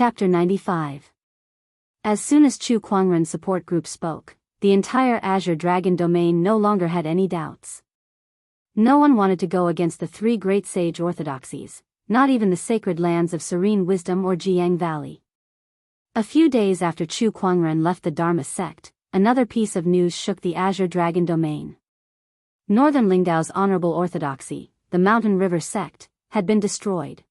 Chapter 95. As soon as Chu Kuangren's support group spoke, the entire Azure Dragon domain no longer had any doubts. No one wanted to go against the three great sage orthodoxies, not even the sacred lands of Serene Wisdom or Jianghu Valley. A few days after Chu Kuangren left the Dharma sect, another piece of news shook the Azure Dragon domain. Northern Lingdao's honorable orthodoxy, the Mountain River sect, had been destroyed.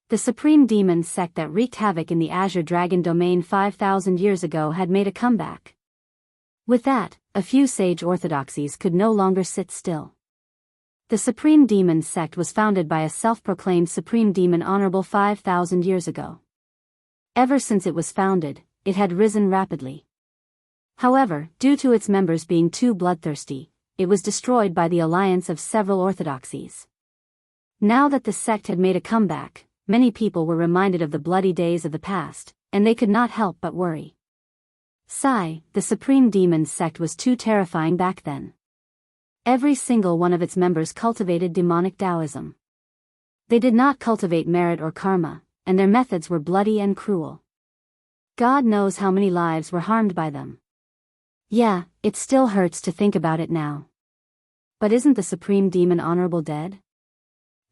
The supreme demon sect that wreaked havoc in the Azure Dragon domain 5,000 years ago had made a comeback. With that, a few sage orthodoxies could no longer sit still. The supreme demon sect was founded by a self-proclaimed supreme demon honorable 5,000 years ago. Ever since it was founded, it had risen rapidly. However, due to its members being too bloodthirsty, it was destroyed by the alliance of several orthodoxies. Now that the sect had made a comeback, many people were reminded of the bloody days of the past, and they could not help but worry. Sai, the supreme demon sect, was too terrifying back then. Every single one of its members cultivated demonic Taoism. They did not cultivate merit or karma, and their methods were bloody and cruel. God knows how many lives were harmed by them. Yeah, it still hurts to think about it now. But isn't the supreme demon honorable dead?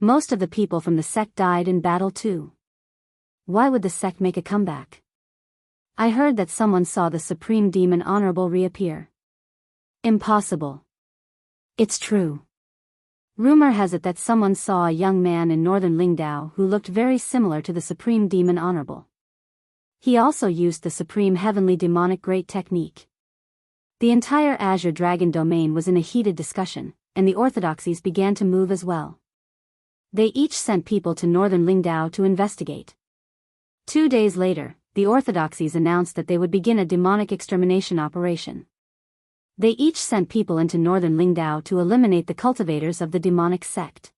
Most of the people from the sect died in battle too. Why would the sect make a comeback? I heard that someone saw the supreme demon honorable reappear. Impossible. It's true. Rumor has it that someone saw a young man in northern Lingdao who looked very similar to the supreme demon honorable. He also used the supreme heavenly demonic great technique. The entire Azure Dragon domain was in a heated discussion, and the orthodoxies began to move as well. They each sent people to northern Lingdao to investigate. 2 days later, the orthodoxies announced that they would begin a demonic extermination operation. They each sent people into northern Lingdao to eliminate the cultivators of the demonic sect.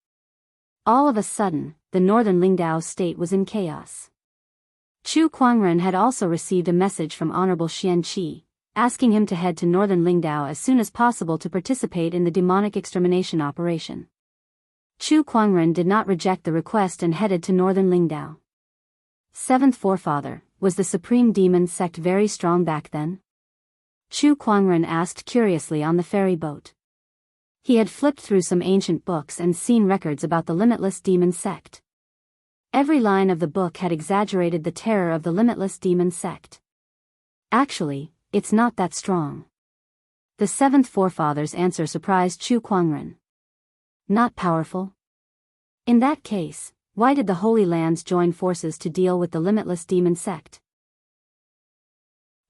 All of a sudden, the northern Lingdao state was in chaos. Chu Kuangren had also received a message from Honorable Xianxia, asking him to head to northern Lingdao as soon as possible to participate in the demonic extermination operation. Chu Kuangren did not reject the request and headed to northern Lingdao. Seventh forefather, was the supreme demon sect very strong back then? Chu Kuangren asked curiously on the ferry boat. He had flipped through some ancient books and seen records about the limitless demon sect. Every line of the book had exaggerated the terror of the limitless demon sect. Actually, it's not that strong. The seventh forefather's answer surprised Chu Kuangren. Not powerful? In that case, why did the Holy Lands join forces to deal with the limitless demon sect?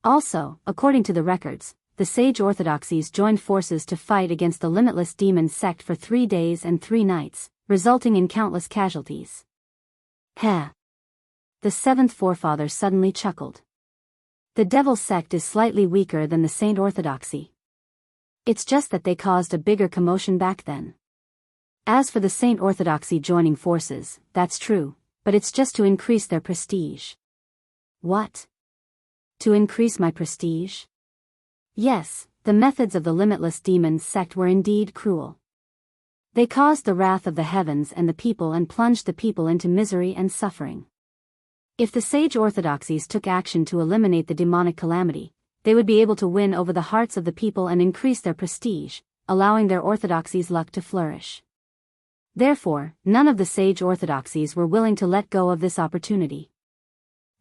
Also, according to the records, the sage orthodoxies joined forces to fight against the limitless demon sect for 3 days and 3 nights, resulting in countless casualties. Heh. The seventh forefather suddenly chuckled. The devil sect is slightly weaker than the saint orthodoxy. It's just that they caused a bigger commotion back then. As for the saint orthodoxy joining forces, that's true, but it's just to increase their prestige. What? To increase my prestige? Yes, the methods of the limitless demon sect were indeed cruel. They caused the wrath of the heavens and the people and plunged the people into misery and suffering. If the sage orthodoxies took action to eliminate the demonic calamity, they would be able to win over the hearts of the people and increase their prestige, allowing their orthodoxy's luck to flourish. Therefore, none of the sage orthodoxies were willing to let go of this opportunity.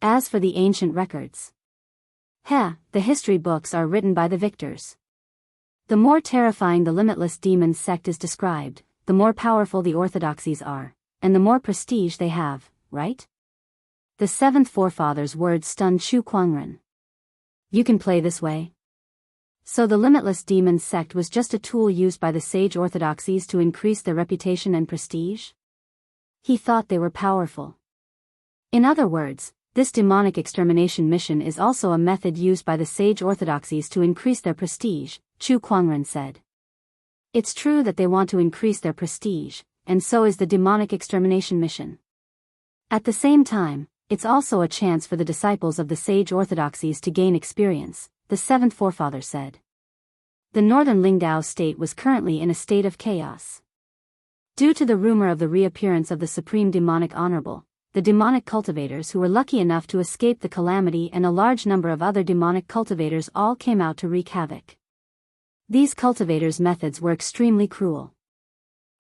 As for the ancient records, the history books are written by the victors. The more terrifying the limitless demon sect is described, the more powerful the orthodoxies are, and the more prestige they have, right? The seventh forefather's words stunned Chu Kuangren. You can play this way? So the limitless demon sect was just a tool used by the sage orthodoxies to increase their reputation and prestige? He thought they were powerful. In other words, this demonic extermination mission is also a method used by the sage orthodoxies to increase their prestige, Chu Kuangren said. It's true that they want to increase their prestige, and so is the demonic extermination mission. At the same time, it's also a chance for the disciples of the sage orthodoxies to gain experience, the seventh forefather said. The northern Lingdao state was currently in a state of chaos. Due to the rumor of the reappearance of the supreme demonic honorable, the the demonic cultivators who were lucky enough to escape the calamity and a large number of other demonic cultivators all came out to wreak havoc. These cultivators' methods were extremely cruel.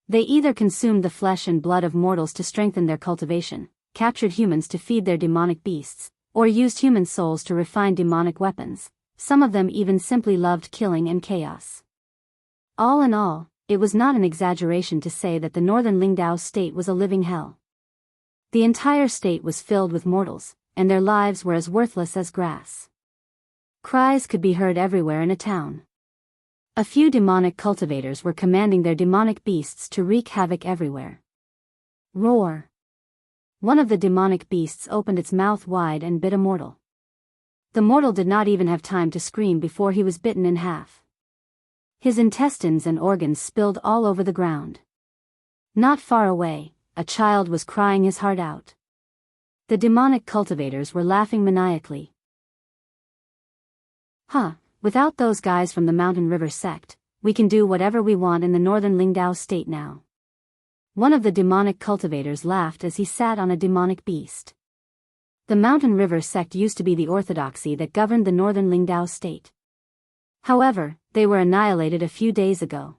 They either consumed the flesh and blood of mortals to strengthen their cultivation, captured humans to feed their demonic beasts, or used human souls to refine demonic weapons. Some of them even simply loved killing and chaos. All in all, it was not an exaggeration to say that the northern Lingdao state was a living hell. The entire state was filled with mortals, and their lives were as worthless as grass. Cries could be heard everywhere in a town. A few demonic cultivators were commanding their demonic beasts to wreak havoc everywhere. Roar! One of the demonic beasts opened its mouth wide and bit a mortal. The mortal did not even have time to scream before he was bitten in half. His intestines and organs spilled all over the ground. Not far away, a child was crying his heart out. The demonic cultivators were laughing maniacally. Without those guys from the Mountain River sect, we can do whatever we want in the northern Lingdao state now. One of the demonic cultivators laughed as he sat on a demonic beast. The Mountain River sect used to be the orthodoxy that governed the northern Lingdao state. However, they were annihilated a few days ago.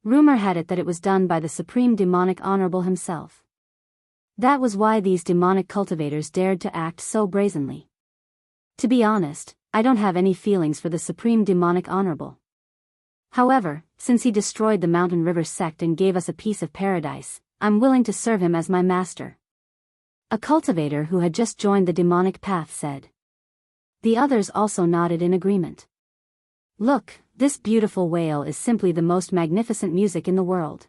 Rumor had it that it was done by the Supreme Demonic Honorable himself. That was why these demonic cultivators dared to act so brazenly. To be honest, I don't have any feelings for the Supreme Demonic Honorable. However, since he destroyed the Mountain River sect and gave us a piece of paradise, I'm willing to serve him as my master. A cultivator who had just joined the demonic path said. The others also nodded in agreement. Look, this beautiful wail is simply the most magnificent music in the world.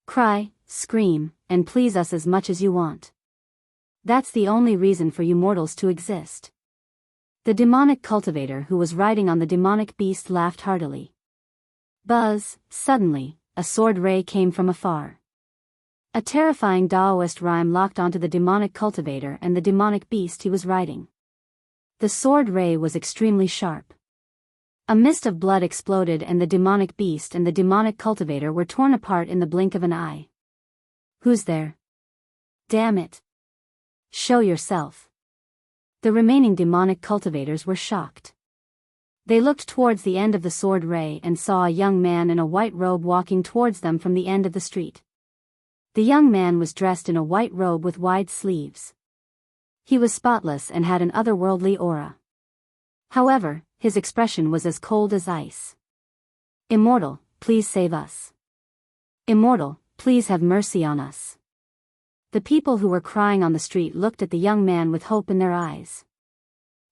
Cry, scream, and please us as much as you want. That's the only reason for you mortals to exist. The demonic cultivator who was riding on the demonic beast laughed heartily. Buzz! Suddenly, a sword ray came from afar. A terrifying Daoist rhyme locked onto the demonic cultivator and the demonic beast he was riding. The sword ray was extremely sharp. A mist of blood exploded and the demonic beast and the demonic cultivator were torn apart in the blink of an eye. Who's there? Damn it! Show yourself. The remaining demonic cultivators were shocked. They looked towards the end of the sword ray and saw a young man in a white robe walking towards them from the end of the street. The young man was dressed in a white robe with wide sleeves. He was spotless and had an otherworldly aura. However, his expression was as cold as ice. Immortal, please save us. Immortal, please have mercy on us. The people who were crying on the street looked at the young man with hope in their eyes.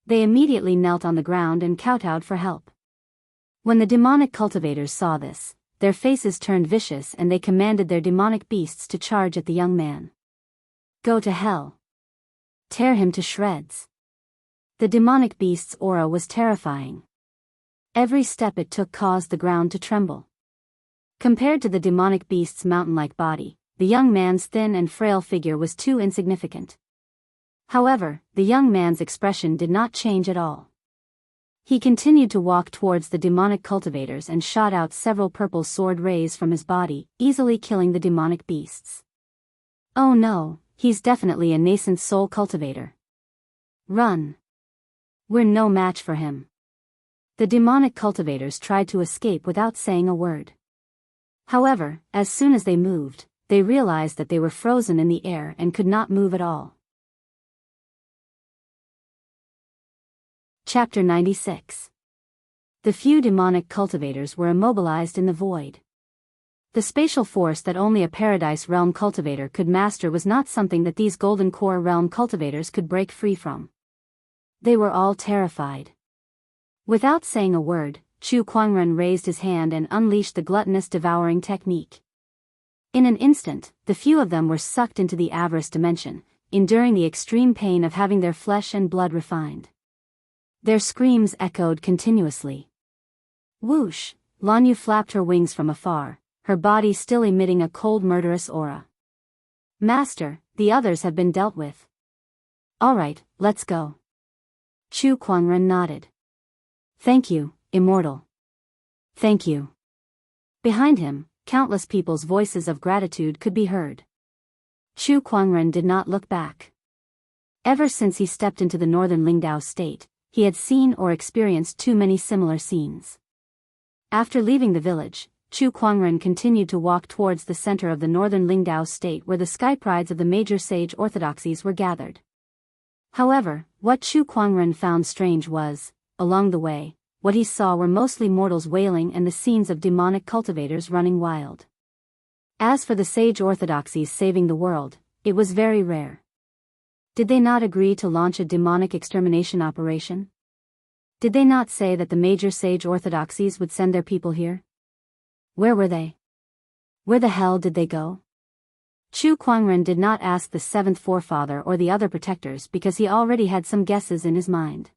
They immediately knelt on the ground and kowtowed for help. When the demonic cultivators saw this, their faces turned vicious and they commanded their demonic beasts to charge at the young man. Go to hell. Tear him to shreds. The demonic beast's aura was terrifying. Every step it took caused the ground to tremble. Compared to the demonic beast's mountain-like body, the young man's thin and frail figure was too insignificant. However, the young man's expression did not change at all. He continued to walk towards the demonic cultivators and shot out several purple sword rays from his body, easily killing the demonic beasts. Oh no, he's definitely a nascent soul cultivator. Run. We're no match for him. The demonic cultivators tried to escape without saying a word. However, as soon as they moved, they realized that they were frozen in the air and could not move at all. Chapter 96. The few demonic cultivators were immobilized in the void. The spatial force that only a Paradise Realm cultivator could master was not something that these Golden Core Realm cultivators could break free from. They were all terrified. Without saying a word, Chu Kuangren raised his hand and unleashed the gluttonous devouring technique. In an instant, the few of them were sucked into the avarice dimension, enduring the extreme pain of having their flesh and blood refined. Their screams echoed continuously. Whoosh! Lanyu flapped her wings from afar, her body still emitting a cold murderous aura. Master, the others have been dealt with. All right, let's go. Chu Kuangren nodded. Thank you, Immortal. Thank you. Behind him, countless people's voices of gratitude could be heard. Chu Kuangren did not look back. Ever since he stepped into the northern Lingdao state, he had seen or experienced too many similar scenes. After leaving the village, Chu Kuangren continued to walk towards the center of the northern Lingdao state where the sky prides of the major sage orthodoxies were gathered. However, what Chu Kuangren found strange was, along the way, what he saw were mostly mortals wailing and the scenes of demonic cultivators running wild. As for the sage orthodoxies saving the world, it was very rare. Did they not agree to launch a demonic extermination operation? Did they not say that the major sage orthodoxies would send their people here? Where were they? Where the hell did they go? Chu Kuangren did not ask the seventh forefather or the other protectors because he already had some guesses in his mind.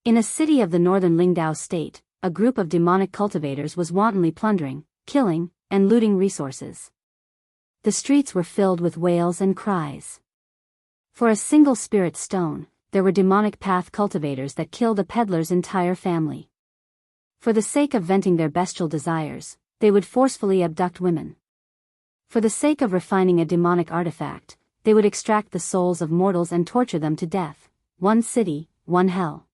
In a city of the northern Lingdao state, a group of demonic cultivators was wantonly plundering, killing, and looting resources. The streets were filled with wails and cries. For a single spirit stone, there were demonic path cultivators that killed a peddler's entire family. For the sake of venting their bestial desires, they would forcefully abduct women. For the sake of refining a demonic artifact, they would extract the souls of mortals and torture them to death. One city, one hell.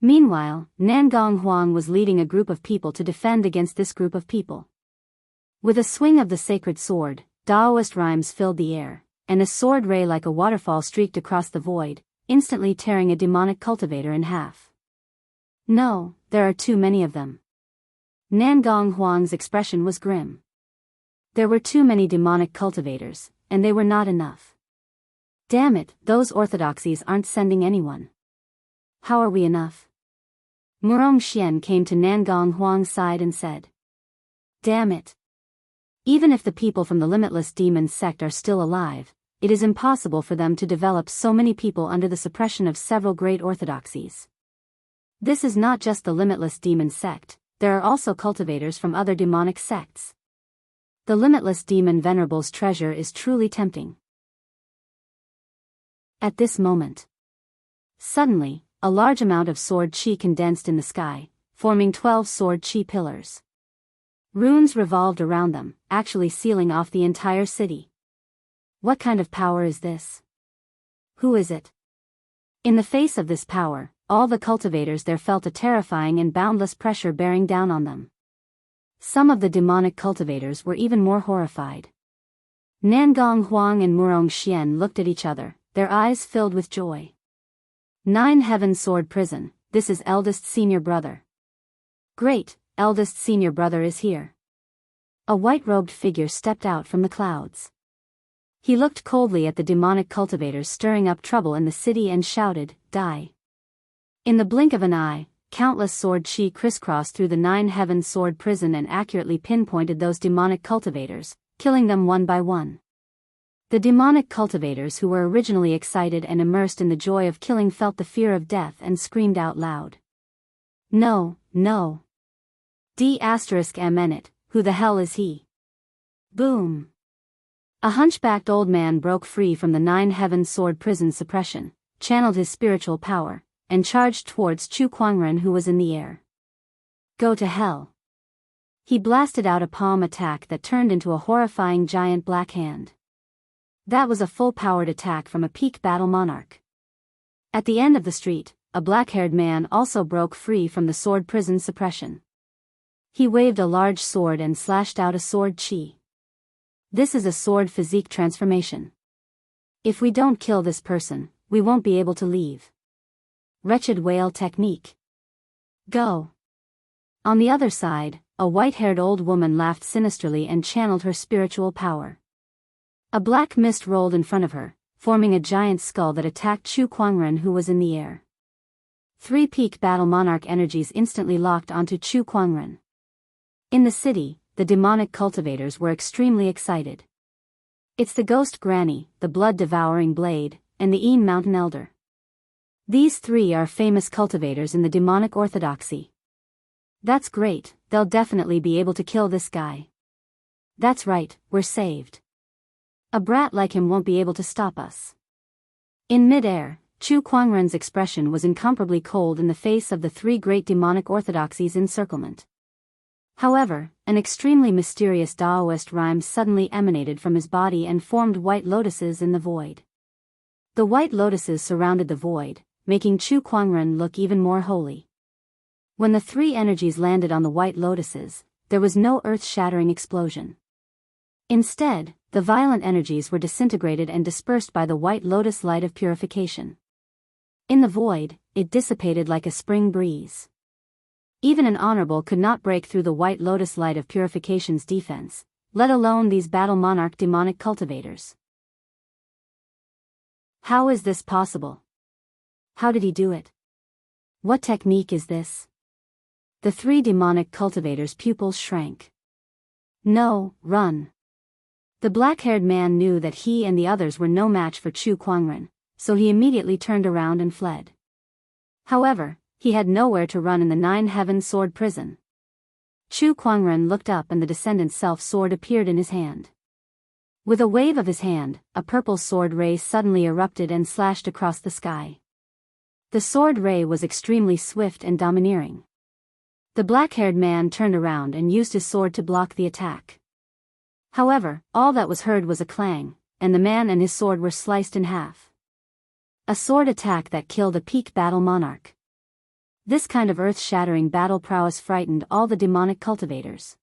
Meanwhile, Nangong Huang was leading a group of people to defend against this group of people. With a swing of the sacred sword, Daoist rhymes filled the air, and a sword ray like a waterfall streaked across the void, instantly tearing a demonic cultivator in half. No, there are too many of them. Nangong Huang's expression was grim. There were too many demonic cultivators, and they were not enough. Damn it, those orthodoxies aren't sending anyone. How are we enough? Murong Xian came to Nangong Huang's side and said. Damn it. Even if the people from the Limitless Demon sect are still alive, it is impossible for them to develop so many people under the suppression of several great orthodoxies. This is not just the Limitless Demon sect, there are also cultivators from other demonic sects. The Limitless Demon Venerable's treasure is truly tempting. At this moment, suddenly, a large amount of sword chi condensed in the sky, forming 12 sword chi pillars. Runes revolved around them, actually sealing off the entire city. What kind of power is this? Who is it? In the face of this power, all the cultivators there felt a terrifying and boundless pressure bearing down on them. Some of the demonic cultivators were even more horrified. Nangong Huang and Murong Xian looked at each other, their eyes filled with joy. 9 Heaven Sword Prison, this is eldest senior brother. Great, eldest senior brother is here. A white-robed figure stepped out from the clouds. He looked coldly at the demonic cultivators stirring up trouble in the city and shouted, Die. In the blink of an eye, countless sword chi crisscrossed through the 9 Heaven Sword Prison and accurately pinpointed those demonic cultivators, killing them one by one. The demonic cultivators who were originally excited and immersed in the joy of killing felt the fear of death and screamed out loud. No, no. D***it, who the hell is he? Boom. A hunchbacked old man broke free from the 9 Heaven Sword Prison suppression, channeled his spiritual power, and charged towards Chu Kuangren who was in the air. Go to hell. He blasted out a palm attack that turned into a horrifying giant black hand. That was a full-powered attack from a peak battle monarch. At the end of the street, a black-haired man also broke free from the sword prison suppression. He waved a large sword and slashed out a sword chi. This is a sword physique transformation. If we don't kill this person, we won't be able to leave. Wretched whale technique. Go. On the other side, a white-haired old woman laughed sinisterly and channeled her spiritual power. A black mist rolled in front of her, forming a giant skull that attacked Chu Kuangren who was in the air. 3 peak battle monarch energies instantly locked onto Chu Kuangren. In the city, the demonic cultivators were extremely excited. It's the Ghost Granny, the Blood-Devouring Blade, and the Een Mountain Elder. These 3 are famous cultivators in the demonic orthodoxy. That's great, they'll definitely be able to kill this guy. That's right, we're saved. A brat like him won't be able to stop us. In mid-air, Chu Kuangren's expression was incomparably cold in the face of the 3 great demonic orthodoxies' encirclement. However, an extremely mysterious Daoist rhyme suddenly emanated from his body and formed white lotuses in the void. The white lotuses surrounded the void, making Chu Kuangren look even more holy. When the three energies landed on the white lotuses, there was no earth-shattering explosion. Instead, the violent energies were disintegrated and dispersed by the white lotus light of purification. In the void, it dissipated like a spring breeze. Even an honorable could not break through the white lotus light of purification's defense, let alone these battle monarch demonic cultivators. How is this possible? How did he do it? What technique is this? The three demonic cultivators' pupils shrank. No, run. The black-haired man knew that he and the others were no match for Chu Kuangren, so he immediately turned around and fled. However, he had nowhere to run in the Nine-Heaven Sword prison. Chu Kuangren looked up and the Descendant's self-sword appeared in his hand. With a wave of his hand, a purple sword ray suddenly erupted and slashed across the sky. The sword ray was extremely swift and domineering. The black-haired man turned around and used his sword to block the attack. However, all that was heard was a clang, and the man and his sword were sliced in half. A sword attack that killed a peak battle monarch. This kind of earth-shattering battle prowess frightened all the demonic cultivators.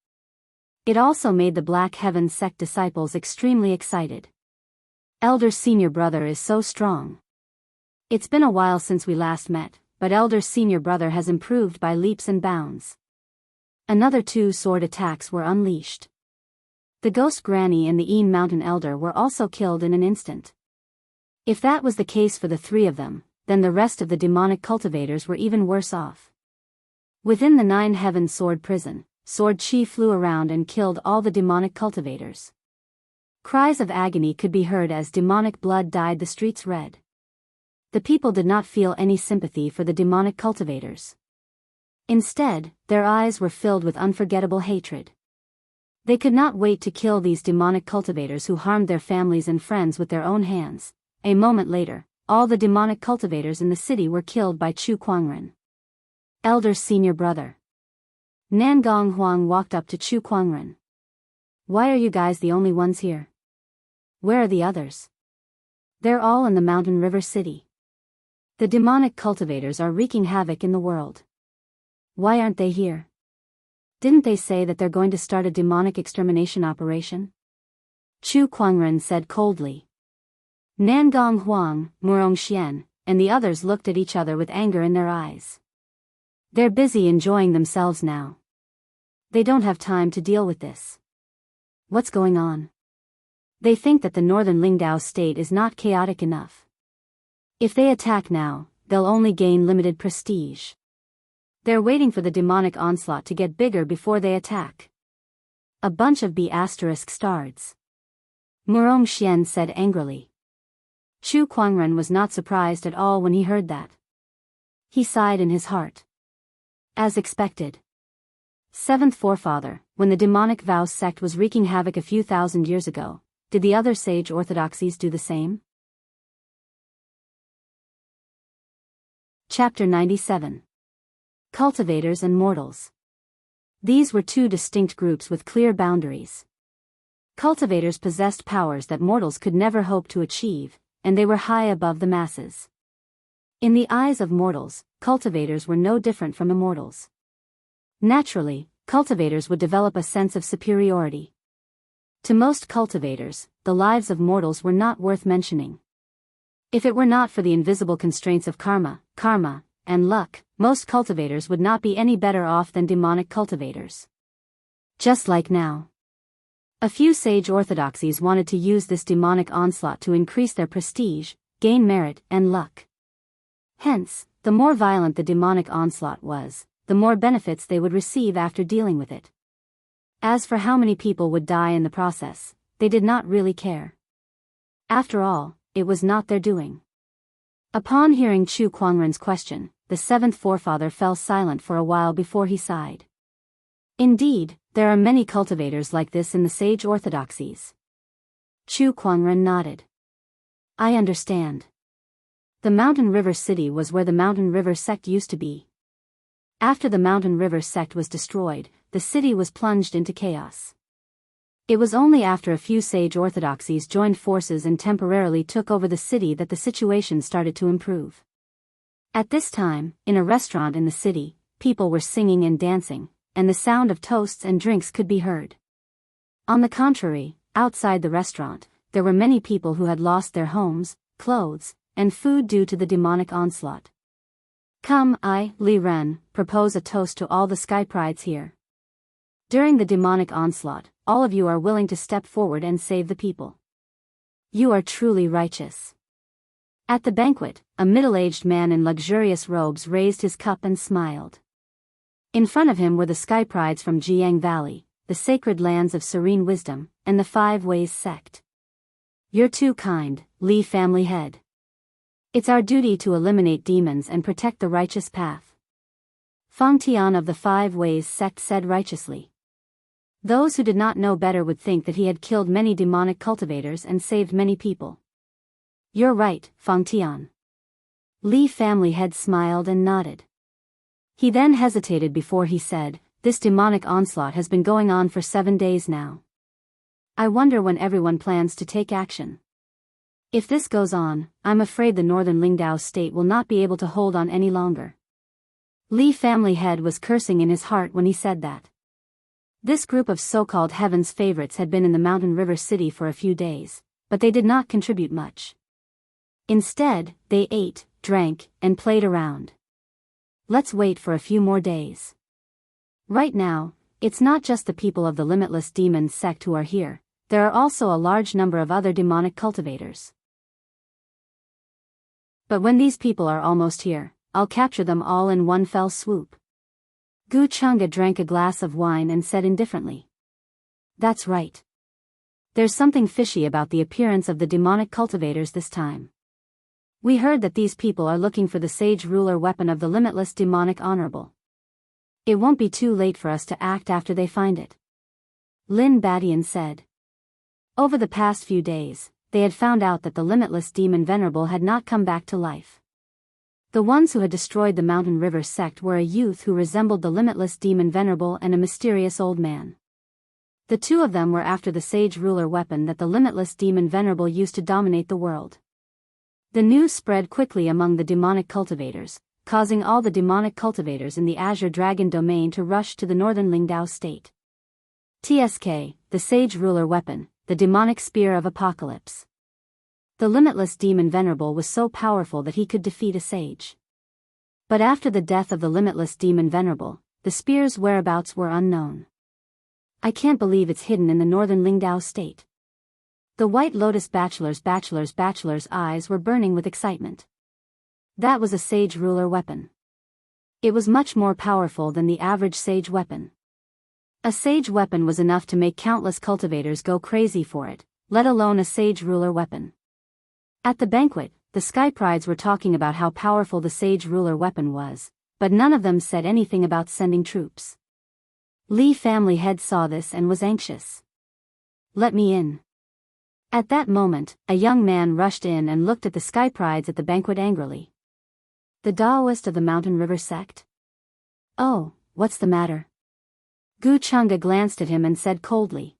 It also made the Black Heaven sect disciples extremely excited. Elder's senior brother is so strong. It's been a while since we last met, but Elder's senior brother has improved by leaps and bounds. Another 2 sword attacks were unleashed. The Ghost Granny and the Een Mountain Elder were also killed in an instant. If that was the case for the 3 of them, then the rest of the demonic cultivators were even worse off. Within the Nine-Heaven Sword prison, Sword Chi flew around and killed all the demonic cultivators. Cries of agony could be heard as demonic blood dyed the streets red. The people did not feel any sympathy for the demonic cultivators. Instead, their eyes were filled with unforgettable hatred. They could not wait to kill these demonic cultivators who harmed their families and friends with their own hands. A moment later, all the demonic cultivators in the city were killed by Chu Kuangren. Elder's senior brother. Nangong Huang walked up to Chu Kuangren. Why are you guys the only ones here? Where are the others? They're all in the Mountain River City. The demonic cultivators are wreaking havoc in the world. Why aren't they here? Didn't they say that they're going to start a demonic extermination operation? Chu Kuangren said coldly. Nangong Huang, Murong Xian, and the others looked at each other with anger in their eyes. They're busy enjoying themselves now. They don't have time to deal with this. What's going on? They think that the northern Lingdao state is not chaotic enough. If they attack now, they'll only gain limited prestige. They're waiting for the demonic onslaught to get bigger before they attack. A bunch of B***stards. Murong Xian said angrily. Chu Kuangren was not surprised at all when he heard that. He sighed in his heart. As expected. 7th forefather, when the demonic Vow sect was wreaking havoc a few thousand years ago, did the other sage orthodoxies do the same? Chapter 97. Cultivators and Mortals. These were 2 distinct groups with clear boundaries. Cultivators possessed powers that mortals could never hope to achieve, and they were high above the masses. In the eyes of mortals, cultivators were no different from immortals. Naturally, cultivators would develop a sense of superiority. To most cultivators, the lives of mortals were not worth mentioning. If it were not for the invisible constraints of karma, and luck, most cultivators would not be any better off than demonic cultivators. Just like now. A few sage orthodoxies wanted to use this demonic onslaught to increase their prestige, gain merit, and luck. Hence, the more violent the demonic onslaught was, the more benefits they would receive after dealing with it. As for how many people would die in the process, they did not really care. After all, it was not their doing. Upon hearing Chu Kuangren's question, the 7th forefather fell silent for a while before he sighed. Indeed, there are many cultivators like this in the sage orthodoxies. Chu Kuangren nodded. I understand. The Mountain River City was where the Mountain River sect used to be. After the mountain river sect was destroyed, the city was plunged into chaos. It was only after a few sage orthodoxies joined forces and temporarily took over the city that the situation started to improve. At this time, in a restaurant in the city, people were singing and dancing, and the sound of toasts and drinks could be heard. On the contrary, outside the restaurant, there were many people who had lost their homes, clothes, and food due to the demonic onslaught. Come, I, Li Ren, propose a toast to all the sky prides here. During the demonic onslaught, all of you are willing to step forward and save the people. You are truly righteous. At the banquet, a middle-aged man in luxurious robes raised his cup and smiled. In front of him were the sky prides from Jianghu Valley, the sacred lands of serene wisdom, and the Five Ways sect. You're too kind, Li family head. It's our duty to eliminate demons and protect the righteous path. Feng Tian of the Five Ways sect said righteously. Those who did not know better would think that he had killed many demonic cultivators and saved many people. You're right, Feng Tian. Li family head smiled and nodded. He then hesitated before he said, this demonic onslaught has been going on for 7 days now. I wonder when everyone plans to take action. If this goes on, I'm afraid the northern Lingdao state will not be able to hold on any longer. Li family head was cursing in his heart when he said that. This group of so-called heaven's favorites had been in the mountain river city for a few days, but they did not contribute much. Instead, they ate, drank, and played around. Let's wait for a few more days. Right now, it's not just the people of the Limitless Demon sect who are here, there are also a large number of other demonic cultivators. But when these people are almost here, I'll capture them all in one fell swoop. Gu Chunga drank a glass of wine and said indifferently. That's right. There's something fishy about the appearance of the demonic cultivators this time. We heard that these people are looking for the sage ruler weapon of the limitless demonic honorable. It won't be too late for us to act after they find it. Lin Badian said. Over the past few days, they had found out that the limitless demon venerable had not come back to life. The ones who had destroyed the mountain river sect were a youth who resembled the limitless demon venerable and a mysterious old man. The two of them were after the sage ruler weapon that the limitless demon venerable used to dominate the world. The news spread quickly among the demonic cultivators, causing all the demonic cultivators in the Azure Dragon domain to rush to the northern Lingdao state. TSK, the sage ruler weapon, the demonic spear of apocalypse. The limitless demon venerable was so powerful that he could defeat a sage. But after the death of the limitless demon venerable, the spear's whereabouts were unknown. I can't believe it's hidden in the northern Lingdao state. The White Lotus bachelor's eyes were burning with excitement. That was a sage ruler weapon. It was much more powerful than the average sage weapon. A sage weapon was enough to make countless cultivators go crazy for it, let alone a sage ruler weapon. At the banquet, the Sky Prides were talking about how powerful the sage ruler weapon was, but none of them said anything about sending troops. Li family head saw this and was anxious. Let me in. At that moment, a young man rushed in and looked at the Sky Prides at the banquet angrily. The Daoist of the Mountain River sect? Oh, what's the matter? Gu Chunga glanced at him and said coldly.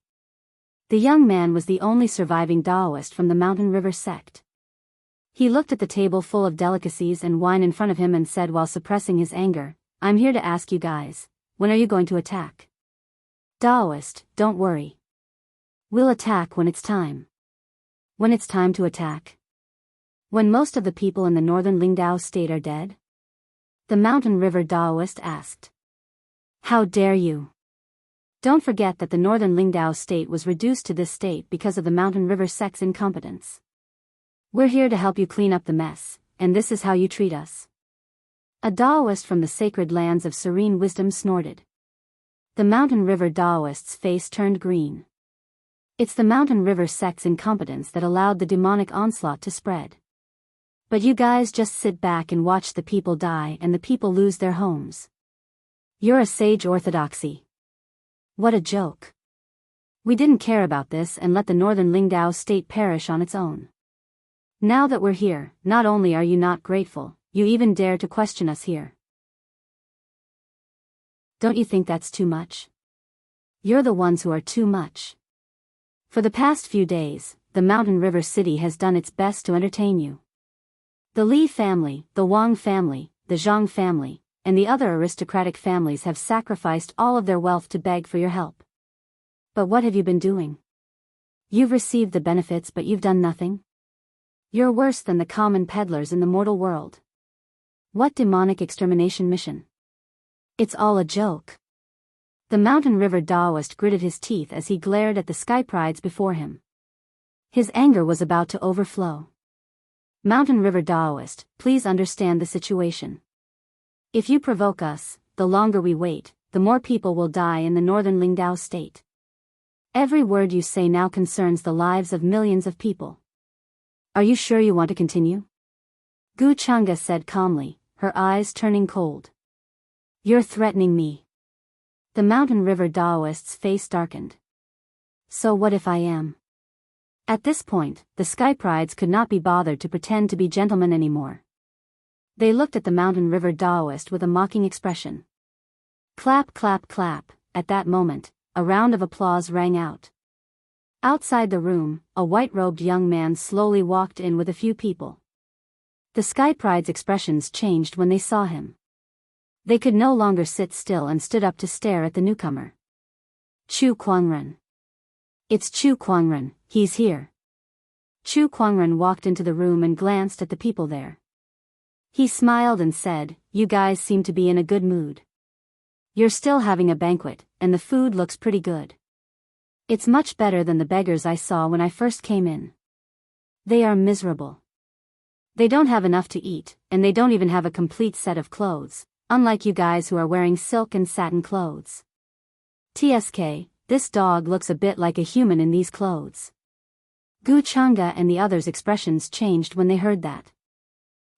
The young man was the only surviving Daoist from the Mountain River sect. He looked at the table full of delicacies and wine in front of him and said while suppressing his anger, I'm here to ask you guys, when are you going to attack? Daoist, don't worry. We'll attack when it's time. When it's time to attack? When most of the people in the northern Lingdao state are dead? The Mountain River Daoist asked. How dare you? Don't forget that the northern Lingdao state was reduced to this state because of the Mountain River sect's incompetence. We're here to help you clean up the mess, and this is how you treat us. A Daoist from the sacred lands of serene wisdom snorted. The Mountain River Daoist's face turned green. It's the Mountain River sect's incompetence that allowed the demonic onslaught to spread. But you guys just sit back and watch the people die and the people lose their homes. You're a sage orthodoxy. What a joke. We didn't care about this and let the northern Lingdao state perish on its own. Now that we're here, not only are you not grateful, you even dare to question us here. Don't you think that's too much? You're the ones who are too much. For the past few days, the Mountain River City has done its best to entertain you. The Li family, the Wang family, the Zhang family, and the other aristocratic families have sacrificed all of their wealth to beg for your help. But what have you been doing? You've received the benefits but you've done nothing? You're worse than the common peddlers in the mortal world. What demonic extermination mission? It's all a joke. The Mountain River Daoist gritted his teeth as he glared at the sky prides before him. His anger was about to overflow. Mountain River Daoist, please understand the situation. If you provoke us, the longer we wait, the more people will die in the northern Lingdao state. Every word you say now concerns the lives of millions of people. Are you sure you want to continue? Gu Chang'e said calmly, her eyes turning cold. You're threatening me. The Mountain River Daoist's face darkened. So what if I am? At this point, the Sky Prides could not be bothered to pretend to be gentlemen anymore. They looked at the Mountain River Daoist with a mocking expression. Clap, clap, clap. At that moment, a round of applause rang out. Outside the room, a white-robed young man slowly walked in with a few people. The Sky Pride's expressions changed when they saw him. They could no longer sit still and stood up to stare at the newcomer. Chu Kuangren. It's Chu Kuangren, he's here. Chu Kuangren walked into the room and glanced at the people there. He smiled and said, "You guys seem to be in a good mood. You're still having a banquet, and the food looks pretty good. It's much better than the beggars I saw when I first came in. They are miserable. They don't have enough to eat, and they don't even have a complete set of clothes, unlike you guys who are wearing silk and satin clothes. TSK, this dog looks a bit like a human in these clothes." Gu Chang'e and the others' expressions changed when they heard that.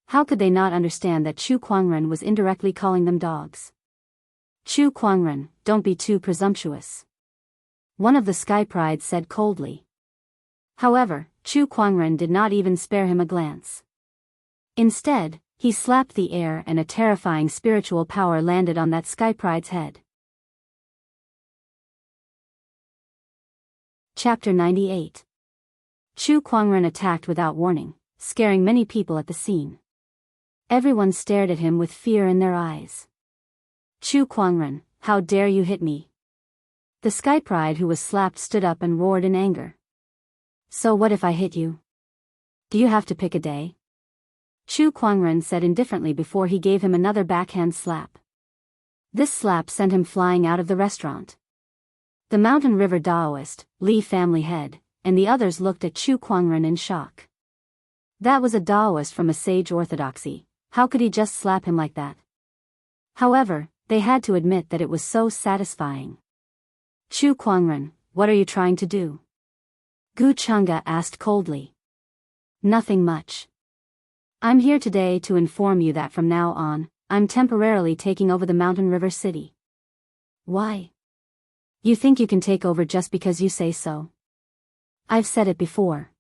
How could they not understand that Chu Kuangren was indirectly calling them dogs? Chu Kuangren, don't be too presumptuous. One of the Sky Prides said coldly. However, Chu Kuangren did not even spare him a glance. Instead, he slapped the air and a terrifying spiritual power landed on that Sky Pride's head. Chapter 98. Chu Kuangren attacked without warning, scaring many people at the scene. Everyone stared at him with fear in their eyes. Chu Kuangren, how dare you hit me? The Sky Pride who was slapped stood up and roared in anger. So what if I hit you? Do you have to pick a day? Chu Kuangren said indifferently before he gave him another backhand slap. This slap sent him flying out of the restaurant. The Mountain River Daoist, Li family head, and the others looked at Chu Kuangren in shock. That was a Daoist from a sage orthodoxy. How could he just slap him like that? However, they had to admit that it was so satisfying. Chu Kuangren, what are you trying to do? Gu Chang'e asked coldly. Nothing much. I'm here today to inform you that from now on, I'm temporarily taking over the Mountain River City. Why? You think you can take over just because you say so? I've said it before.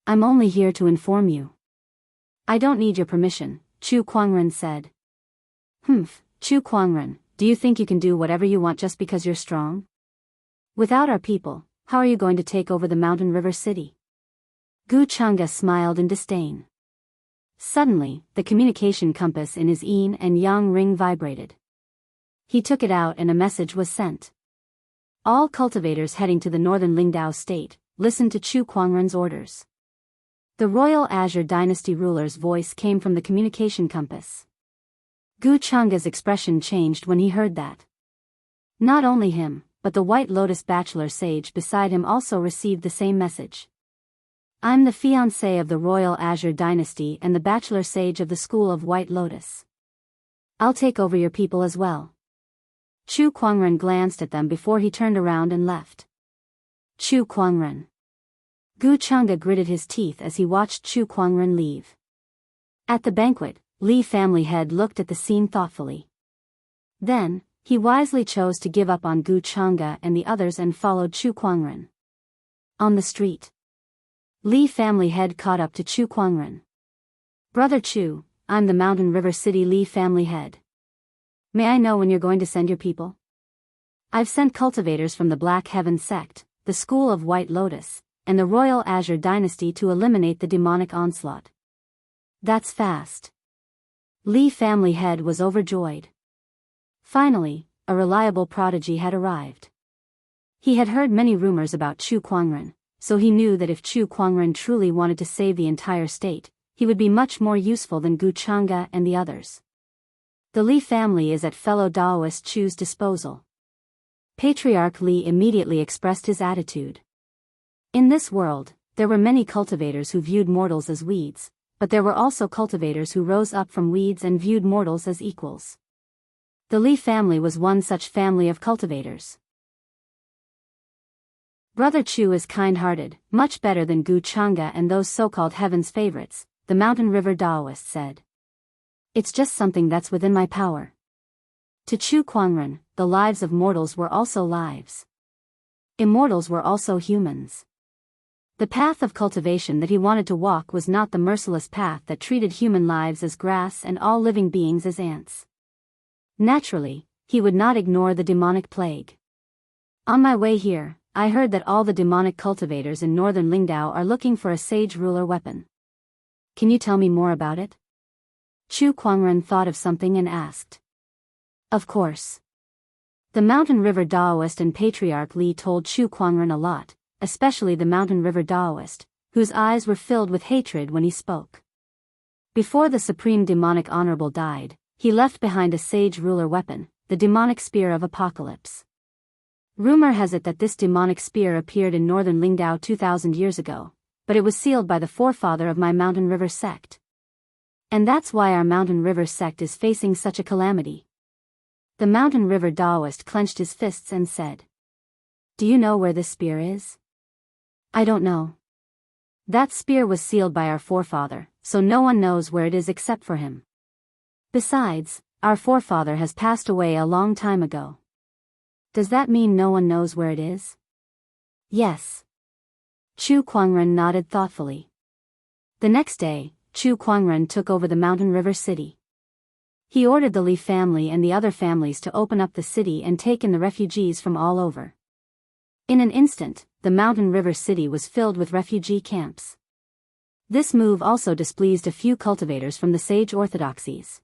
I'm only here to inform you. I don't need your permission, Chu Kuangren said. Chu Kuangren, do you think you can do whatever you want just because you're strong? Without our people, how are you going to take over the Mountain River City? Gu Chang'e smiled in disdain. Suddenly, the communication compass in his yin and yang ring vibrated. He took it out and a message was sent. All cultivators heading to the northern Lingdao state, listened to Chu Kuangren's orders. The royal Azure dynasty ruler's voice came from the communication compass. Gu Chang'e's expression changed when he heard that. Not only him, but the White Lotus bachelor sage beside him also received the same message. I'm the fiancé of the royal Azure dynasty and the bachelor sage of the school of White Lotus. I'll take over your people as well. Chu Kuangren glanced at them before he turned around and left. Chu Kuangren. Gu Chang'e gritted his teeth as he watched Chu Kuangren leave. At the banquet, Li family head looked at the scene thoughtfully. Then, he wisely chose to give up on Gu Chang'e and the others and followed Chu Kuangren. On the street, Li family head caught up to Chu Kuangren. Brother Chu, I'm the Mountain River City Li family head. May I know when you're going to send your people? I've sent cultivators from the Black Heaven sect, the School of White Lotus, and the Royal Azure Dynasty to eliminate the demonic onslaught. That's fast. Li family head was overjoyed. Finally, a reliable prodigy had arrived. He had heard many rumors about Chu Kuangren, so he knew that if Chu Kuangren truly wanted to save the entire state, he would be much more useful than Gu Chang'e and the others. The Li family is at fellow Daoist Chu's disposal. Patriarch Li immediately expressed his attitude. In this world, there were many cultivators who viewed mortals as weeds, but there were also cultivators who rose up from weeds and viewed mortals as equals. The Li family was one such family of cultivators. Brother Chu is kind-hearted, much better than Gu Chang'e and those so-called heaven's favorites, the Mountain River Daoist said. It's just something that's within my power. To Chu Kuangren, the lives of mortals were also lives. Immortals were also humans. The path of cultivation that he wanted to walk was not the merciless path that treated human lives as grass and all living beings as ants. Naturally, he would not ignore the demonic plague. On my way here, I heard that all the demonic cultivators in northern Lingdao are looking for a sage ruler weapon. Can you tell me more about it? Chu Kuangren thought of something and asked. Of course. The Mountain River Daoist and Patriarch Li told Chu Kuangren a lot, especially the Mountain River Daoist, whose eyes were filled with hatred when he spoke. Before the Supreme Demonic Honorable died, he left behind a sage ruler weapon, the demonic spear of apocalypse. Rumor has it that this demonic spear appeared in northern Lingdao 2,000 years ago, but it was sealed by the forefather of my Mountain River sect. And that's why our Mountain River sect is facing such a calamity. The Mountain River Daoist clenched his fists and said. Do you know where this spear is? I don't know. That spear was sealed by our forefather, so no one knows where it is except for him. Besides, our forefather has passed away a long time ago. Does that mean no one knows where it is? Yes. Chu Kuangren nodded thoughtfully. The next day, Chu Kuangren took over the Mountain River city. He ordered the Li family and the other families to open up the city and take in the refugees from all over. In an instant, the Mountain River city was filled with refugee camps. This move also displeased a few cultivators from the sage orthodoxies.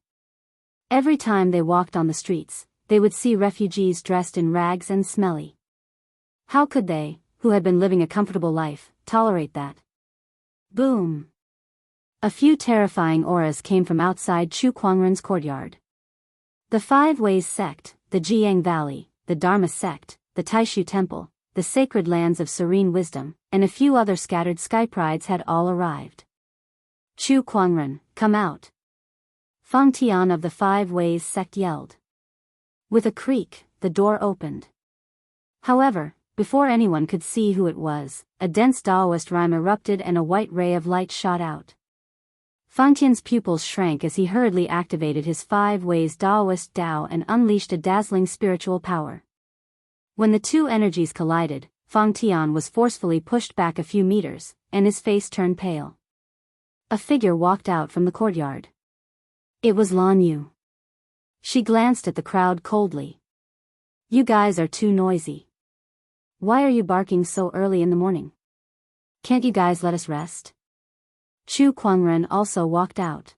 Every time they walked on the streets, they would see refugees dressed in rags and smelly. How could they, who had been living a comfortable life, tolerate that? Boom! A few terrifying auras came from outside Chu Kuangren's courtyard. The Five Ways sect, the Jianghu Valley, the Dharma sect, the Taishu Temple, the Sacred Lands of Serene Wisdom, and a few other scattered sky prides had all arrived. Chu Kuangren, come out! Feng Tian of the Five Ways sect yelled. With a creak, the door opened. However, before anyone could see who it was, a dense Daoist rhyme erupted and a white ray of light shot out. Feng Tian's pupils shrank as he hurriedly activated his Five Ways Daoist Dao and unleashed a dazzling spiritual power. When the two energies collided, Feng Tian was forcefully pushed back a few meters, and his face turned pale. A figure walked out from the courtyard. It was Lan Yu. She glanced at the crowd coldly. You guys are too noisy. Why are you barking so early in the morning? Can't you guys let us rest? Chu Kuangren also walked out.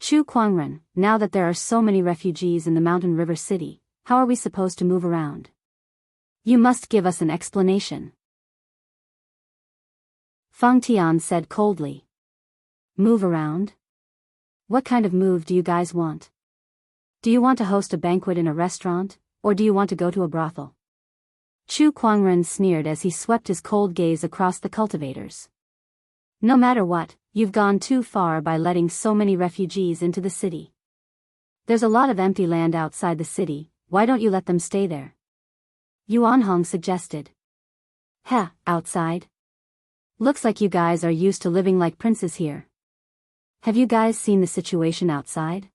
Chu Kuangren, now that there are so many refugees in the Mountain River City, how are we supposed to move around? You must give us an explanation. Feng Tian said coldly. Move around? What kind of move do you guys want? Do you want to host a banquet in a restaurant, or do you want to go to a brothel? Chu Kuangren sneered as he swept his cold gaze across the cultivators. No matter what, you've gone too far by letting so many refugees into the city. There's a lot of empty land outside the city, why don't you let them stay there? Yuan Hong suggested. Heh, outside? Looks like you guys are used to living like princes here. Have you guys seen the situation outside?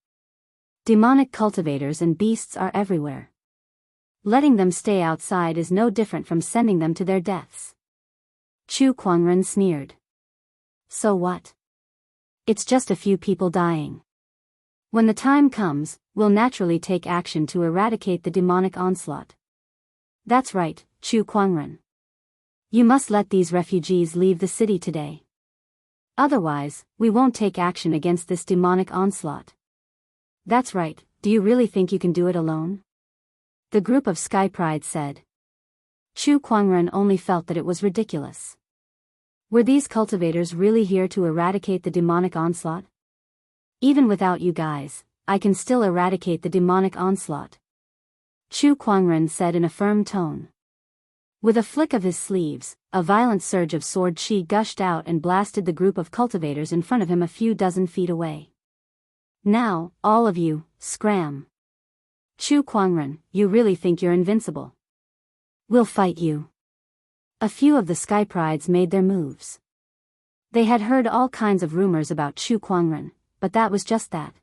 Demonic cultivators and beasts are everywhere. Letting them stay outside is no different from sending them to their deaths. Chu Kuangren sneered. So what? It's just a few people dying. When the time comes, we'll naturally take action to eradicate the demonic onslaught. That's right, Chu Kuangren. You must let these refugees leave the city today. Otherwise, we won't take action against this demonic onslaught. That's right, do you really think you can do it alone? The group of Sky Pride said. Chu Kuangren only felt that it was ridiculous. Were these cultivators really here to eradicate the demonic onslaught? Even without you guys, I can still eradicate the demonic onslaught. Chu Kuangren said in a firm tone. With a flick of his sleeves, a violent surge of sword chi gushed out and blasted the group of cultivators in front of him a few dozen feet away. Now, all of you, scram. Chu Kuangren, you really think you're invincible? We'll fight you. A few of the Sky Prides made their moves. They had heard all kinds of rumors about Chu Kuangren, but that was just that.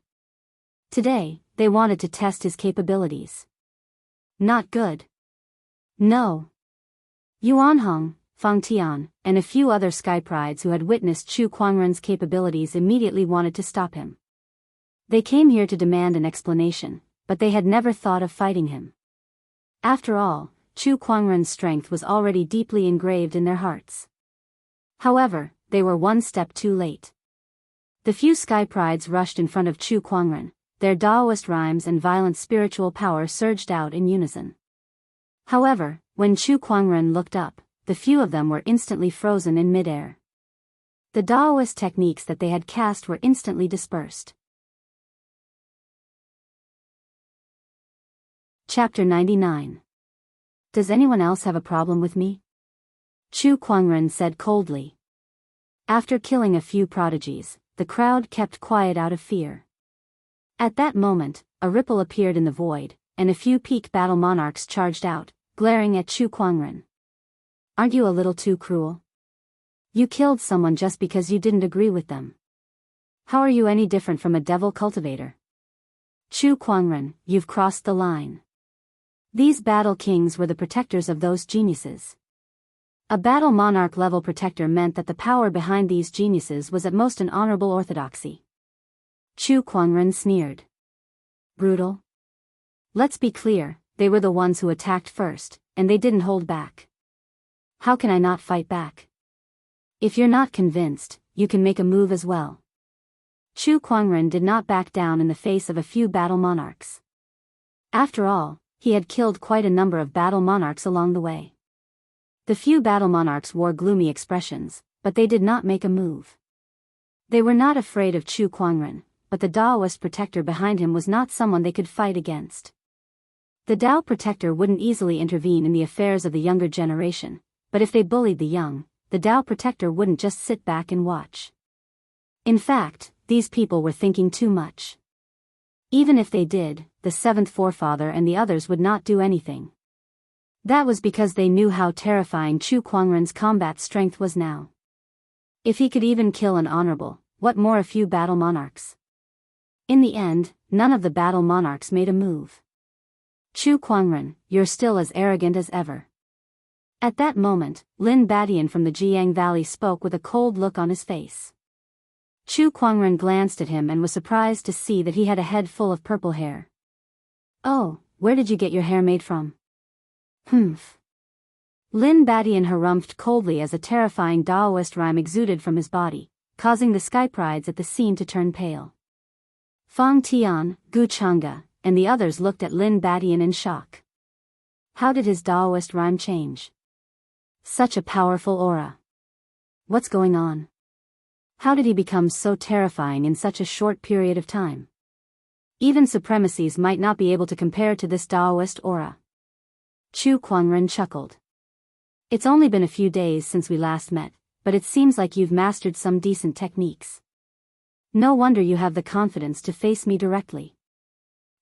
Today, they wanted to test his capabilities. Not good. No. Yuan Hong, Fang Tian, and a few other Sky Prides who had witnessed Chu Kuangren's capabilities immediately wanted to stop him. They came here to demand an explanation, but they had never thought of fighting him. After all, Chu Kuangren's strength was already deeply engraved in their hearts. However, they were one step too late. The few Sky Prides rushed in front of Chu Kuangren, their Daoist rhymes and violent spiritual power surged out in unison. However, when Chu Kuangren looked up, the few of them were instantly frozen in midair. The Daoist techniques that they had cast were instantly dispersed. Chapter 99. Does anyone else have a problem with me? Chu Kuangren said coldly. After killing a few prodigies, the crowd kept quiet out of fear. At that moment, a ripple appeared in the void, and a few peak battle monarchs charged out, glaring at Chu Kuangren. Aren't you a little too cruel? You killed someone just because you didn't agree with them. How are you any different from a devil cultivator? Chu Kuangren, you've crossed the line. These battle kings were the protectors of those geniuses. A battle monarch level protector meant that the power behind these geniuses was at most an honorable orthodoxy. Chu Kuangren sneered. Brutal? Let's be clear, they were the ones who attacked first, and they didn't hold back. How can I not fight back? If you're not convinced, you can make a move as well. Chu Kuangren did not back down in the face of a few battle monarchs. After all, he had killed quite a number of battle monarchs along the way. The few battle monarchs wore gloomy expressions, but they did not make a move. They were not afraid of Chu Kuangren, but the Daoist protector behind him was not someone they could fight against. The Dao protector wouldn't easily intervene in the affairs of the younger generation, but if they bullied the young, the Dao protector wouldn't just sit back and watch. In fact, these people were thinking too much. Even if they did, the seventh forefather and the others would not do anything. That was because they knew how terrifying Chu Kuangren's combat strength was now. If he could even kill an honorable, what more a few battle monarchs? In the end, none of the battle monarchs made a move. Chu Kuangren, you're still as arrogant as ever. At that moment, Lin Badian from the Jianghu Valley spoke with a cold look on his face. Chu Kuangren glanced at him and was surprised to see that he had a head full of purple hair. Oh, where did you get your hair made from? Humph. Lin Badian harumphed coldly as a terrifying Daoist rhyme exuded from his body, causing the Sky Prides at the scene to turn pale. Fang Tian, Gu Chang'e, and the others looked at Lin Badian in shock. How did his Daoist rhyme change? Such a powerful aura. What's going on? How did he become so terrifying in such a short period of time? Even supremacies might not be able to compare to this Daoist aura. Chu Kuangren chuckled. It's only been a few days since we last met, but it seems like you've mastered some decent techniques. No wonder you have the confidence to face me directly.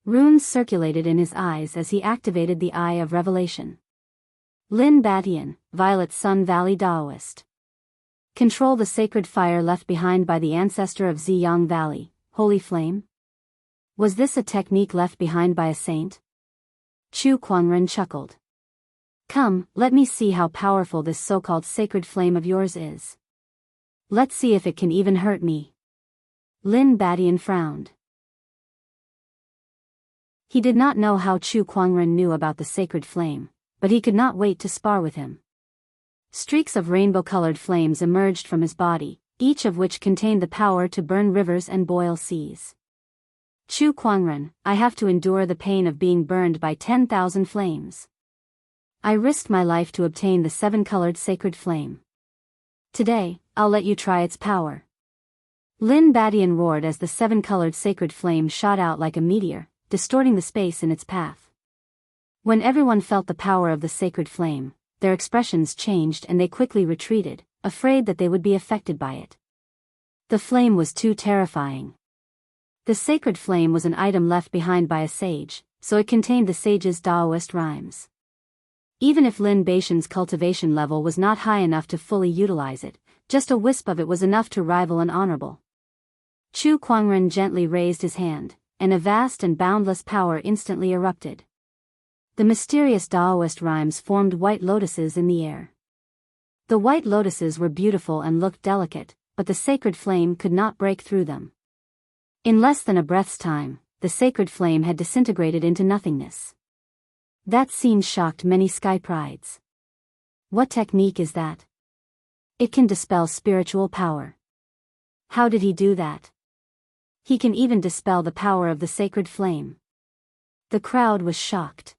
Runes circulated in his eyes as he activated the Eye of Revelation. Lin Badian, Violet Sun Valley Daoist. Control the sacred fire left behind by the ancestor of Ziyang Valley, Holy Flame? Was this a technique left behind by a saint? Chu Kuangren chuckled. Come, let me see how powerful this so-called sacred flame of yours is. Let's see if it can even hurt me. Lin Badian frowned. He did not know how Chu Kuangren knew about the sacred flame, but he could not wait to spar with him. Streaks of rainbow-colored flames emerged from his body, each of which contained the power to burn rivers and boil seas. Chu Kuangren, I have to endure the pain of being burned by 10,000 flames. I risked my life to obtain the 7-colored sacred flame. Today, I'll let you try its power. Lin Badian roared as the 7-colored sacred flame shot out like a meteor, distorting the space in its path. When everyone felt the power of the sacred flame, their expressions changed and they quickly retreated, afraid that they would be affected by it. The flame was too terrifying. The sacred flame was an item left behind by a sage, so it contained the sage's Daoist rhymes. Even if Lin Badian's cultivation level was not high enough to fully utilize it, just a wisp of it was enough to rival an honorable. Chu Kuangren gently raised his hand, and a vast and boundless power instantly erupted. The mysterious Daoist rhymes formed white lotuses in the air. The white lotuses were beautiful and looked delicate, but the sacred flame could not break through them. In less than a breath's time, the sacred flame had disintegrated into nothingness. That scene shocked many sky prides. What technique is that? It can dispel spiritual power. How did he do that? He can even dispel the power of the sacred flame. The crowd was shocked.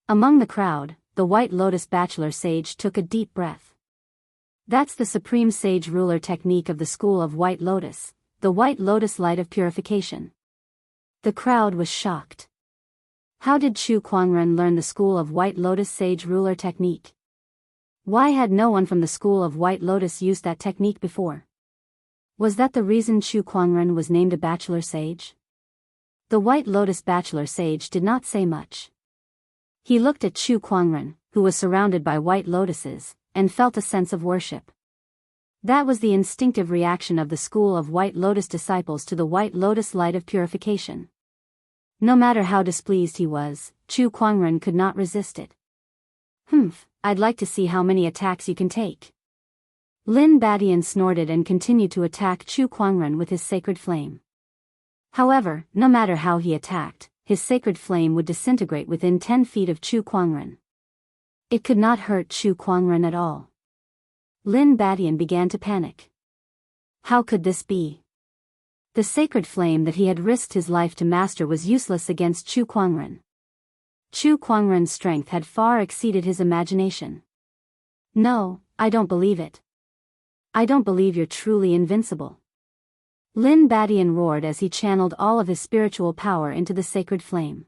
Among the crowd, the White Lotus Bachelor Sage took a deep breath. That's the supreme sage ruler technique of the school of White Lotus, the White Lotus Light of Purification. The crowd was shocked. How did Chu Kuangren learn the school of White Lotus Sage ruler technique? Why had no one from the school of White Lotus used that technique before? Was that the reason Chu Kuangren was named a Bachelor Sage? The White Lotus Bachelor Sage did not say much. He looked at Chu Kuangren, who was surrounded by white lotuses, and felt a sense of worship. That was the instinctive reaction of the school of White Lotus disciples to the White Lotus Light of Purification. No matter how displeased he was, Chu Kuangren could not resist it. I'd like to see how many attacks you can take. Lin Badian snorted and continued to attack Chu Kuangren with his sacred flame. However, no matter how he attacked, his sacred flame would disintegrate within 10 feet of Chu Kuangren. It could not hurt Chu Kuangren at all. Lin Badian began to panic. How could this be? The sacred flame that he had risked his life to master was useless against Chu Kuangren. Chu Kuangren's strength had far exceeded his imagination. No, I don't believe it. I don't believe you're truly invincible. Lin Badian roared as he channeled all of his spiritual power into the sacred flame.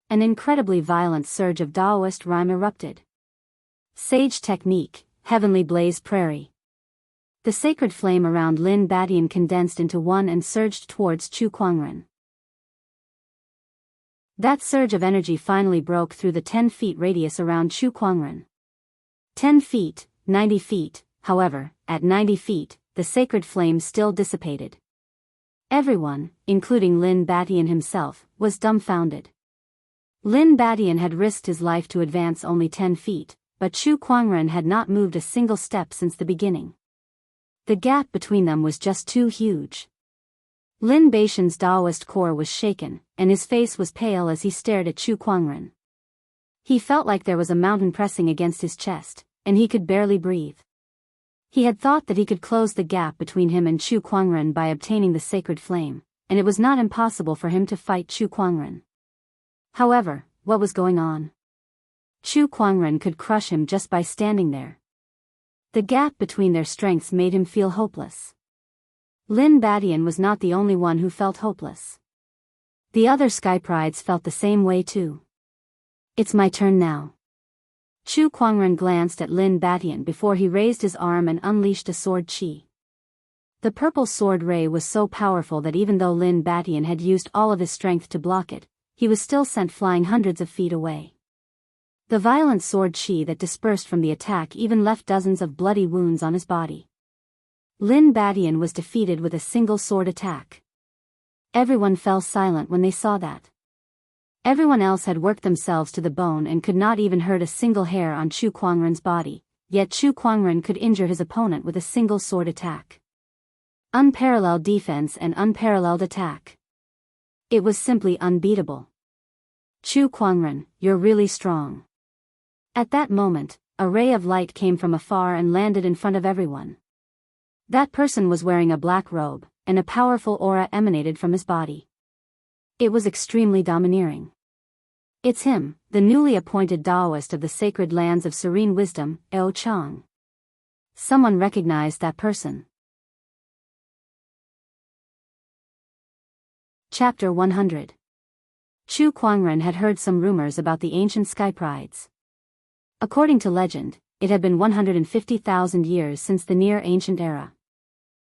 An incredibly violent surge of Daoist rhyme erupted. Sage technique, Heavenly Blaze Prairie. The sacred flame around Lin Badian condensed into one and surged towards Chu Kuangren. That surge of energy finally broke through the 10 feet radius around Chu Kuangren. 10 feet, 90 feet, however, at 90 feet, the sacred flame still dissipated. Everyone, including Lin Badian himself, was dumbfounded. Lin Badian had risked his life to advance only 10 feet, but Chu Kuangren had not moved a single step since the beginning. The gap between them was just too huge. Lin Badian's Daoist core was shaken, and his face was pale as he stared at Chu Kuangren. He felt like there was a mountain pressing against his chest, and he could barely breathe. He had thought that he could close the gap between him and Chu Kuangren by obtaining the sacred flame, and it was not impossible for him to fight Chu Kuangren. However, what was going on? Chu Kuangren could crush him just by standing there. The gap between their strengths made him feel hopeless. Lin Badian was not the only one who felt hopeless. The other Sky Prides felt the same way too. It's my turn now. Chu Kuangren glanced at Lin Badian before he raised his arm and unleashed a sword chi. The purple sword ray was so powerful that even though Lin Badian had used all of his strength to block it, he was still sent flying hundreds of feet away. The violent sword chi that dispersed from the attack even left dozens of bloody wounds on his body. Lin Badian was defeated with a single sword attack. Everyone fell silent when they saw that. Everyone else had worked themselves to the bone and could not even hurt a single hair on Chu Kuangren's body, yet Chu Kuangren could injure his opponent with a single sword attack. Unparalleled defense and unparalleled attack. It was simply unbeatable. Chu Kuangren, you're really strong. At that moment, a ray of light came from afar and landed in front of everyone. That person was wearing a black robe, and a powerful aura emanated from his body. It was extremely domineering. It's him, the newly appointed Daoist of the sacred lands of serene wisdom, Ao Chang. Someone recognized that person. Chapter 100. Chu Kuangren had heard some rumors about the ancient sky prides. According to legend, it had been 150,000 years since the near ancient era.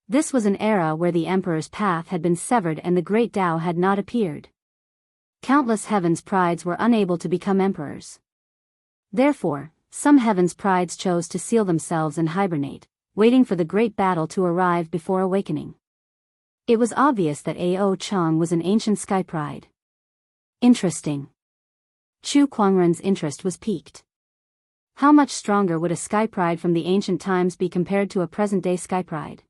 This was an era where the emperor's path had been severed and the great Tao had not appeared. Countless heaven's prides were unable to become emperors. Therefore, some heaven's prides chose to seal themselves and hibernate, waiting for the great battle to arrive before awakening. It was obvious that Ao Chang was an ancient sky pride. Interesting. Chu Kuangren's interest was piqued. How much stronger would a sky pride from the ancient times be compared to a present-day sky pride?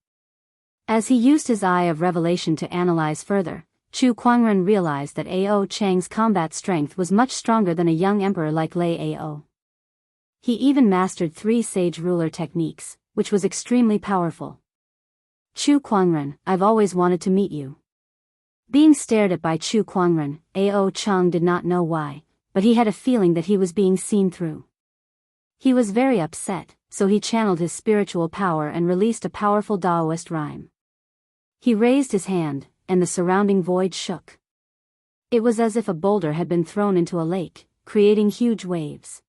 As he used his eye of revelation to analyze further, Chu Kuangren realized that Ao Chang's combat strength was much stronger than a young emperor like Lei Ao. He even mastered 3 sage ruler techniques, which was extremely powerful. Chu Kuangren, I've always wanted to meet you. Being stared at by Chu Kuangren, Ao Chang did not know why, but he had a feeling that he was being seen through. He was very upset, so he channeled his spiritual power and released a powerful Daoist rhyme. He raised his hand, and the surrounding void shook. It was as if a boulder had been thrown into a lake, creating huge waves.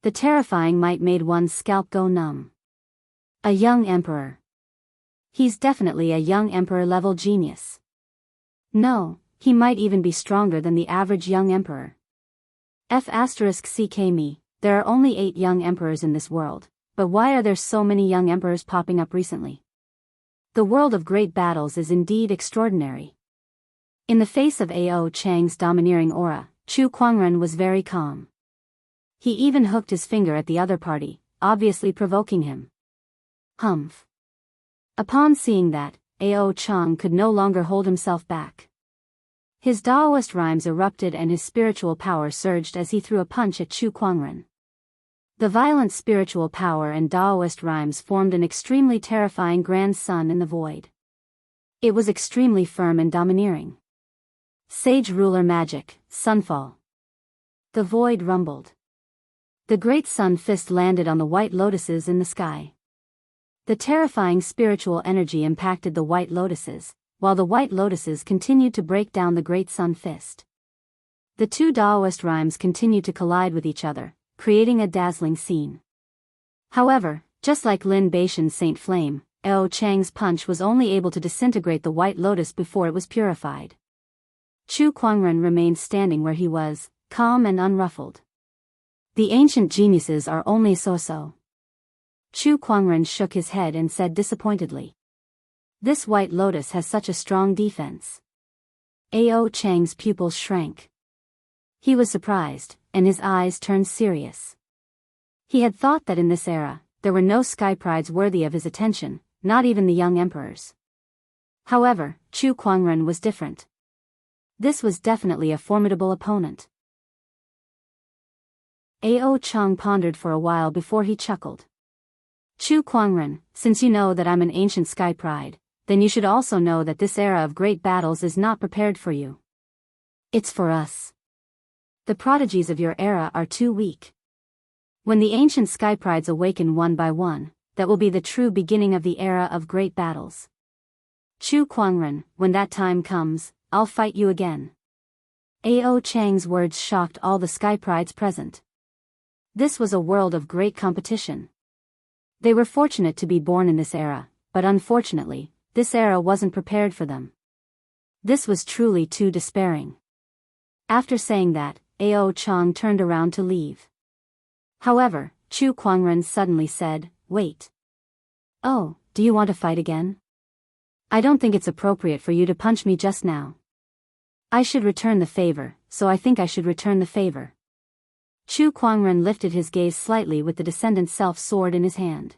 The terrifying might made one's scalp go numb. A young emperor. He's definitely a young emperor-level genius. No, he might even be stronger than the average young emperor. *CK There are only 8 young emperors in this world, but why are there so many young emperors popping up recently? The world of great battles is indeed extraordinary. In the face of Ao Chang's domineering aura, Chu Kuangren was very calm. He even hooked his finger at the other party, obviously provoking him. Humph. Upon seeing that, Ao Chang could no longer hold himself back. His Daoist rhymes erupted and his spiritual power surged as he threw a punch at Chu Kuangren. The violent spiritual power and Daoist rhymes formed an extremely terrifying grand sun in the void. It was extremely firm and domineering. Sage ruler magic, sunfall. The void rumbled. The great sun fist landed on the white lotuses in the sky. The terrifying spiritual energy impacted the white lotuses, while the white lotuses continued to break down the great sun fist. The 2 Daoist rhymes continued to collide with each other, creating a dazzling scene. However, just like Lin Baishan's Saint Flame, Ao Chang's punch was only able to disintegrate the white lotus before it was purified. Chu Kuangren remained standing where he was, calm and unruffled. The ancient geniuses are only so-so. Chu Kuangren shook his head and said disappointedly. This white lotus has such a strong defense. Ao Chang's pupils shrank. He was surprised, and his eyes turned serious. He had thought that in this era, there were no sky prides worthy of his attention, not even the young emperors. However, Chu Kuangren was different. This was definitely a formidable opponent. Ao Chang pondered for a while before he chuckled. Chu Kuangren, since you know that I'm an ancient sky pride, then you should also know that this era of great battles is not prepared for you. It's for us. The prodigies of your era are too weak. When the ancient sky prides awaken one by one, that will be the true beginning of the era of great battles. Chu Kuangren, when that time comes, I'll fight you again. Ao Chang's words shocked all the sky prides present. This was a world of great competition. They were fortunate to be born in this era, but unfortunately, this era wasn't prepared for them. This was truly too despairing. After saying that, Ao Chang turned around to leave. However, Chu Kuangren suddenly said, "Wait. Oh, do you want to fight again? I don't think it's appropriate for you to punch me just now. I should return the favor, so I think I should return the favor." Chu Kuangren lifted his gaze slightly with the Descendant Self sword in his hand.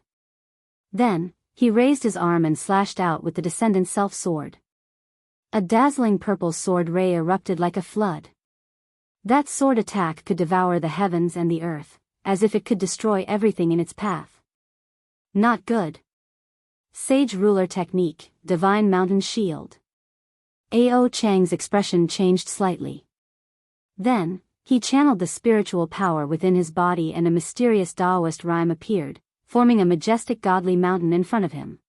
Then, he raised his arm and slashed out with the Descendant Self sword. A dazzling purple sword ray erupted like a flood. That sword attack could devour the heavens and the earth, as if it could destroy everything in its path. Not good. Sage ruler technique, divine mountain shield. Ao Chang's expression changed slightly. Then, he channeled the spiritual power within his body and a mysterious Daoist rhyme appeared, forming a majestic godly mountain in front of him.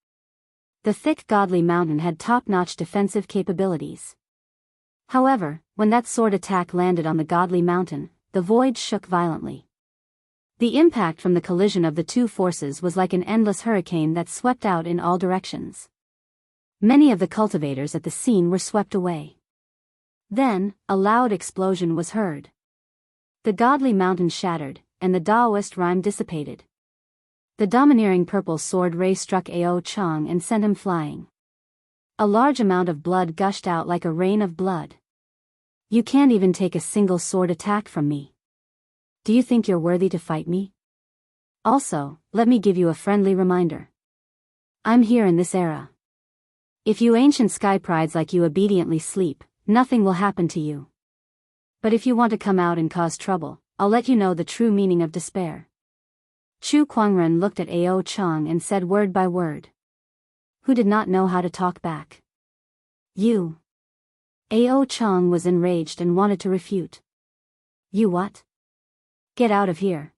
The thick godly mountain had top-notch defensive capabilities. However, when that sword attack landed on the godly mountain, the void shook violently. The impact from the collision of the two forces was like an endless hurricane that swept out in all directions. Many of the cultivators at the scene were swept away. Then, a loud explosion was heard. The godly mountain shattered, and the Daoist rhyme dissipated. The domineering purple sword ray struck Ao Chang and sent him flying. A large amount of blood gushed out like a rain of blood. You can't even take a single sword attack from me. Do you think you're worthy to fight me? Also, let me give you a friendly reminder. I'm here in this era. If you ancient sky prides like you obediently sleep, nothing will happen to you. But if you want to come out and cause trouble, I'll let you know the true meaning of despair. Chu Kuangren looked at Ao Chang and said word by word. Who did not know how to talk back? You. Ao Chang was enraged and wanted to refute. You what? Get out of here.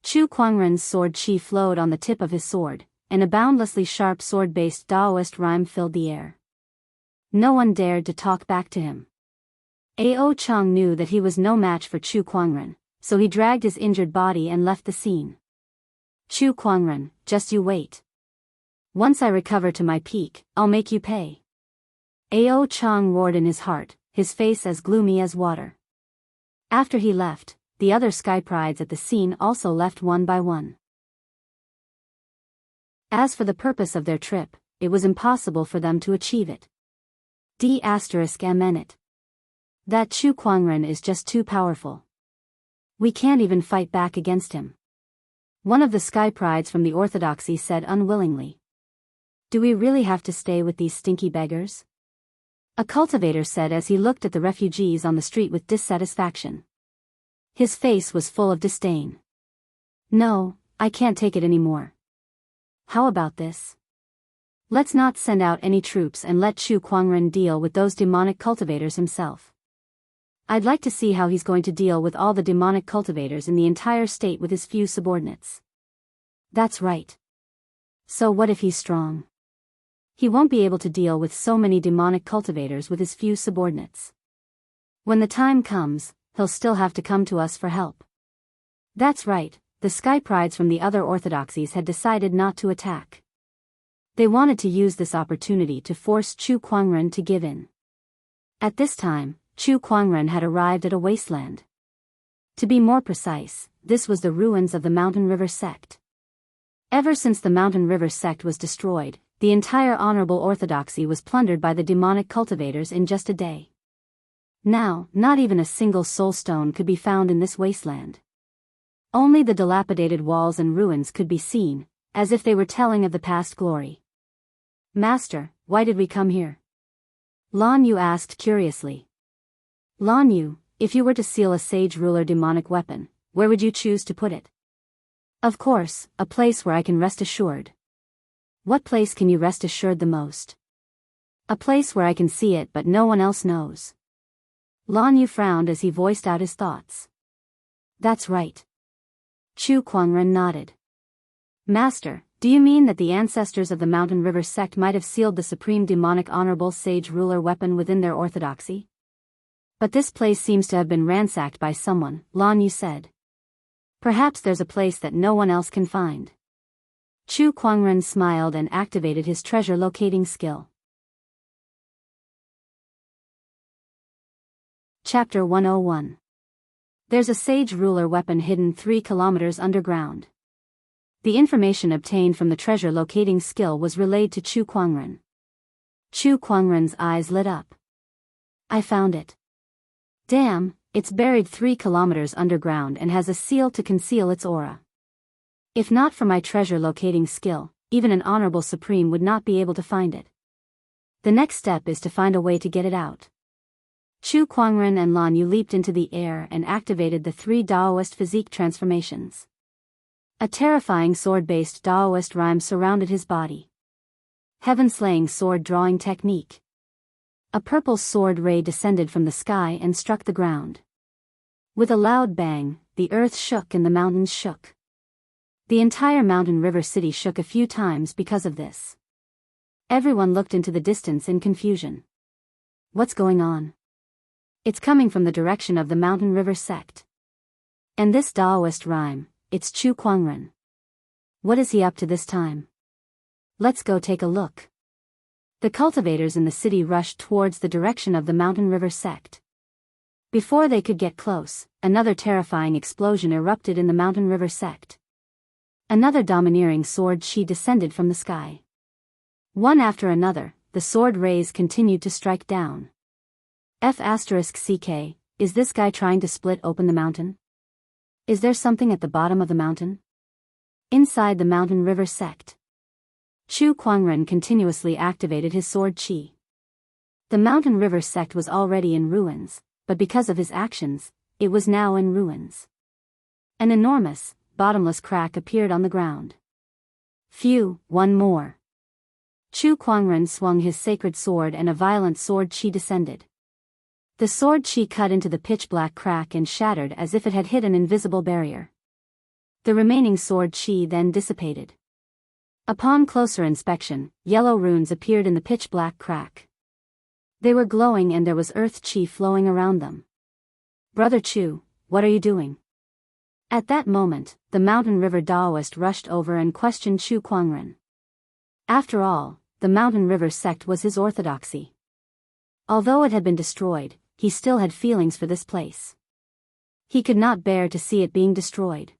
Chu Kuangren's sword chi flowed on the tip of his sword, and a boundlessly sharp sword-based Daoist rhyme filled the air. No one dared to talk back to him. Ao Chang knew that he was no match for Chu Kuangren, so he dragged his injured body and left the scene. Chu Kuangren, just you wait. Once I recover to my peak, I'll make you pay. Ao Chang roared in his heart, his face as gloomy as water. After he left, the other sky prides at the scene also left one by one. As for the purpose of their trip, it was impossible for them to achieve it. D*MN it. That Chu Kuangren is just too powerful. We can't even fight back against him. One of the sky prides from the orthodoxy said unwillingly. Do we really have to stay with these stinky beggars? A cultivator said as he looked at the refugees on the street with dissatisfaction. His face was full of disdain. No, I can't take it anymore. How about this? Let's not send out any troops and let Chu Kuangren deal with those demonic cultivators himself. I'd like to see how he's going to deal with all the demonic cultivators in the entire state with his few subordinates. That's right. So what if he's strong? He won't be able to deal with so many demonic cultivators with his few subordinates. When the time comes, he'll still have to come to us for help. That's right, the sky prides from the other orthodoxies had decided not to attack. They wanted to use this opportunity to force Chu Kuangren to give in. At this time, Chu Kuangren had arrived at a wasteland. To be more precise, this was the ruins of the Mountain River sect. Ever since the Mountain River sect was destroyed, the entire honorable orthodoxy was plundered by the demonic cultivators in just a day. Now, not even a single soul stone could be found in this wasteland. Only the dilapidated walls and ruins could be seen, as if they were telling of the past glory. Master, why did we come here? Lan Yu asked curiously. Lan Yu, if you were to seal a sage ruler demonic weapon, where would you choose to put it? Of course, a place where I can rest assured. What place can you rest assured the most? A place where I can see it but no one else knows. Lan Yu frowned as he voiced out his thoughts. That's right. Chu Kuangren nodded. Master, do you mean that the ancestors of the Mountain River sect might have sealed the supreme demonic honorable sage ruler weapon within their orthodoxy? But this place seems to have been ransacked by someone, Lan Yu said. Perhaps there's a place that no one else can find. Chu Kuangren smiled and activated his treasure locating skill. Chapter 101. There's a sage ruler weapon hidden 3 kilometers underground. The information obtained from the treasure locating skill was relayed to Chu Kuangren. Chu Kuangren's eyes lit up. I found it. Damn, it's buried 3 kilometers underground and has a seal to conceal its aura. If not for my treasure locating skill, even an honorable supreme would not be able to find it. The next step is to find a way to get it out. Chu Kuangren and Lan Yu leaped into the air and activated the 3 Daoist physique transformations. A terrifying sword-based Daoist rhyme surrounded his body. Heaven-slaying sword-drawing technique. A purple sword ray descended from the sky and struck the ground. With a loud bang, the earth shook and the mountains shook. The entire mountain river city shook a few times because of this. Everyone looked into the distance in confusion. What's going on? It's coming from the direction of the mountain river sect. And this Daoist rhyme, it's Chu Kuangren. What is he up to this time? Let's go take a look. The cultivators in the city rushed towards the direction of the mountain river sect. Before they could get close, another terrifying explosion erupted in the mountain river sect. Another domineering sword chi descended from the sky. One after another, the sword rays continued to strike down. F***CK, is this guy trying to split open the mountain? Is there something at the bottom of the mountain? Inside the mountain river sect. Chu Kuangren continuously activated his sword chi. The mountain river sect was already in ruins, but because of his actions, it was now in ruins. An enormous, bottomless crack appeared on the ground. Phew, one more. Chu Kuangren swung his sacred sword and a violent sword chi descended. The sword chi cut into the pitch-black crack and shattered as if it had hit an invisible barrier. The remaining sword chi then dissipated. Upon closer inspection, yellow runes appeared in the pitch-black crack. They were glowing and there was earth chi flowing around them. Brother Chu, what are you doing? At that moment, the mountain river Daoist rushed over and questioned Chu Kuangren. After all, the mountain river sect was his orthodoxy. Although it had been destroyed, he still had feelings for this place. He could not bear to see it being destroyed.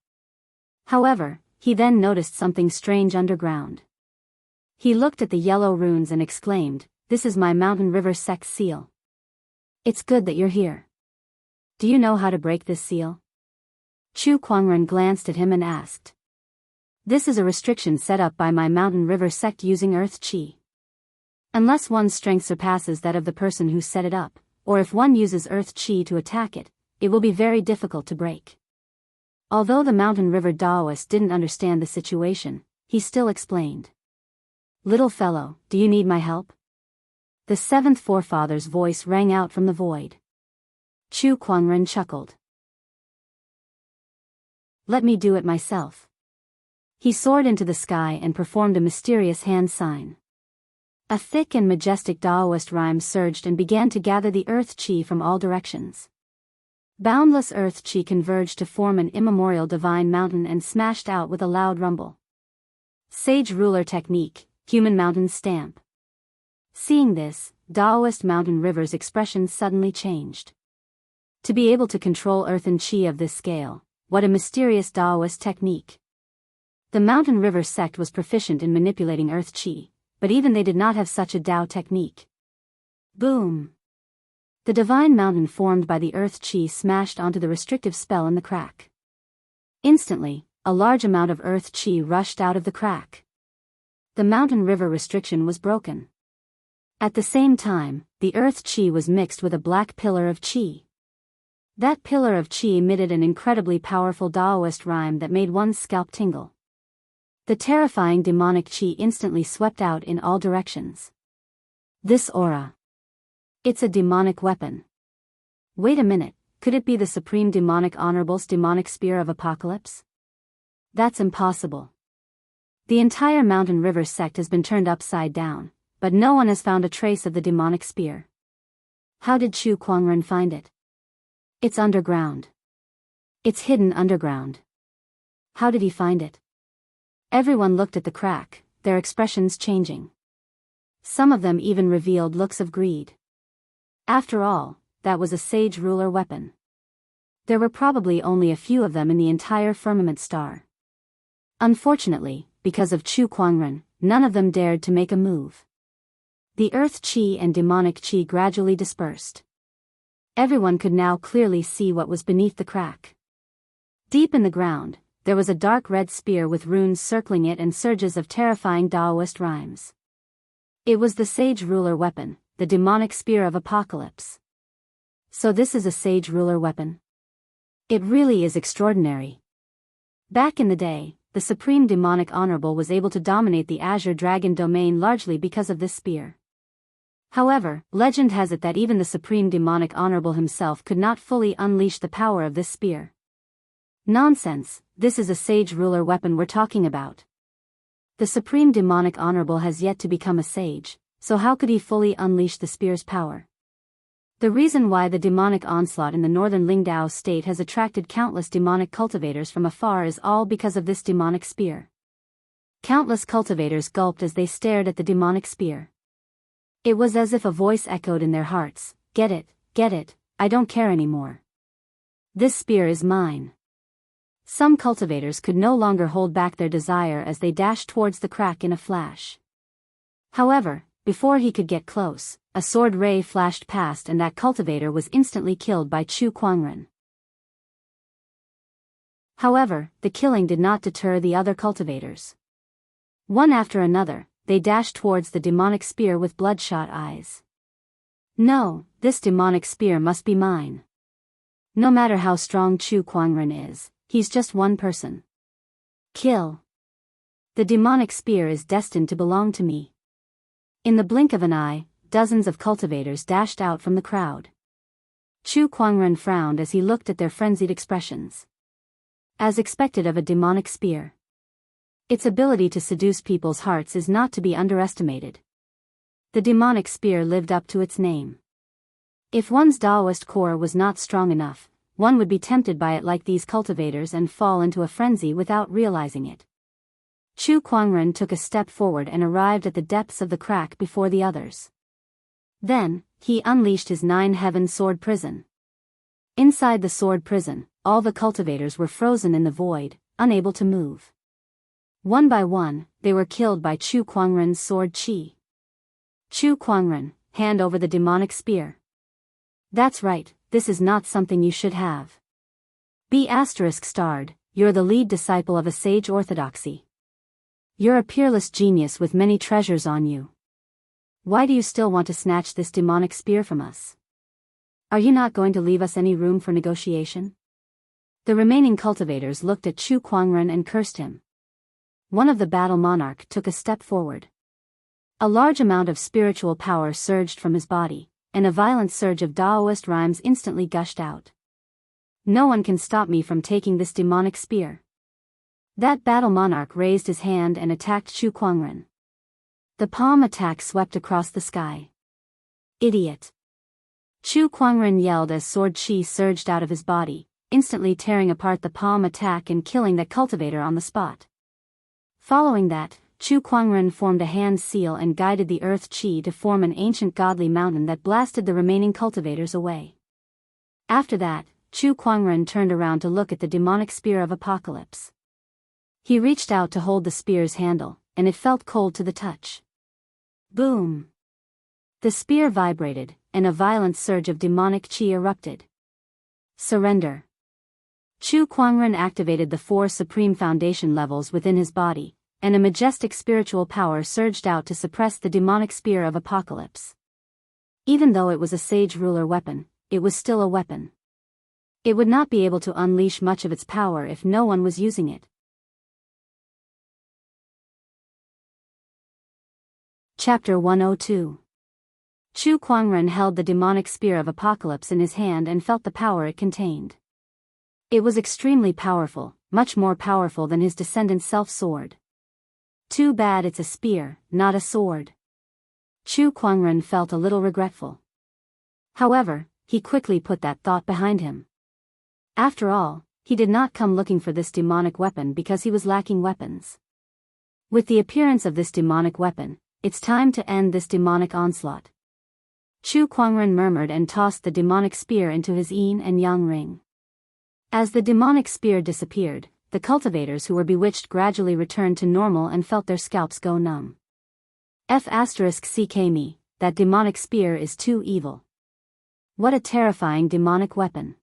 However, he then noticed something strange underground. He looked at the yellow runes and exclaimed, "This is my mountain river sect seal. It's good that you're here. Do you know how to break this seal?" Chu Kuangren glanced at him and asked. "This is a restriction set up by my mountain river sect using earth chi. Unless one's strength surpasses that of the person who set it up, or if one uses earth chi to attack it, it will be very difficult to break." Although the mountain river Daoist didn't understand the situation, he still explained. "Little fellow, do you need my help?" The seventh forefather's voice rang out from the void. Chu Kuangren chuckled. "Let me do it myself." He soared into the sky and performed a mysterious hand sign. A thick and majestic Daoist rhyme surged and began to gather the earth chi from all directions. Boundless earth chi converged to form an immemorial divine mountain and smashed out with a loud rumble. Sage ruler technique, human mountain stamp. Seeing this, Daoist mountain river's expression suddenly changed. To be able to control earth and chi of this scale, what a mysterious Daoist technique. The mountain river sect was proficient in manipulating earth chi, but even they did not have such a Dao technique. Boom! The divine mountain formed by the earth chi smashed onto the restrictive spell in the crack. Instantly, a large amount of earth chi rushed out of the crack. The mountain river restriction was broken. At the same time, the earth chi was mixed with a black pillar of chi. That pillar of chi emitted an incredibly powerful Daoist rhyme that made one's scalp tingle. The terrifying demonic chi instantly swept out in all directions. This aura. It's a demonic weapon. Wait a minute, could it be the Supreme Demonic Honorable's demonic spear of apocalypse? That's impossible. The entire mountain river sect has been turned upside down, but no one has found a trace of the demonic spear. How did Chu Kuangren find it? It's underground. It's hidden underground. How did he find it? Everyone looked at the crack, their expressions changing. Some of them even revealed looks of greed. After all, that was a sage ruler weapon. There were probably only a few of them in the entire firmament star. Unfortunately, because of Chu Kuangren, none of them dared to make a move. The earth chi and demonic chi gradually dispersed. Everyone could now clearly see what was beneath the crack. Deep in the ground, there was a dark red spear with runes circling it and surges of terrifying Daoist rhymes. It was the sage ruler weapon, the demonic spear of apocalypse. So this is a sage ruler weapon. It really is extraordinary. Back in the day, the Supreme Demonic Honorable was able to dominate the Azure Dragon domain largely because of this spear. However, legend has it that even the Supreme Demonic Honorable himself could not fully unleash the power of this spear. Nonsense, this is a sage ruler weapon we're talking about. The Supreme Demonic Honorable has yet to become a sage, so how could he fully unleash the spear's power? The reason why the demonic onslaught in the northern Lingdao state has attracted countless demonic cultivators from afar is all because of this demonic spear. Countless cultivators gulped as they stared at the demonic spear. It was as if a voice echoed in their hearts, get it, I don't care anymore. This spear is mine. Some cultivators could no longer hold back their desire as they dashed towards the crack in a flash. However, before he could get close, a sword ray flashed past and that cultivator was instantly killed by Chu Kuangren. However, the killing did not deter the other cultivators. One after another, they dashed towards the demonic spear with bloodshot eyes. No, this demonic spear must be mine. No matter how strong Chu Kuangren is, he's just one person. Kill. The demonic spear is destined to belong to me. In the blink of an eye, dozens of cultivators dashed out from the crowd. Chu Kuangren frowned as he looked at their frenzied expressions. As expected of a demonic spear. Its ability to seduce people's hearts is not to be underestimated. The demonic spear lived up to its name. If one's Daoist core was not strong enough, one would be tempted by it like these cultivators and fall into a frenzy without realizing it. Chu Kuangren took a step forward and arrived at the depths of the crack before the others. Then, he unleashed his 9-heaven sword prison. Inside the sword prison, all the cultivators were frozen in the void, unable to move. One by one, they were killed by Chu Kuangren's sword chi. Chu Kuangren, hand over the demonic spear. That's right, this is not something you should have. Be *starred, you're the lead disciple of a sage orthodoxy. You're a peerless genius with many treasures on you. Why do you still want to snatch this demonic spear from us? Are you not going to leave us any room for negotiation? The remaining cultivators looked at Chu Kuangren and cursed him. One of the battle monarch took a step forward. A large amount of spiritual power surged from his body, and a violent surge of Daoist rhymes instantly gushed out. No one can stop me from taking this demonic spear. That battle monarch raised his hand and attacked Chu Kuangren. The palm attack swept across the sky. Idiot! Chu Kuangren yelled as sword chi surged out of his body, instantly tearing apart the palm attack and killing the cultivator on the spot. Following that, Chu Kuangren formed a hand seal and guided the earth chi to form an ancient godly mountain that blasted the remaining cultivators away. After that, Chu Kuangren turned around to look at the demonic spear of apocalypse. He reached out to hold the spear's handle, and it felt cold to the touch. Boom! The spear vibrated, and a violent surge of demonic chi erupted. Surrender. Chu Kuangren activated the 4 supreme foundation levels within his body, and a majestic spiritual power surged out to suppress the demonic spear of apocalypse. Even though it was a sage ruler weapon, it was still a weapon. It would not be able to unleash much of its power if no one was using it. Chapter 102. Chu Kuangren held the demonic spear of apocalypse in his hand and felt the power it contained. It was extremely powerful, much more powerful than his descendant's self-sword. Too bad it's a spear, not a sword. Chu Kuangren felt a little regretful. However, he quickly put that thought behind him. After all, he did not come looking for this demonic weapon because he was lacking weapons. With the appearance of this demonic weapon, it's time to end this demonic onslaught. Chu Kuangren murmured and tossed the demonic spear into his yin and yang ring. As the demonic spear disappeared, the cultivators who were bewitched gradually returned to normal and felt their scalps go numb. *ck me, that demonic spear is too evil. What a terrifying demonic weapon.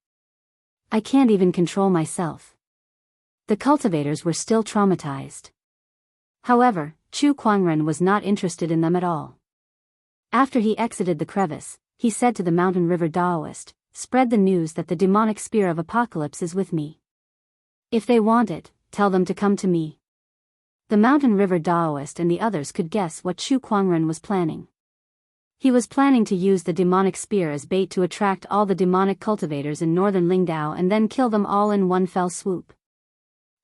I can't even control myself. The cultivators were still traumatized. However, Chu Kuangren was not interested in them at all. After he exited the crevice, he said to the mountain river Daoist, spread the news that the demonic spear of apocalypse is with me. If they want it, tell them to come to me. The mountain river Daoist and the others could guess what Chu Kuangren was planning. He was planning to use the demonic spear as bait to attract all the demonic cultivators in northern Lingdao and then kill them all in one fell swoop.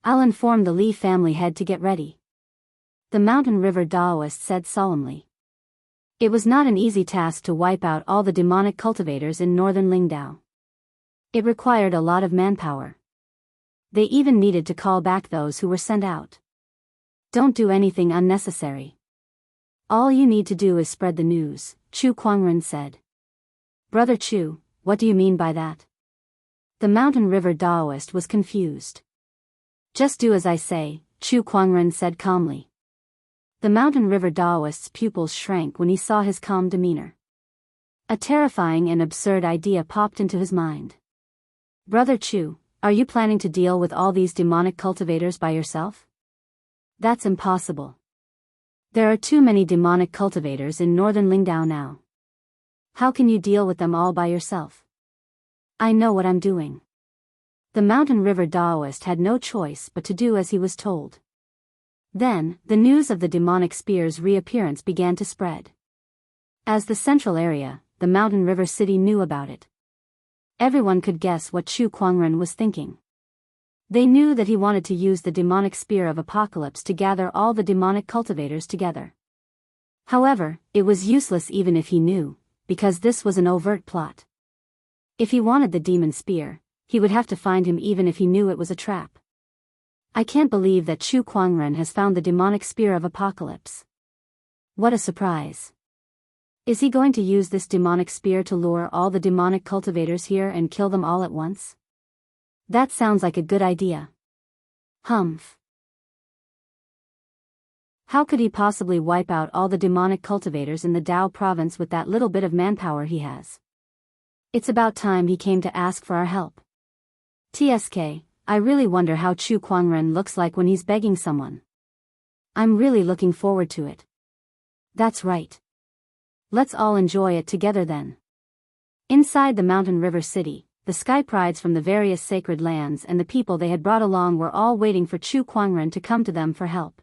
I'll inform the Li family head to get ready, the mountain river Daoist said solemnly. It was not an easy task to wipe out all the demonic cultivators in northern Lingdao. It required a lot of manpower. They even needed to call back those who were sent out. Don't do anything unnecessary. All you need to do is spread the news, Chu Kuangren said. Brother Chu, what do you mean by that? The mountain river Daoist was confused. Just do as I say, Chu Kuangren said calmly. The mountain river Daoist's pupils shrank when he saw his calm demeanor. A terrifying and absurd idea popped into his mind. Brother Chu, are you planning to deal with all these demonic cultivators by yourself? That's impossible. There are too many demonic cultivators in northern Lingdao now. How can you deal with them all by yourself? I know what I'm doing. The mountain river Daoist had no choice but to do as he was told. Then, the news of the demonic spear's reappearance began to spread. As the central area, the mountain river city knew about it. Everyone could guess what Chu Kuangren was thinking. They knew that he wanted to use the demonic spear of apocalypse to gather all the demonic cultivators together. However, it was useless even if he knew, because this was an overt plot. If he wanted the demon spear, he would have to find him even if he knew it was a trap. I can't believe that Chu Kuangren has found the demonic spear of apocalypse. What a surprise. Is he going to use this demonic spear to lure all the demonic cultivators here and kill them all at once? That sounds like a good idea. Humph. How could he possibly wipe out all the demonic cultivators in the Dao province with that little bit of manpower he has? It's about time he came to ask for our help. TSK, I really wonder how Chu Kuangren looks like when he's begging someone. I'm really looking forward to it. That's right. Let's all enjoy it together then. Inside the mountain river city, the sky prides from the various sacred lands and the people they had brought along were all waiting for Chu Kuangren to come to them for help.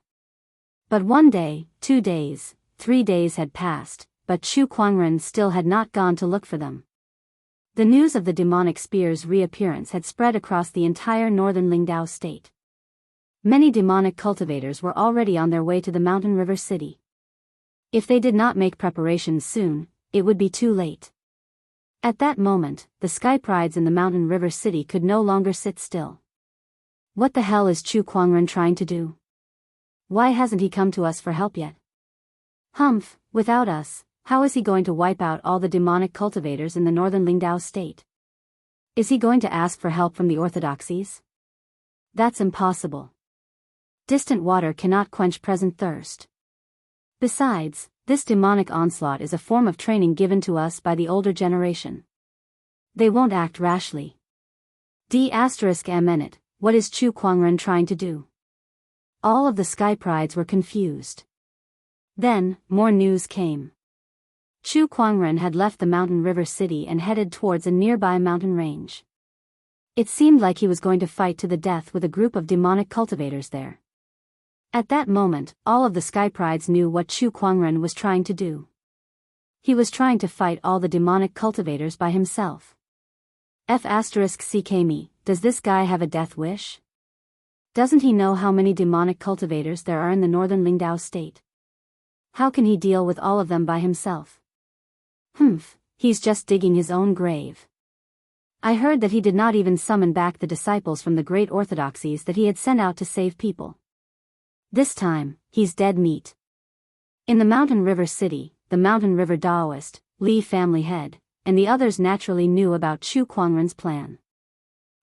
But 1 day, 2 days, 3 days had passed, but Chu Kuangren still had not gone to look for them. The news of the demonic spear's reappearance had spread across the entire northern Lingdao state. Many demonic cultivators were already on their way to the mountain river city. If they did not make preparations soon, it would be too late. At that moment, the sky prides in the mountain river city could no longer sit still. What the hell is Chu Kuangren trying to do? Why hasn't he come to us for help yet? Humph, without us, how is he going to wipe out all the demonic cultivators in the northern Lingdao state? Is he going to ask for help from the orthodoxies? That's impossible. Distant water cannot quench present thirst. Besides, this demonic onslaught is a form of training given to us by the older generation. They won't act rashly. D****, what is Chu Kuangren trying to do? All of the sky prides were confused. Then, more news came. Chu Kuangren had left the mountain river city and headed towards a nearby mountain range. It seemed like he was going to fight to the death with a group of demonic cultivators there. At that moment, all of the sky prides knew what Chu Kuangren was trying to do. He was trying to fight all the demonic cultivators by himself. F***ck, does this guy have a death wish? Doesn't he know how many demonic cultivators there are in the northern Lingdao state? How can he deal with all of them by himself? Humph, he's just digging his own grave. I heard that he did not even summon back the disciples from the great orthodoxies that he had sent out to save people. This time, he's dead meat. In the mountain river city, the mountain river Daoist, Li family head, and the others naturally knew about Chu Kuangren's plan.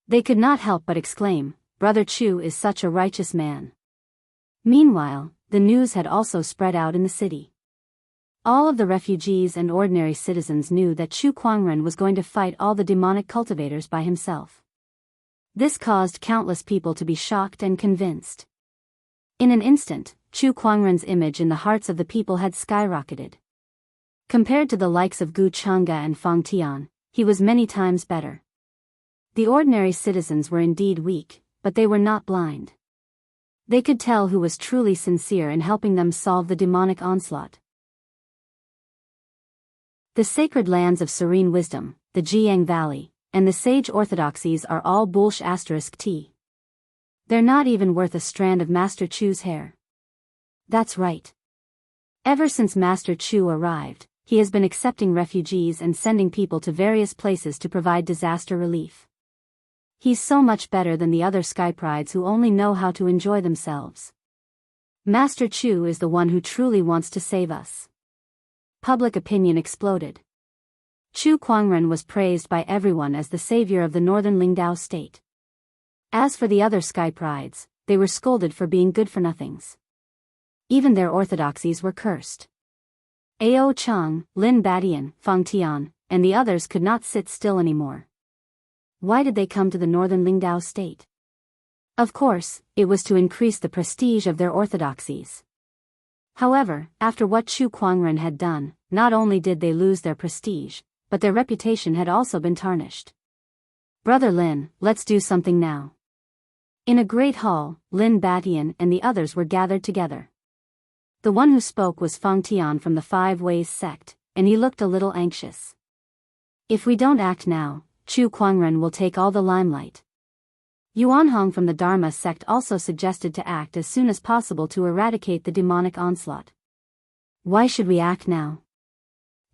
They could not help but exclaim, Brother Chu is such a righteous man. Meanwhile, the news had also spread out in the city. All of the refugees and ordinary citizens knew that Chu Kuangren was going to fight all the demonic cultivators by himself. This caused countless people to be shocked and convinced. In an instant, Chu Kuangren's image in the hearts of the people had skyrocketed. Compared to the likes of Gu Changge and Fang Tian, he was many times better. The ordinary citizens were indeed weak, but they were not blind. They could tell who was truly sincere in helping them solve the demonic onslaught. The sacred lands of serene wisdom, the Jianghu Valley, and the sage orthodoxies are all bullsh*t. They're not even worth a strand of Master Chu's hair. That's right. Ever since Master Chu arrived, he has been accepting refugees and sending people to various places to provide disaster relief. He's so much better than the other skyprides who only know how to enjoy themselves. Master Chu is the one who truly wants to save us. Public opinion exploded. Chu Kuangren was praised by everyone as the savior of the northern Lingdao state. As for the other skyprides, they were scolded for being good-for-nothings. Even their orthodoxies were cursed. Ao Chang, Lin Badian, Fang Tian, and the others could not sit still anymore. Why did they come to the northern Lingdao state? Of course, it was to increase the prestige of their orthodoxies. However, after what Chu Kuangren had done, not only did they lose their prestige, but their reputation had also been tarnished. Brother Lin, let's do something now. In a great hall, Lin Batian and the others were gathered together. The one who spoke was Fang Tian from the Five Ways sect, and he looked a little anxious. If we don't act now, Chu Kuangren will take all the limelight. Yuanhong from the Dharma sect also suggested to act as soon as possible to eradicate the demonic onslaught. Why should we act now?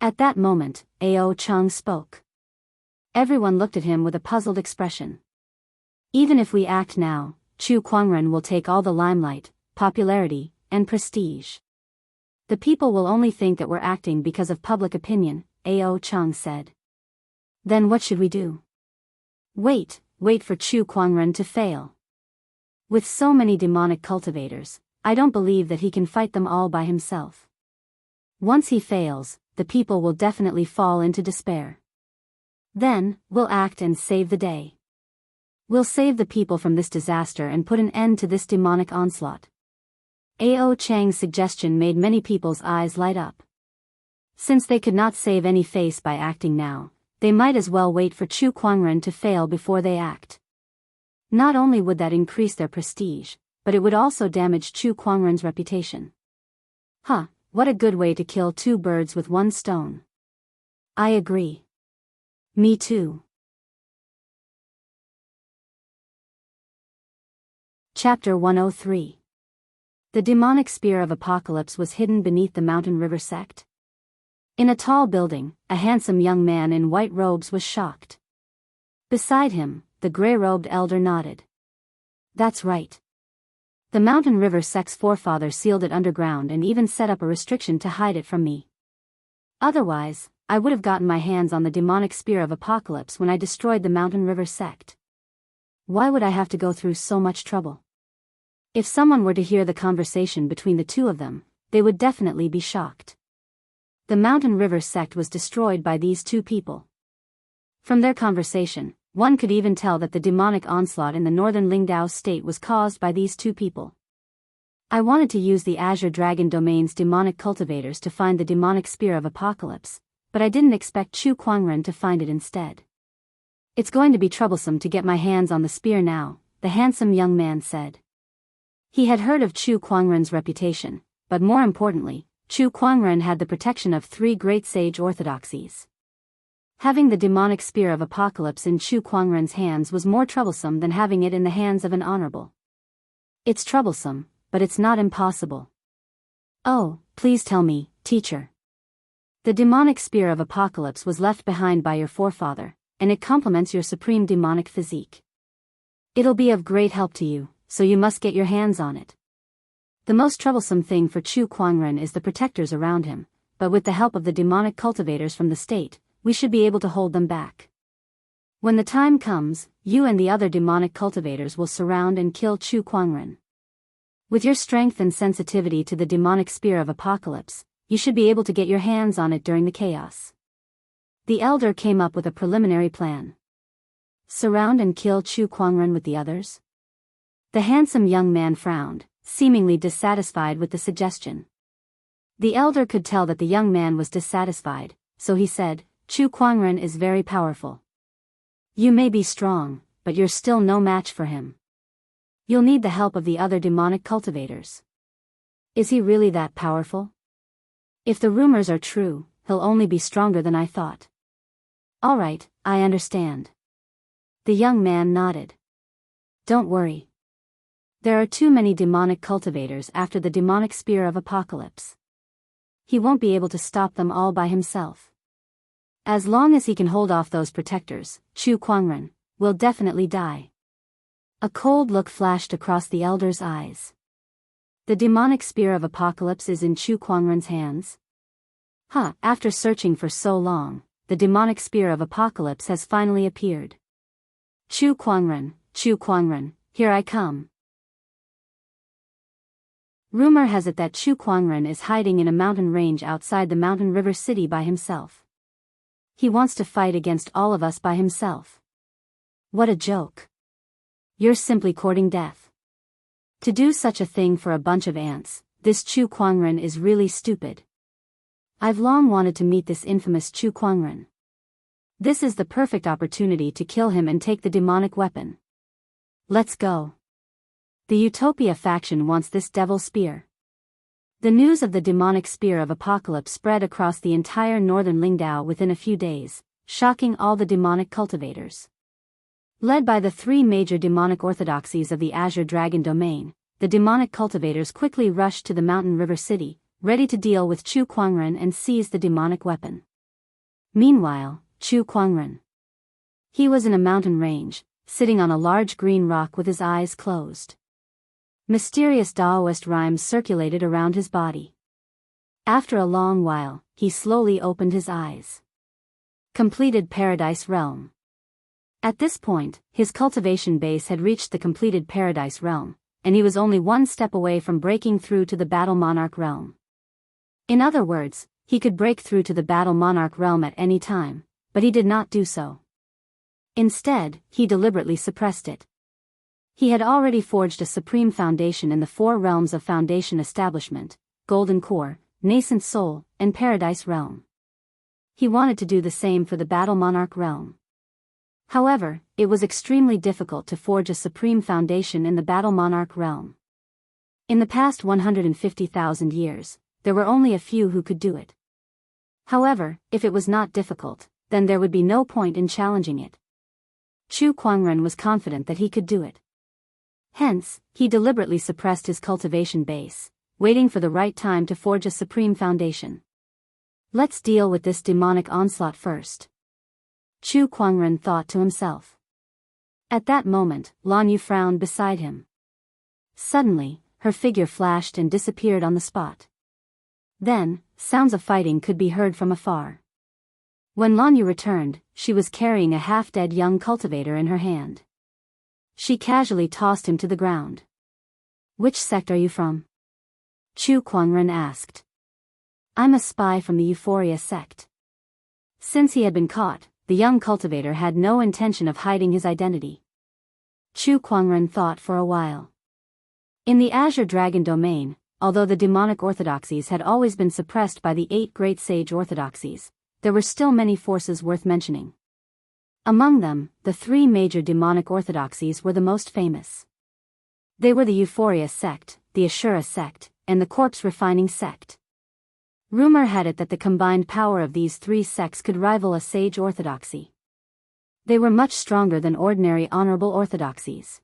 At that moment, Ao Chang spoke. Everyone looked at him with a puzzled expression. Even if we act now, Chu Kuangren will take all the limelight, popularity, and prestige. The people will only think that we're acting because of public opinion, Ao Chang said. Then what should we do? Wait for Chu Kuangren to fail. With so many demonic cultivators, I don't believe that he can fight them all by himself. Once he fails, the people will definitely fall into despair. Then, we'll act and save the day. We'll save the people from this disaster and put an end to this demonic onslaught. Ao Chang's suggestion made many people's eyes light up. Since they could not save any face by acting now, they might as well wait for Chu Kuangren to fail before they act. Not only would that increase their prestige, but it would also damage Chu Kuangren's reputation. What a good way to kill two birds with one stone. I agree. Me too. Chapter 103. The demonic spear of apocalypse was hidden beneath the mountain river sect. In a tall building, a handsome young man in white robes was shocked. Beside him, the gray-robed elder nodded. That's right. The mountain river sect's forefather sealed it underground and even set up a restriction to hide it from me. Otherwise, I would have gotten my hands on the demonic spear of apocalypse when I destroyed the mountain river sect. Why would I have to go through so much trouble? If someone were to hear the conversation between the two of them, they would definitely be shocked. The mountain river sect was destroyed by these two people. From their conversation, one could even tell that the demonic onslaught in the northern Lingdao state was caused by these two people. I wanted to use the Azure Dragon Domain's demonic cultivators to find the demonic spear of apocalypse, but I didn't expect Chu Kuangren to find it instead. It's going to be troublesome to get my hands on the spear now, the handsome young man said. He had heard of Chu Kuangren's reputation, but more importantly, Chu Kuangren had the protection of three great sage orthodoxies. Having the demonic spear of apocalypse in Chu Kuangren's hands was more troublesome than having it in the hands of an honorable. It's troublesome, but it's not impossible. Oh, please tell me, teacher. The demonic spear of apocalypse was left behind by your forefather, and it complements your supreme demonic physique. It'll be of great help to you, so you must get your hands on it. The most troublesome thing for Chu Kuangren is the protectors around him, but with the help of the demonic cultivators from the state, we should be able to hold them back. When the time comes, you and the other demonic cultivators will surround and kill Chu Kuangren. With your strength and sensitivity to the demonic spear of apocalypse, you should be able to get your hands on it during the chaos. The elder came up with a preliminary plan. Surround and kill Chu Kuangren with the others? The handsome young man frowned, seemingly dissatisfied with the suggestion. The elder could tell that the young man was dissatisfied, so he said, Chu Kuangren is very powerful. You may be strong, but you're still no match for him. You'll need the help of the other demonic cultivators. Is he really that powerful? If the rumors are true, he'll only be stronger than I thought. All right, I understand. The young man nodded. Don't worry. There are too many demonic cultivators after the demonic spear of apocalypse. He won't be able to stop them all by himself. As long as he can hold off those protectors, Chu Kuangren will definitely die. A cold look flashed across the elder's eyes. The demonic spear of apocalypse is in Chu Kuangren's hands. After searching for so long, the demonic spear of apocalypse has finally appeared. Chu Kuangren, here I come. Rumor has it that Chu Kuangren is hiding in a mountain range outside the mountain river city by himself. He wants to fight against all of us by himself. What a joke. You're simply courting death. To do such a thing for a bunch of ants, this Chu Kuangren is really stupid. I've long wanted to meet this infamous Chu Kuangren. This is the perfect opportunity to kill him and take the demonic weapon. Let's go. The Utopia faction wants this devil spear. The news of the demonic spear of apocalypse spread across the entire northern Lingdao within a few days, shocking all the demonic cultivators. Led by the three major demonic orthodoxies of the Azure Dragon domain, the demonic cultivators quickly rushed to the mountain river city, ready to deal with Chu Kuangren and seize the demonic weapon. Meanwhile, Chu Kuangren. He was in a mountain range, sitting on a large green rock with his eyes closed. Mysterious Daoist rhymes circulated around his body. After a long while, he slowly opened his eyes. Completed Paradise Realm. At this point, his cultivation base had reached the completed Paradise Realm, and he was only one step away from breaking through to the Battle Monarch Realm. In other words, he could break through to the Battle Monarch Realm at any time, but he did not do so. Instead, he deliberately suppressed it. He had already forged a supreme foundation in the four realms of Foundation Establishment, Golden Core, Nascent Soul, and Paradise Realm. He wanted to do the same for the Battle Monarch Realm. However, it was extremely difficult to forge a supreme foundation in the Battle Monarch Realm. In the past 150,000 years, there were only a few who could do it. However, if it was not difficult, then there would be no point in challenging it. Chu Kuangren was confident that he could do it. Hence, he deliberately suppressed his cultivation base, waiting for the right time to forge a supreme foundation. Let's deal with this demonic onslaught first. Chu Kuangren thought to himself. At that moment, Lan Yu frowned beside him. Suddenly, her figure flashed and disappeared on the spot. Then, sounds of fighting could be heard from afar. When Lan Yu returned, she was carrying a half-dead young cultivator in her hand. She casually tossed him to the ground. Which sect are you from? Chu Kuangren asked. I'm a spy from the Euphoria sect. Since he had been caught, the young cultivator had no intention of hiding his identity. Chu Kuangren thought for a while. In the Azure Dragon domain, although the demonic orthodoxies had always been suppressed by the 8 great sage orthodoxies, there were still many forces worth mentioning. Among them, the 3 major demonic orthodoxies were the most famous. They were the Euphoria sect, the Ashura sect, and the Corpse Refining sect. Rumor had it that the combined power of these 3 sects could rival a sage orthodoxy. They were much stronger than ordinary honorable orthodoxies.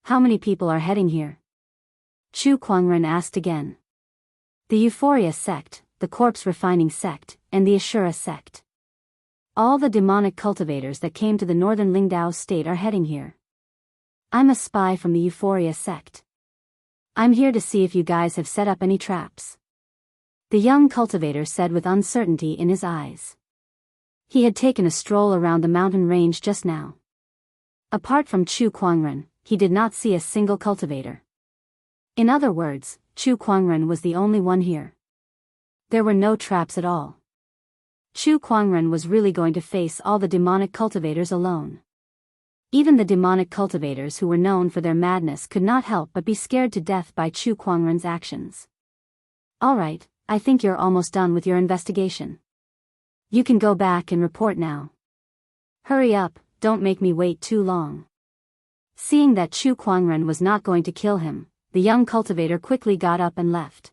How many people are heading here? Chu Kuangren asked again. The Euphoria sect, the Corpse Refining sect, and the Ashura sect. All the demonic cultivators that came to the northern Lingdao state are heading here. I'm a spy from the Euphoria sect. I'm here to see if you guys have set up any traps. The young cultivator said with uncertainty in his eyes. He had taken a stroll around the mountain range just now. Apart from Chu Kuangren, he did not see a single cultivator. In other words, Chu Kuangren was the only one here. There were no traps at all. Chu Kuangren was really going to face all the demonic cultivators alone. Even the demonic cultivators who were known for their madness could not help but be scared to death by Chu Kuangren's actions. Alright, I think you're almost done with your investigation. You can go back and report now. Hurry up, don't make me wait too long. Seeing that Chu Kuangren was not going to kill him, the young cultivator quickly got up and left.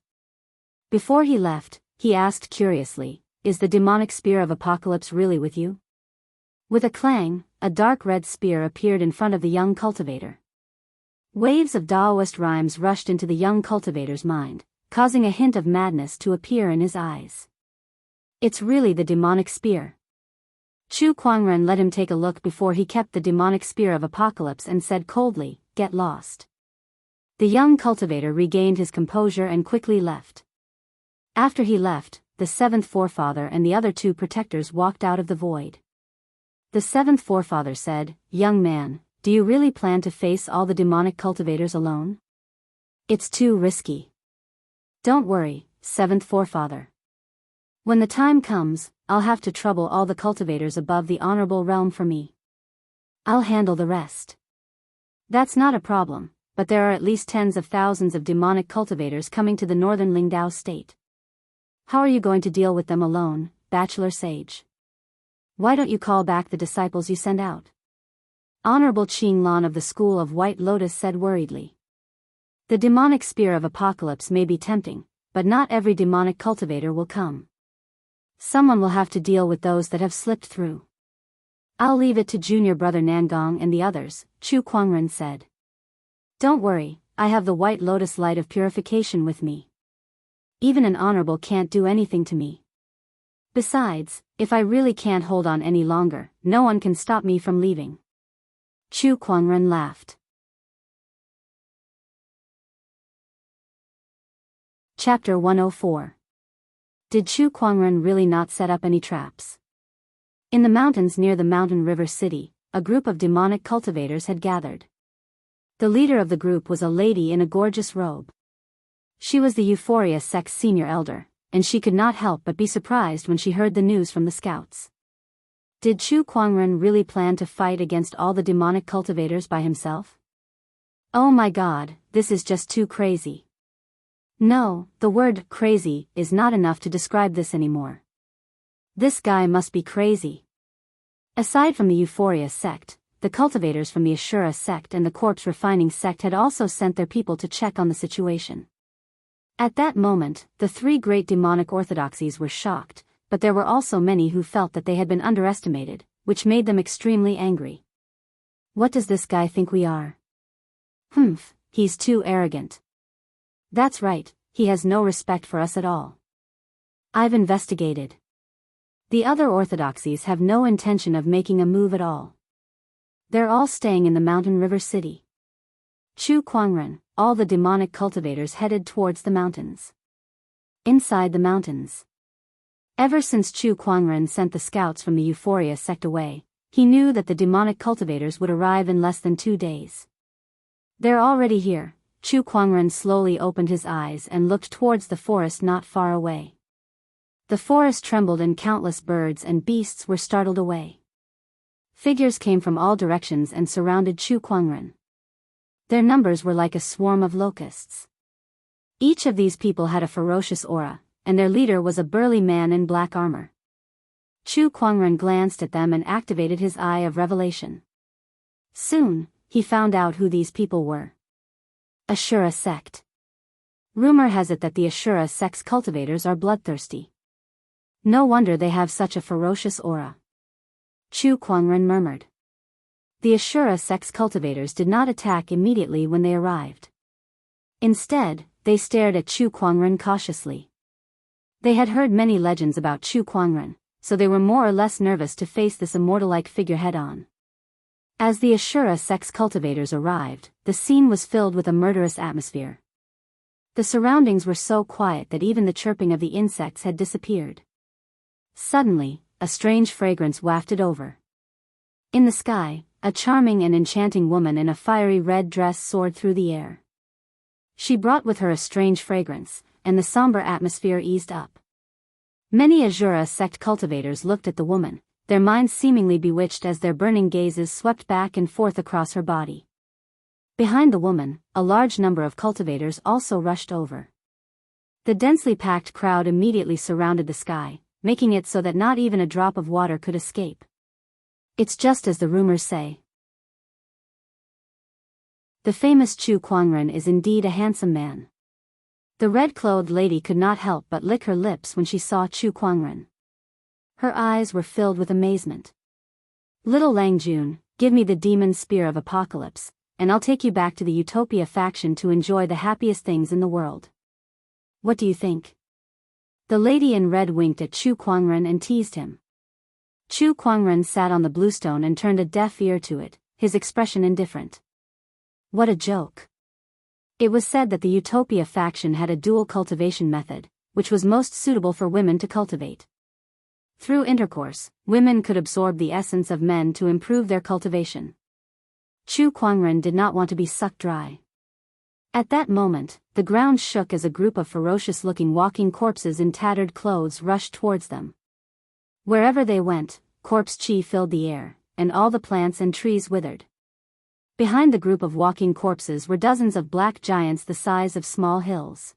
Before he left, he asked curiously, "Is the demonic spear of apocalypse really with you?" With a clang, a dark red spear appeared in front of the young cultivator. Waves of Daoist rhymes rushed into the young cultivator's mind, causing a hint of madness to appear in his eyes. It's really the demonic spear. Chu Kuangren let him take a look before he kept the demonic spear of apocalypse and said coldly, "Get lost." The young cultivator regained his composure and quickly left. After he left, the seventh forefather and the other two protectors walked out of the void. The seventh forefather said, "Young man, do you really plan to face all the demonic cultivators alone? It's too risky." "Don't worry, seventh forefather. When the time comes, I'll have to trouble all the cultivators above the honorable realm for me. I'll handle the rest. That's not a problem, but there are at least tens of thousands of demonic cultivators coming to the northern Lingdao state. How are you going to deal with them alone, bachelor sage? Why don't you call back the disciples you send out?" Honorable Qing Lan of the School of White Lotus said worriedly. "The demonic spear of apocalypse may be tempting, but not every demonic cultivator will come. Someone will have to deal with those that have slipped through. I'll leave it to junior brother Nangong and the others," Chu Kuangren said. "Don't worry, I have the White Lotus light of purification with me. Even an honorable can't do anything to me. Besides, if I really can't hold on any longer, no one can stop me from leaving." Chu Kuangren laughed. Chapter 104. Did Chu Kuangren really not set up any traps? In the mountains near the mountain river city, a group of demonic cultivators had gathered. The leader of the group was a lady in a gorgeous robe. She was the Euphoria sect's senior elder, and she could not help but be surprised when she heard the news from the scouts. Did Chu Kuangren really plan to fight against all the demonic cultivators by himself? Oh my god, this is just too crazy. No, the word crazy is not enough to describe this anymore. This guy must be crazy. Aside from the Euphoria sect, the cultivators from the Ashura sect and the corpse refining sect had also sent their people to check on the situation. At that moment, the three great demonic orthodoxies were shocked, but there were also many who felt that they had been underestimated, which made them extremely angry. What does this guy think we are? He's too arrogant. That's right, he has no respect for us at all. I've investigated. The other orthodoxies have no intention of making a move at all. They're all staying in the mountain river city. Chu Kuangren, all the demonic cultivators headed towards the mountains. Inside the mountains. Ever since Chu Kuangren sent the scouts from the Euphoria sect away, he knew that the demonic cultivators would arrive in less than 2 days. They're already here. Chu Kuangren slowly opened his eyes and looked towards the forest not far away. The forest trembled and countless birds and beasts were startled away. Figures came from all directions and surrounded Chu Kuangren. Their numbers were like a swarm of locusts. Each of these people had a ferocious aura, and their leader was a burly man in black armor. Chu Kuangren glanced at them and activated his eye of revelation. Soon, he found out who these people were. Ashura sect. Rumor has it that the Ashura sect's cultivators are bloodthirsty. No wonder they have such a ferocious aura. Chu Kuangren murmured. The Ashura sect's cultivators did not attack immediately when they arrived. Instead, they stared at Chu Kuangren cautiously. They had heard many legends about Chu Kuangren, so they were more or less nervous to face this immortal-like figure head-on. As the Ashura sect's cultivators arrived, the scene was filled with a murderous atmosphere. The surroundings were so quiet that even the chirping of the insects had disappeared. Suddenly, a strange fragrance wafted over. In the sky, a charming and enchanting woman in a fiery red dress soared through the air. She brought with her a strange fragrance, and the somber atmosphere eased up. Many Ashura sect cultivators looked at the woman, their minds seemingly bewitched as their burning gazes swept back and forth across her body. Behind the woman, a large number of cultivators also rushed over. The densely packed crowd immediately surrounded the sky, making it so that not even a drop of water could escape. It's just as the rumors say. The famous Chu Kuangren is indeed a handsome man. The red-clothed lady could not help but lick her lips when she saw Chu Kuangren. Her eyes were filled with amazement. Little Lang Jun, give me the demon spear of apocalypse, and I'll take you back to the Utopia faction to enjoy the happiest things in the world. What do you think? The lady in red winked at Chu Kuangren and teased him. Chu Kuangren sat on the bluestone and turned a deaf ear to it, his expression indifferent. What a joke. It was said that the Utopia faction had a dual cultivation method, which was most suitable for women to cultivate. Through intercourse, women could absorb the essence of men to improve their cultivation. Chu Kuangren did not want to be sucked dry. At that moment, the ground shook as a group of ferocious-looking walking corpses in tattered clothes rushed towards them. Wherever they went, corpse chi filled the air, and all the plants and trees withered. Behind the group of walking corpses were dozens of black giants the size of small hills.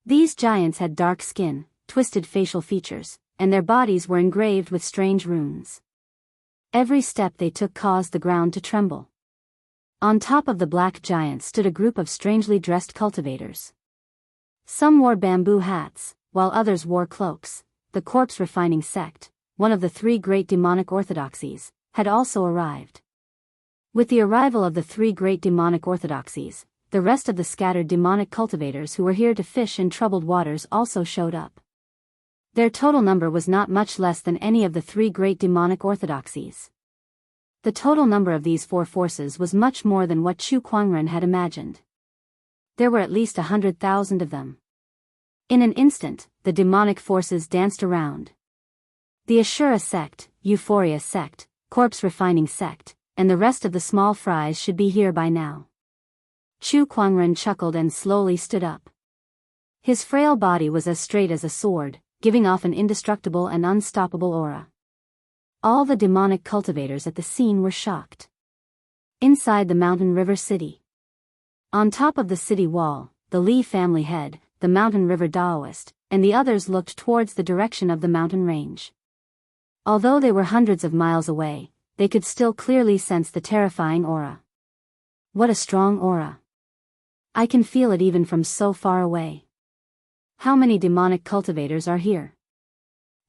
These giants had dark skin, twisted facial features, and their bodies were engraved with strange runes. Every step they took caused the ground to tremble. On top of the black giants stood a group of strangely dressed cultivators. Some wore bamboo hats, while others wore cloaks. The corpse refining sect, one of the three great demonic orthodoxies, had also arrived. With the arrival of the three great demonic orthodoxies, the rest of the scattered demonic cultivators who were here to fish in troubled waters also showed up. Their total number was not much less than any of the three great demonic orthodoxies. The total number of these four forces was much more than what Chu Kuangren had imagined. There were at least 100,000 of them. In an instant, the demonic forces danced around. The Ashura sect, Euphoria sect, Corpse Refining sect, and the rest of the small fries should be here by now. Chu Kuangren chuckled and slowly stood up. His frail body was as straight as a sword, giving off an indestructible and unstoppable aura. All the demonic cultivators at the scene were shocked. Inside the Mountain River City. On top of the city wall, the Li family head, the Mountain River Daoist, and the others looked towards the direction of the mountain range. Although they were hundreds of miles away, they could still clearly sense the terrifying aura. What a strong aura. I can feel it even from so far away. How many demonic cultivators are here?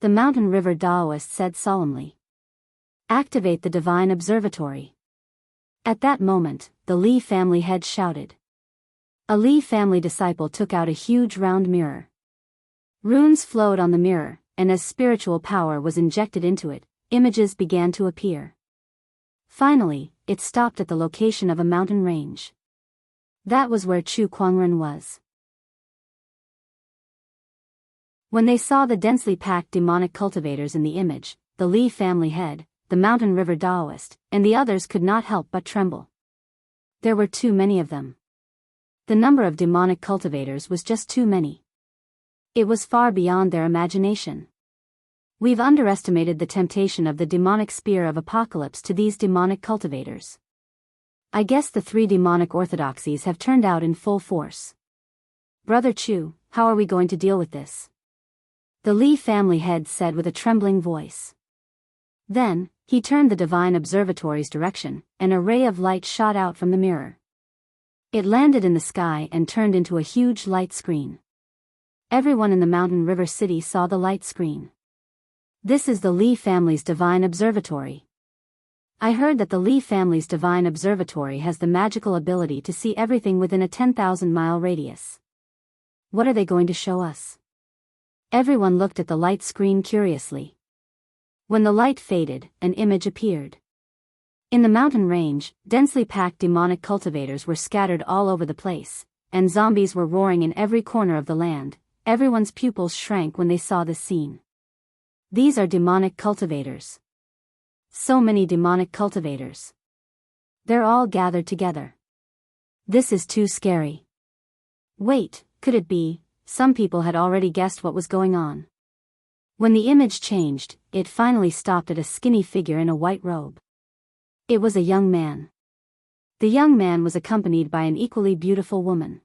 The Mountain River Daoist said solemnly. Activate the Divine Observatory. At that moment, the Li family head shouted. A Li family disciple took out a huge round mirror. Runes flowed on the mirror, and as spiritual power was injected into it, images began to appear. Finally, it stopped at the location of a mountain range. That was where Chu Kuangren was. When they saw the densely packed demonic cultivators in the image, the Li family head, the Mountain River Daoist, and the others could not help but tremble. There were too many of them. The number of demonic cultivators was just too many. It was far beyond their imagination. We've underestimated the temptation of the demonic spear of apocalypse to these demonic cultivators. I guess the three demonic orthodoxies have turned out in full force. Brother Chu, how are we going to deal with this? The Li family head said with a trembling voice. Then, he turned the Divine Observatory's direction, and a ray of light shot out from the mirror. It landed in the sky and turned into a huge light screen. Everyone in the Mountain River City saw the light screen. This is the Li family's Divine Observatory. I heard that the Li family's Divine Observatory has the magical ability to see everything within a 10,000-mile radius. What are they going to show us? Everyone looked at the light screen curiously. When the light faded, an image appeared. In the mountain range, densely packed demonic cultivators were scattered all over the place, and zombies were roaring in every corner of the land. Everyone's pupils shrank when they saw this scene. These are demonic cultivators. So many demonic cultivators. They're all gathered together. This is too scary. Wait, could it be? Some people had already guessed what was going on. When the image changed, it finally stopped at a skinny figure in a white robe. It was a young man. The young man was accompanied by an equally beautiful woman.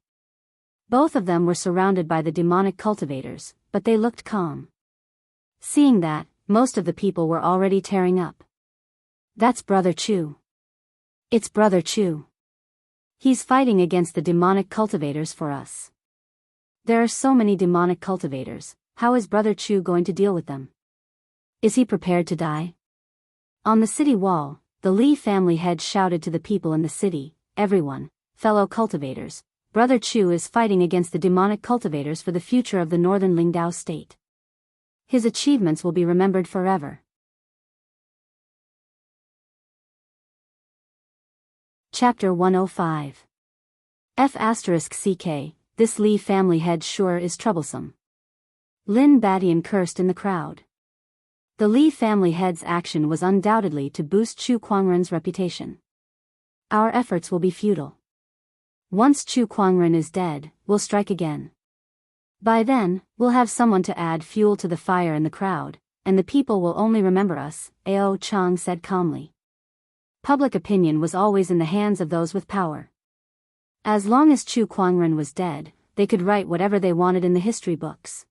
Both of them were surrounded by the demonic cultivators, but they looked calm. Seeing that, most of the people were already tearing up. That's Brother Chu. It's Brother Chu. He's fighting against the demonic cultivators for us. There are so many demonic cultivators, how is Brother Chu going to deal with them? Is he prepared to die? On the city wall, the Li family head shouted to the people in the city, everyone, fellow cultivators, Brother Chu is fighting against the demonic cultivators for the future of the northern Lingdao state. His achievements will be remembered forever. Chapter 105. F***ck, this Li family head sure is troublesome. Lin Badian cursed in the crowd. The Li family head's action was undoubtedly to boost Chu Kuangren's reputation. Our efforts will be futile. Once Chu Kuangren is dead, we'll strike again. By then, we'll have someone to add fuel to the fire in the crowd, and the people will only remember us, Ao Chang said calmly. Public opinion was always in the hands of those with power. As long as Chu Kuangren was dead, they could write whatever they wanted in the history books.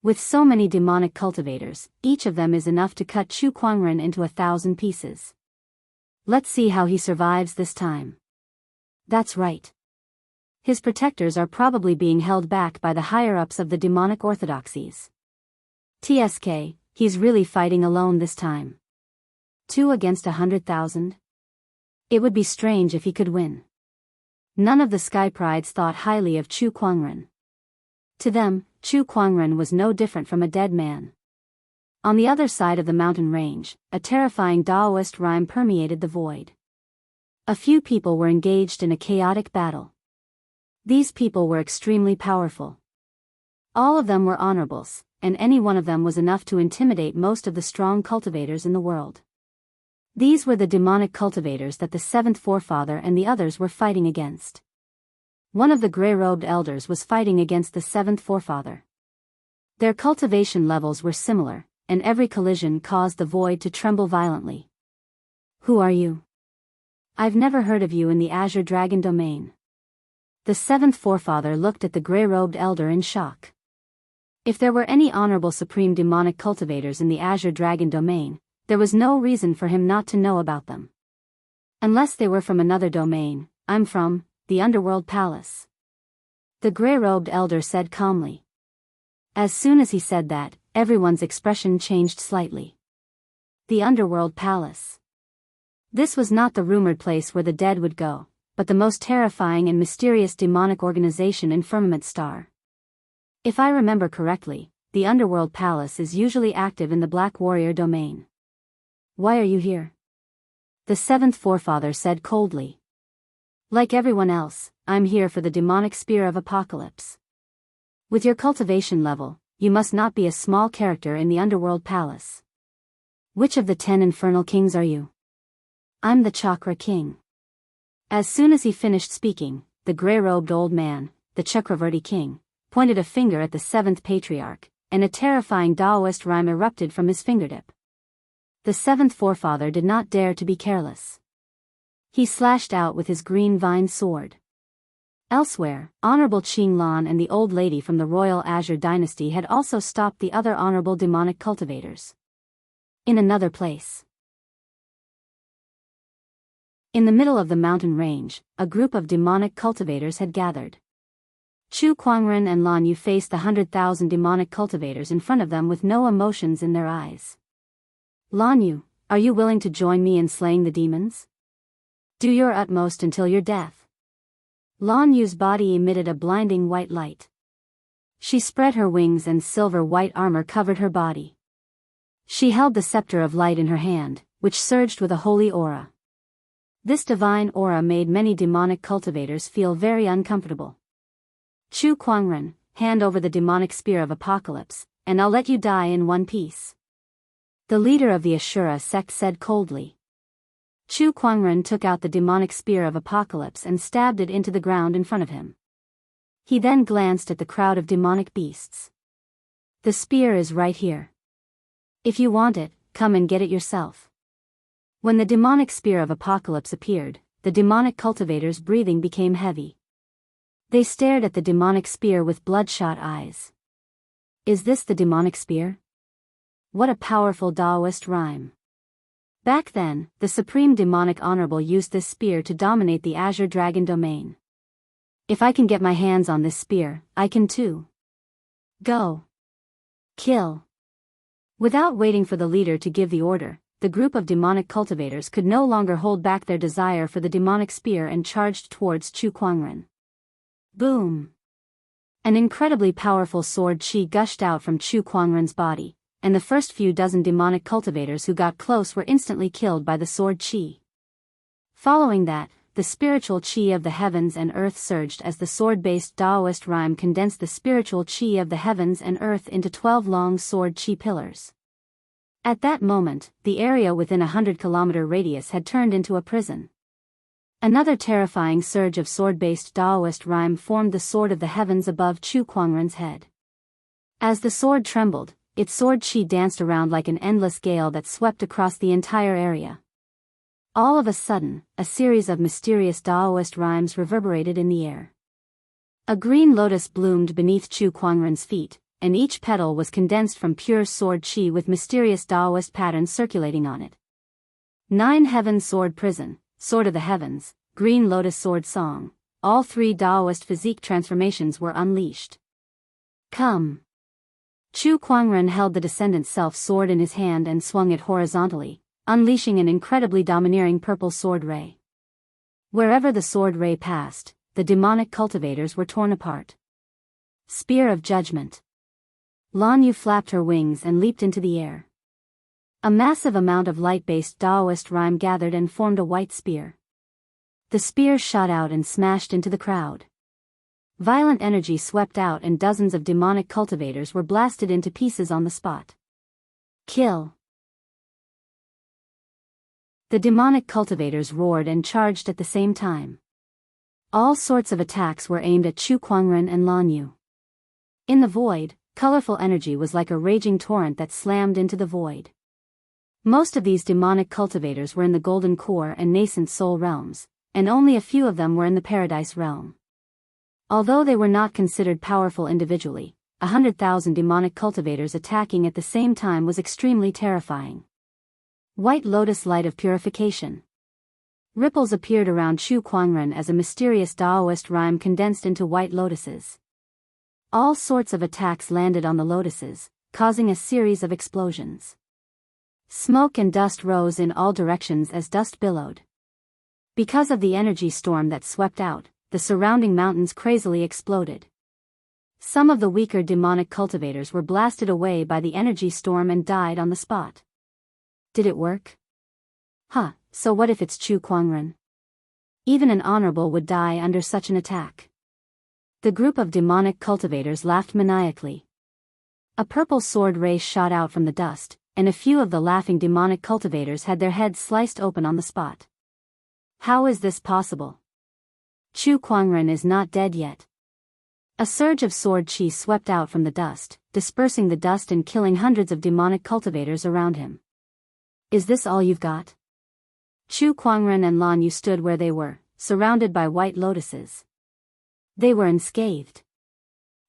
With so many demonic cultivators, each of them is enough to cut Chu Kuangren into 1,000 pieces. Let's see how he survives this time. That's right. His protectors are probably being held back by the higher-ups of the demonic orthodoxies. TSK, he's really fighting alone this time. 2 against 100,000? It would be strange if he could win. None of the Sky Prides thought highly of Chu Kuangren. To them, Chu Kuangren was no different from a dead man. On the other side of the mountain range, a terrifying Daoist rhyme permeated the void. A few people were engaged in a chaotic battle. These people were extremely powerful. All of them were honorables, and any one of them was enough to intimidate most of the strong cultivators in the world. These were the demonic cultivators that the seventh forefather and the others were fighting against. One of the gray-robed elders was fighting against the seventh forefather. Their cultivation levels were similar, and every collision caused the void to tremble violently. Who are you? I've never heard of you in the Azure Dragon domain. The seventh forefather looked at the gray-robed elder in shock. If there were any honorable supreme demonic cultivators in the Azure Dragon domain, there was no reason for him not to know about them. Unless they were from another domain, I'm from the Underworld Palace. The gray-robed elder said calmly. As soon as he said that, everyone's expression changed slightly. The Underworld Palace. This was not the rumored place where the dead would go, but the most terrifying and mysterious demonic organization in Firmament Star. If I remember correctly, the Underworld Palace is usually active in the Black Warrior domain. Why are you here? The seventh forefather said coldly. Like everyone else, I'm here for the demonic spear of apocalypse. With your cultivation level, you must not be a small character in the Underworld Palace. Which of the 10 infernal kings are you? I'm the Chakra King. As soon as he finished speaking, the gray-robed old man, the Chakravarti king, pointed a finger at the seventh patriarch, and a terrifying Daoist rhyme erupted from his fingertip. The seventh forefather did not dare to be careless. He slashed out with his green vine sword. Elsewhere, Honorable Qing Lan and the old lady from the Royal Azure Dynasty had also stopped the other honorable demonic cultivators. In another place. In the middle of the mountain range, a group of demonic cultivators had gathered. Chu Kuangren and Lan Yu faced the 100,000 demonic cultivators in front of them with no emotions in their eyes. Lan Yu, are you willing to join me in slaying the demons? Do your utmost until your death. Lan Yu's body emitted a blinding white light. She spread her wings and silver white armor covered her body. She held the scepter of light in her hand, which surged with a holy aura. This divine aura made many demonic cultivators feel very uncomfortable. Chu Kuangren, hand over the demonic spear of apocalypse, and I'll let you die in one piece. The leader of the Ashura sect said coldly. Chu Kuangren took out the demonic spear of apocalypse and stabbed it into the ground in front of him. He then glanced at the crowd of demonic beasts. The spear is right here. If you want it, come and get it yourself. When the demonic spear of apocalypse appeared, the demonic cultivators' breathing became heavy. They stared at the demonic spear with bloodshot eyes. Is this the demonic spear? What a powerful Daoist rhyme. Back then, the supreme demonic honorable used this spear to dominate the Azure Dragon domain. If I can get my hands on this spear, I can too. Go. Kill. Without waiting for the leader to give the order, the group of demonic cultivators could no longer hold back their desire for the demonic spear and charged towards Chu Kuangren. Boom! An incredibly powerful sword chi gushed out from Chu Kuangren's body, and the first few dozen demonic cultivators who got close were instantly killed by the sword chi. Following that, the spiritual chi of the heavens and earth surged as the sword-based Daoist rhyme condensed the spiritual chi of the heavens and earth into 12 long sword chi pillars. At that moment, the area within a 100-kilometer radius had turned into a prison. Another terrifying surge of sword-based Daoist rhyme formed the sword of the heavens above Chu Kuangren's head. As the sword trembled, its sword chi danced around like an endless gale that swept across the entire area. All of a sudden, a series of mysterious Daoist rhymes reverberated in the air. A green lotus bloomed beneath Chu Kuangren's feet, and each petal was condensed from pure sword chi with mysterious Daoist patterns circulating on it. 9 Heaven Sword Prison, Sword of the Heavens, Green Lotus Sword Song, all 3 Daoist physique transformations were unleashed. Come. Chu Kuangren held the Descendant Self sword in his hand and swung it horizontally, unleashing an incredibly domineering purple sword ray. Wherever the sword ray passed, the demonic cultivators were torn apart. Spear of Judgment. Lan Yu flapped her wings and leaped into the air. A massive amount of light-based Daoist rhyme gathered and formed a white spear. The spear shot out and smashed into the crowd. Violent energy swept out and dozens of demonic cultivators were blasted into pieces on the spot. Kill. The demonic cultivators roared and charged at the same time. All sorts of attacks were aimed at Chu Kuangren and Lan Yu. In the void, colorful energy was like a raging torrent that slammed into the void. Most of these demonic cultivators were in the Golden Core and Nascent Soul realms, and only a few of them were in the Paradise realm. Although they were not considered powerful individually, 100,000 demonic cultivators attacking at the same time was extremely terrifying. White Lotus Light of Purification. Ripples appeared around Chu Kuangren as a mysterious Daoist rhyme condensed into white lotuses. All sorts of attacks landed on the lotuses, causing a series of explosions. Smoke and dust rose in all directions as dust billowed. Because of the energy storm that swept out, the surrounding mountains crazily exploded. Some of the weaker demonic cultivators were blasted away by the energy storm and died on the spot. Did it work? So what if it's Chu Kuangren? Even an honorable would die under such an attack. The group of demonic cultivators laughed maniacally. A purple sword ray shot out from the dust, and a few of the laughing demonic cultivators had their heads sliced open on the spot. How is this possible? Chu Kuangren is not dead yet. A surge of sword chi swept out from the dust, dispersing the dust and killing hundreds of demonic cultivators around him. Is this all you've got? Chu Kuangren and Lan Yu stood where they were, surrounded by white lotuses. They were unscathed.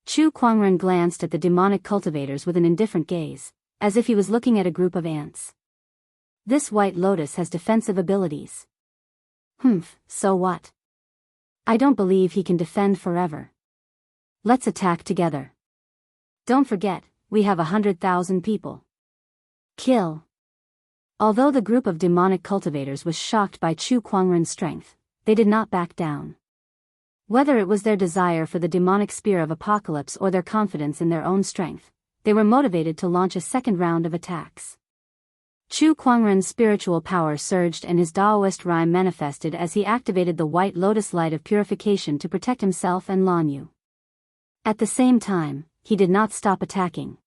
Chu Kuangren glanced at the demonic cultivators with an indifferent gaze, as if he was looking at a group of ants. This white lotus has defensive abilities. So what? I don't believe he can defend forever. Let's attack together. Don't forget, we have 100,000 people. Kill. Although the group of demonic cultivators was shocked by Chu Kuangren's strength, they did not back down. Whether it was their desire for the demonic spear of apocalypse or their confidence in their own strength, they were motivated to launch a second round of attacks. Chu Kuangren's spiritual power surged and his Daoist rhyme manifested as he activated the White Lotus Light of Purification to protect himself and Lan Yu. At the same time, he did not stop attacking.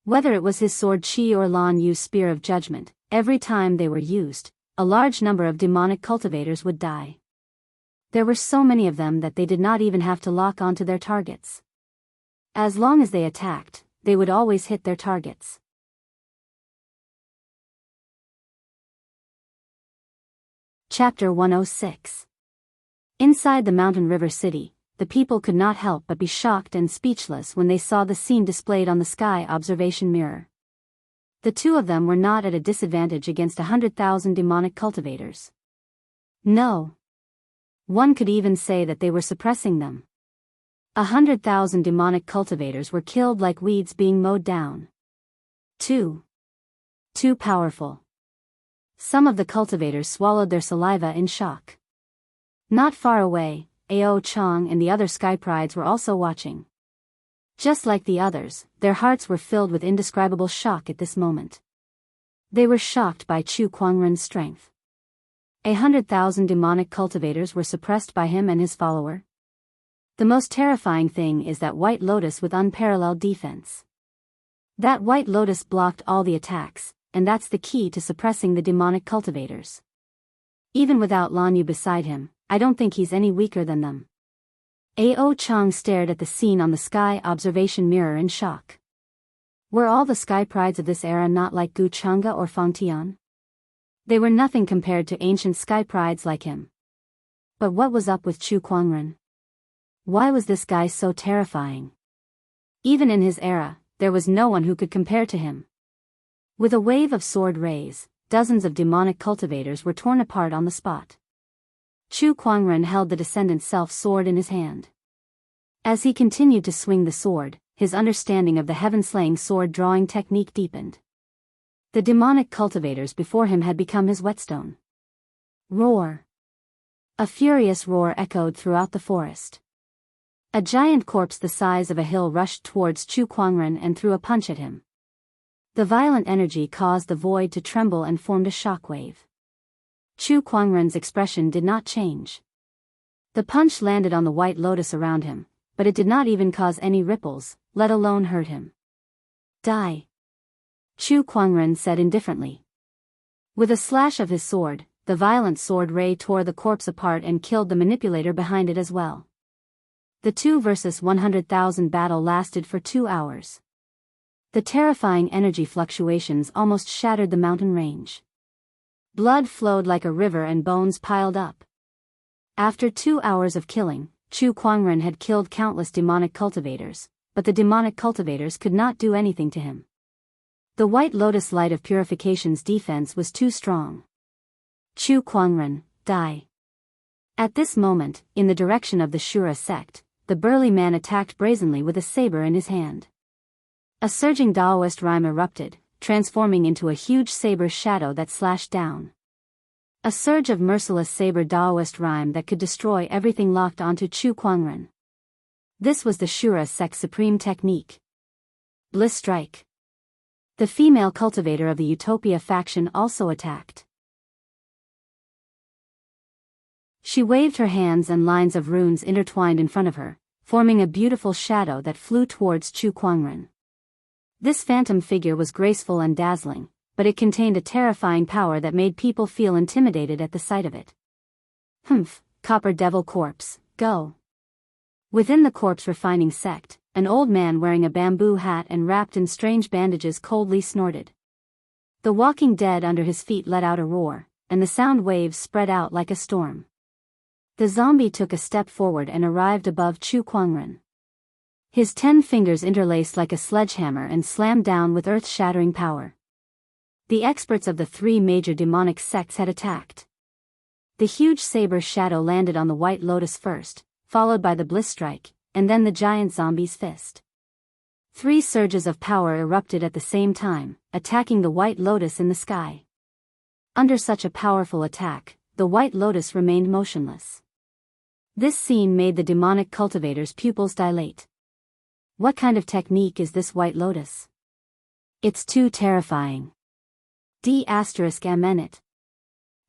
Whether it was his sword chi or Lan Yu's spear of judgment, every time they were used, a large number of demonic cultivators would die. There were so many of them that they did not even have to lock onto their targets. As long as they attacked, they would always hit their targets. Chapter 106. Inside the Mountain River City, the people could not help but be shocked and speechless when they saw the scene displayed on the sky observation mirror. The two of them were not at a disadvantage against 100,000 demonic cultivators. No. One could even say that they were suppressing them. 100,000 demonic cultivators were killed like weeds being mowed down. Too powerful. Some of the cultivators swallowed their saliva in shock. Not far away, Ao Chang and the other sky prides were also watching. Just like the others, their hearts were filled with indescribable shock at this moment. They were shocked by Chu Kuangren's strength. 100,000 demonic cultivators were suppressed by him and his follower. The most terrifying thing is that White Lotus with unparalleled defense. That White Lotus blocked all the attacks, and that's the key to suppressing the demonic cultivators. Even without Lan Yu beside him, I don't think he's any weaker than them. Ao Chang stared at the scene on the sky observation mirror in shock. Were all the sky prides of this era not like Gu Chang'e or Fang Tian? They were nothing compared to ancient sky prides like him. But what was up with Chu Kuangren? Why was this guy so terrifying? Even in his era, there was no one who could compare to him. With a wave of sword rays, dozens of demonic cultivators were torn apart on the spot. Chu Kuangren held the Descendant Self sword in his hand. As he continued to swing the sword, his understanding of the heaven-slaying sword-drawing technique deepened. The demonic cultivators before him had become his whetstone. Roar! A furious roar echoed throughout the forest. A giant corpse the size of a hill rushed towards Chu Kuangren and threw a punch at him. The violent energy caused the void to tremble and formed a shockwave. Chu Kuangren's expression did not change. The punch landed on the White Lotus around him, but it did not even cause any ripples, let alone hurt him. Die! Chu Kuangren said indifferently. With a slash of his sword, the violent sword ray tore the corpse apart and killed the manipulator behind it as well. The 2 versus 100,000 battle lasted for 2 hours. The terrifying energy fluctuations almost shattered the mountain range. Blood flowed like a river and bones piled up. After 2 hours of killing, Chu Kuangren had killed countless demonic cultivators, but the demonic cultivators could not do anything to him. The White Lotus Light of Purification's defense was too strong. Chu Kuangren, die. At this moment, in the direction of the Shura sect, the burly man attacked brazenly with a saber in his hand. A surging Daoist rhyme erupted, transforming into a huge saber shadow that slashed down. A surge of merciless saber Daoist rhyme that could destroy everything locked onto Chu Kuangren. This was the Shura sect's supreme technique. Bliss Strike. The female cultivator of the Utopia faction also attacked. She waved her hands and lines of runes intertwined in front of her, forming a beautiful shadow that flew towards Chu Kuangren. This phantom figure was graceful and dazzling, but it contained a terrifying power that made people feel intimidated at the sight of it. Humph, Copper Devil Corpse, go! Within the corpse refining sect, an old man wearing a bamboo hat and wrapped in strange bandages coldly snorted. The walking dead under his feet let out a roar, and the sound waves spread out like a storm. The zombie took a step forward and arrived above Chu Kuangren. His 10 fingers interlaced like a sledgehammer and slammed down with earth-shattering power. The experts of the 3 major demonic sects had attacked. The huge saber shadow landed on the White Lotus first, followed by the Bliss Strike, and then the giant zombie's fist. 3 surges of power erupted at the same time, attacking the White Lotus in the sky. Under such a powerful attack, the White Lotus remained motionless. This scene made the demonic cultivator's pupils dilate. What kind of technique is this White Lotus? It's too terrifying. D***MN it.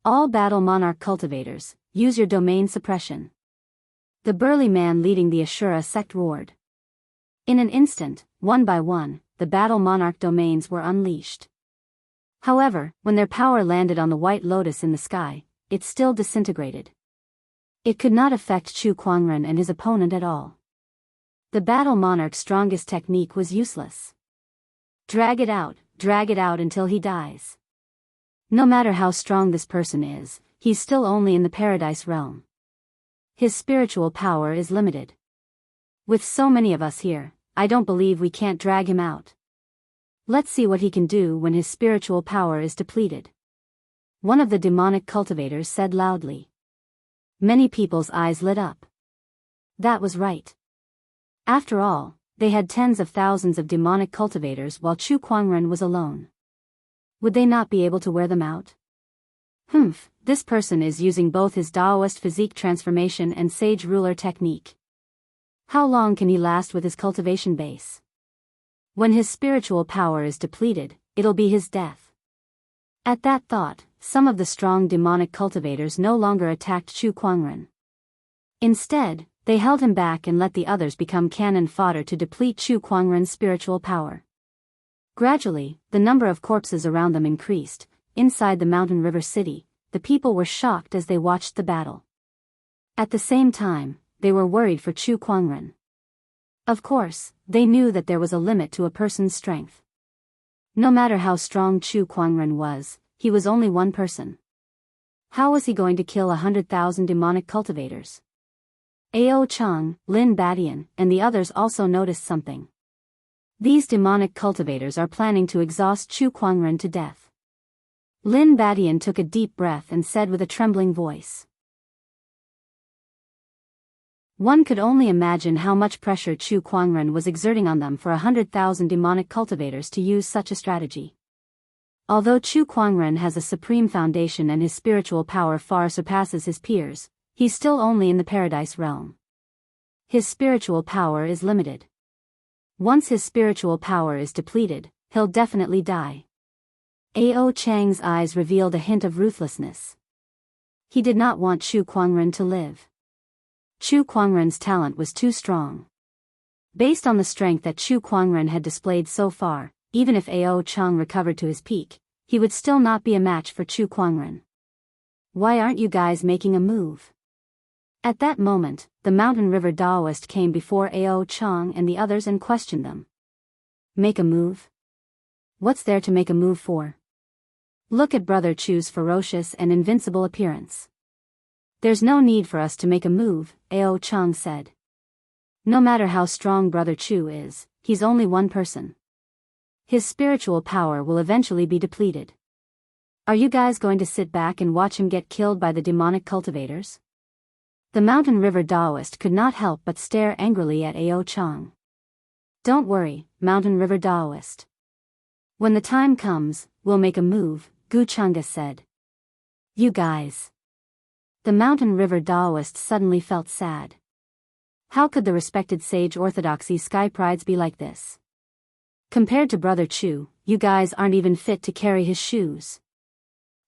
All Battle Monarch cultivators, use your domain suppression. The burly man leading the Ashura sect roared. In an instant, one by one, the Battle Monarch domains were unleashed. However, when their power landed on the White Lotus in the sky, it still disintegrated. It could not affect Chu Kuangren and his opponent at all. The Battle Monarch's strongest technique was useless. Drag it out until he dies. No matter how strong this person is, he's still only in the Paradise realm. His spiritual power is limited. With so many of us here, I don't believe we can't drag him out. Let's see what he can do when his spiritual power is depleted. One of the demonic cultivators said loudly. Many people's eyes lit up. That was right. After all, they had tens of thousands of demonic cultivators while Chu Kuangren was alone. Would they not be able to wear them out? This person is using both his Daoist physique transformation and sage ruler technique. How long can he last with his cultivation base? When his spiritual power is depleted, it'll be his death. At that thought, some of the strong demonic cultivators no longer attacked Chu Kuangren. Instead, they held him back and let the others become cannon fodder to deplete Chu Kuangren's spiritual power. Gradually, the number of corpses around them increased. Inside the mountain river city, the people were shocked as they watched the battle. At the same time, they were worried for Chu Kuangren. Of course, they knew that there was a limit to a person's strength. No matter how strong Chu Kuangren was, he was only one person. How was he going to kill 100,000 demonic cultivators? Ao Chang, Lin Badian, and the others also noticed something. These demonic cultivators are planning to exhaust Chu Kuangren to death. Lin Badian took a deep breath and said with a trembling voice. One could only imagine how much pressure Chu Kuangren was exerting on them for 100,000 demonic cultivators to use such a strategy. Although Chu Kuangren has a supreme foundation and his spiritual power far surpasses his peers, he's still only in the paradise realm. His spiritual power is limited. Once his spiritual power is depleted, he'll definitely die. Ao Chang's eyes revealed a hint of ruthlessness. He did not want Chu Kuangren to live. Chu Kuangren's talent was too strong. Based on the strength that Chu Kuangren had displayed so far, even if Ao Chang recovered to his peak, he would still not be a match for Chu Kuangren. Why aren't you guys making a move? At that moment, the mountain river Daoist came before Ao Chang and the others and questioned them. Make a move? What's there to make a move for? Look at Brother Chu's ferocious and invincible appearance. There's no need for us to make a move, Ao Chang said. No matter how strong Brother Chu is, he's only one person. His spiritual power will eventually be depleted. Are you guys going to sit back and watch him get killed by the demonic cultivators? The mountain river Daoist could not help but stare angrily at Ao Chang. Don't worry, mountain river Daoist. When the time comes, we'll make a move, Gu Changa said. You guys. The mountain river Daoist suddenly felt sad. How could the respected sage orthodoxy sky prides be like this? Compared to Brother Chu, you guys aren't even fit to carry his shoes.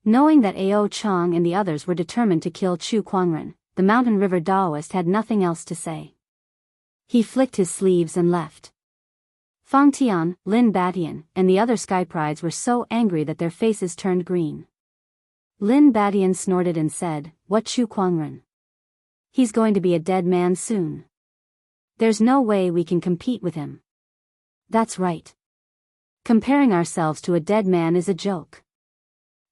Knowing that Ao Chang and the others were determined to kill Chu Kuangren, the mountain river Daoist had nothing else to say. He flicked his sleeves and left. Fang Tian, Lin Badian, and the other sky prides were so angry that their faces turned green. Lin Badian snorted and said, What Chu Kuangren? He's going to be a dead man soon. There's no way we can compete with him. That's right. Comparing ourselves to a dead man is a joke.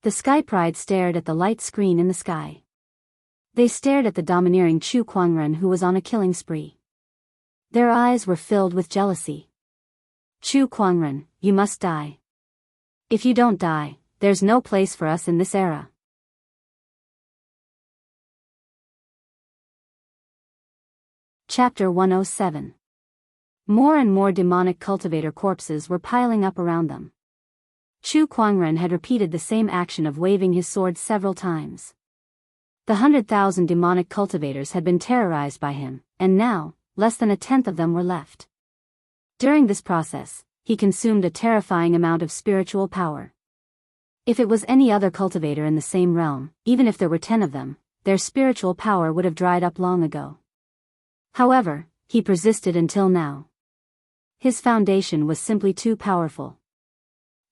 The sky pride stared at the light screen in the sky. They stared at the domineering Chu Kuangren who was on a killing spree. Their eyes were filled with jealousy. Chu Kuangren, you must die. If you don't die, there's no place for us in this era. Chapter 107. More and more demonic cultivator corpses were piling up around them. Chu Kuangren had repeated the same action of waving his sword several times. The 100,000 demonic cultivators had been terrorized by him, and now, less than a tenth of them were left. During this process, he consumed a terrifying amount of spiritual power. If it was any other cultivator in the same realm, even if there were 10 of them, their spiritual power would have dried up long ago. However, he persisted until now. His foundation was simply too powerful.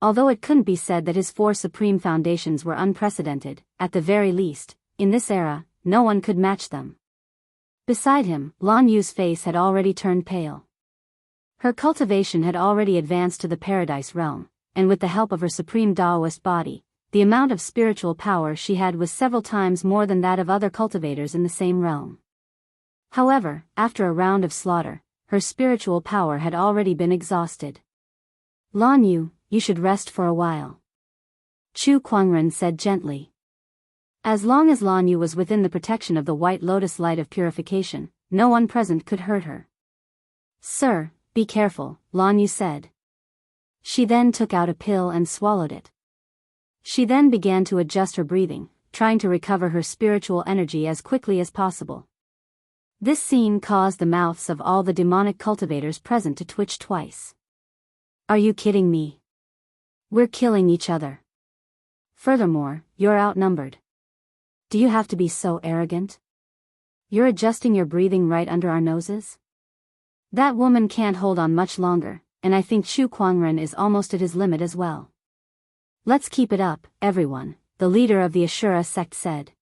Although it couldn't be said that his 4 supreme foundations were unprecedented, at the very least, in this era, no one could match them. Beside him, Lan Yu's face had already turned pale. Her cultivation had already advanced to the paradise realm, and with the help of her supreme Daoist body, the amount of spiritual power she had was several times more than that of other cultivators in the same realm. However, after a round of slaughter, her spiritual power had already been exhausted. Lan Yu, you should rest for a while. Chu Kuangren said gently. As long as Lan Yu was within the protection of the White Lotus light of purification, no one present could hurt her. Sir, be careful, Lan Yu said. She then took out a pill and swallowed it. She then began to adjust her breathing, trying to recover her spiritual energy as quickly as possible. This scene caused the mouths of all the demonic cultivators present to twitch twice. Are you kidding me? We're killing each other. Furthermore, you're outnumbered. Do you have to be so arrogant? You're adjusting your breathing right under our noses? That woman can't hold on much longer, and I think Chu Kuangren is almost at his limit as well. Let's keep it up, everyone, the leader of the Ashura sect said.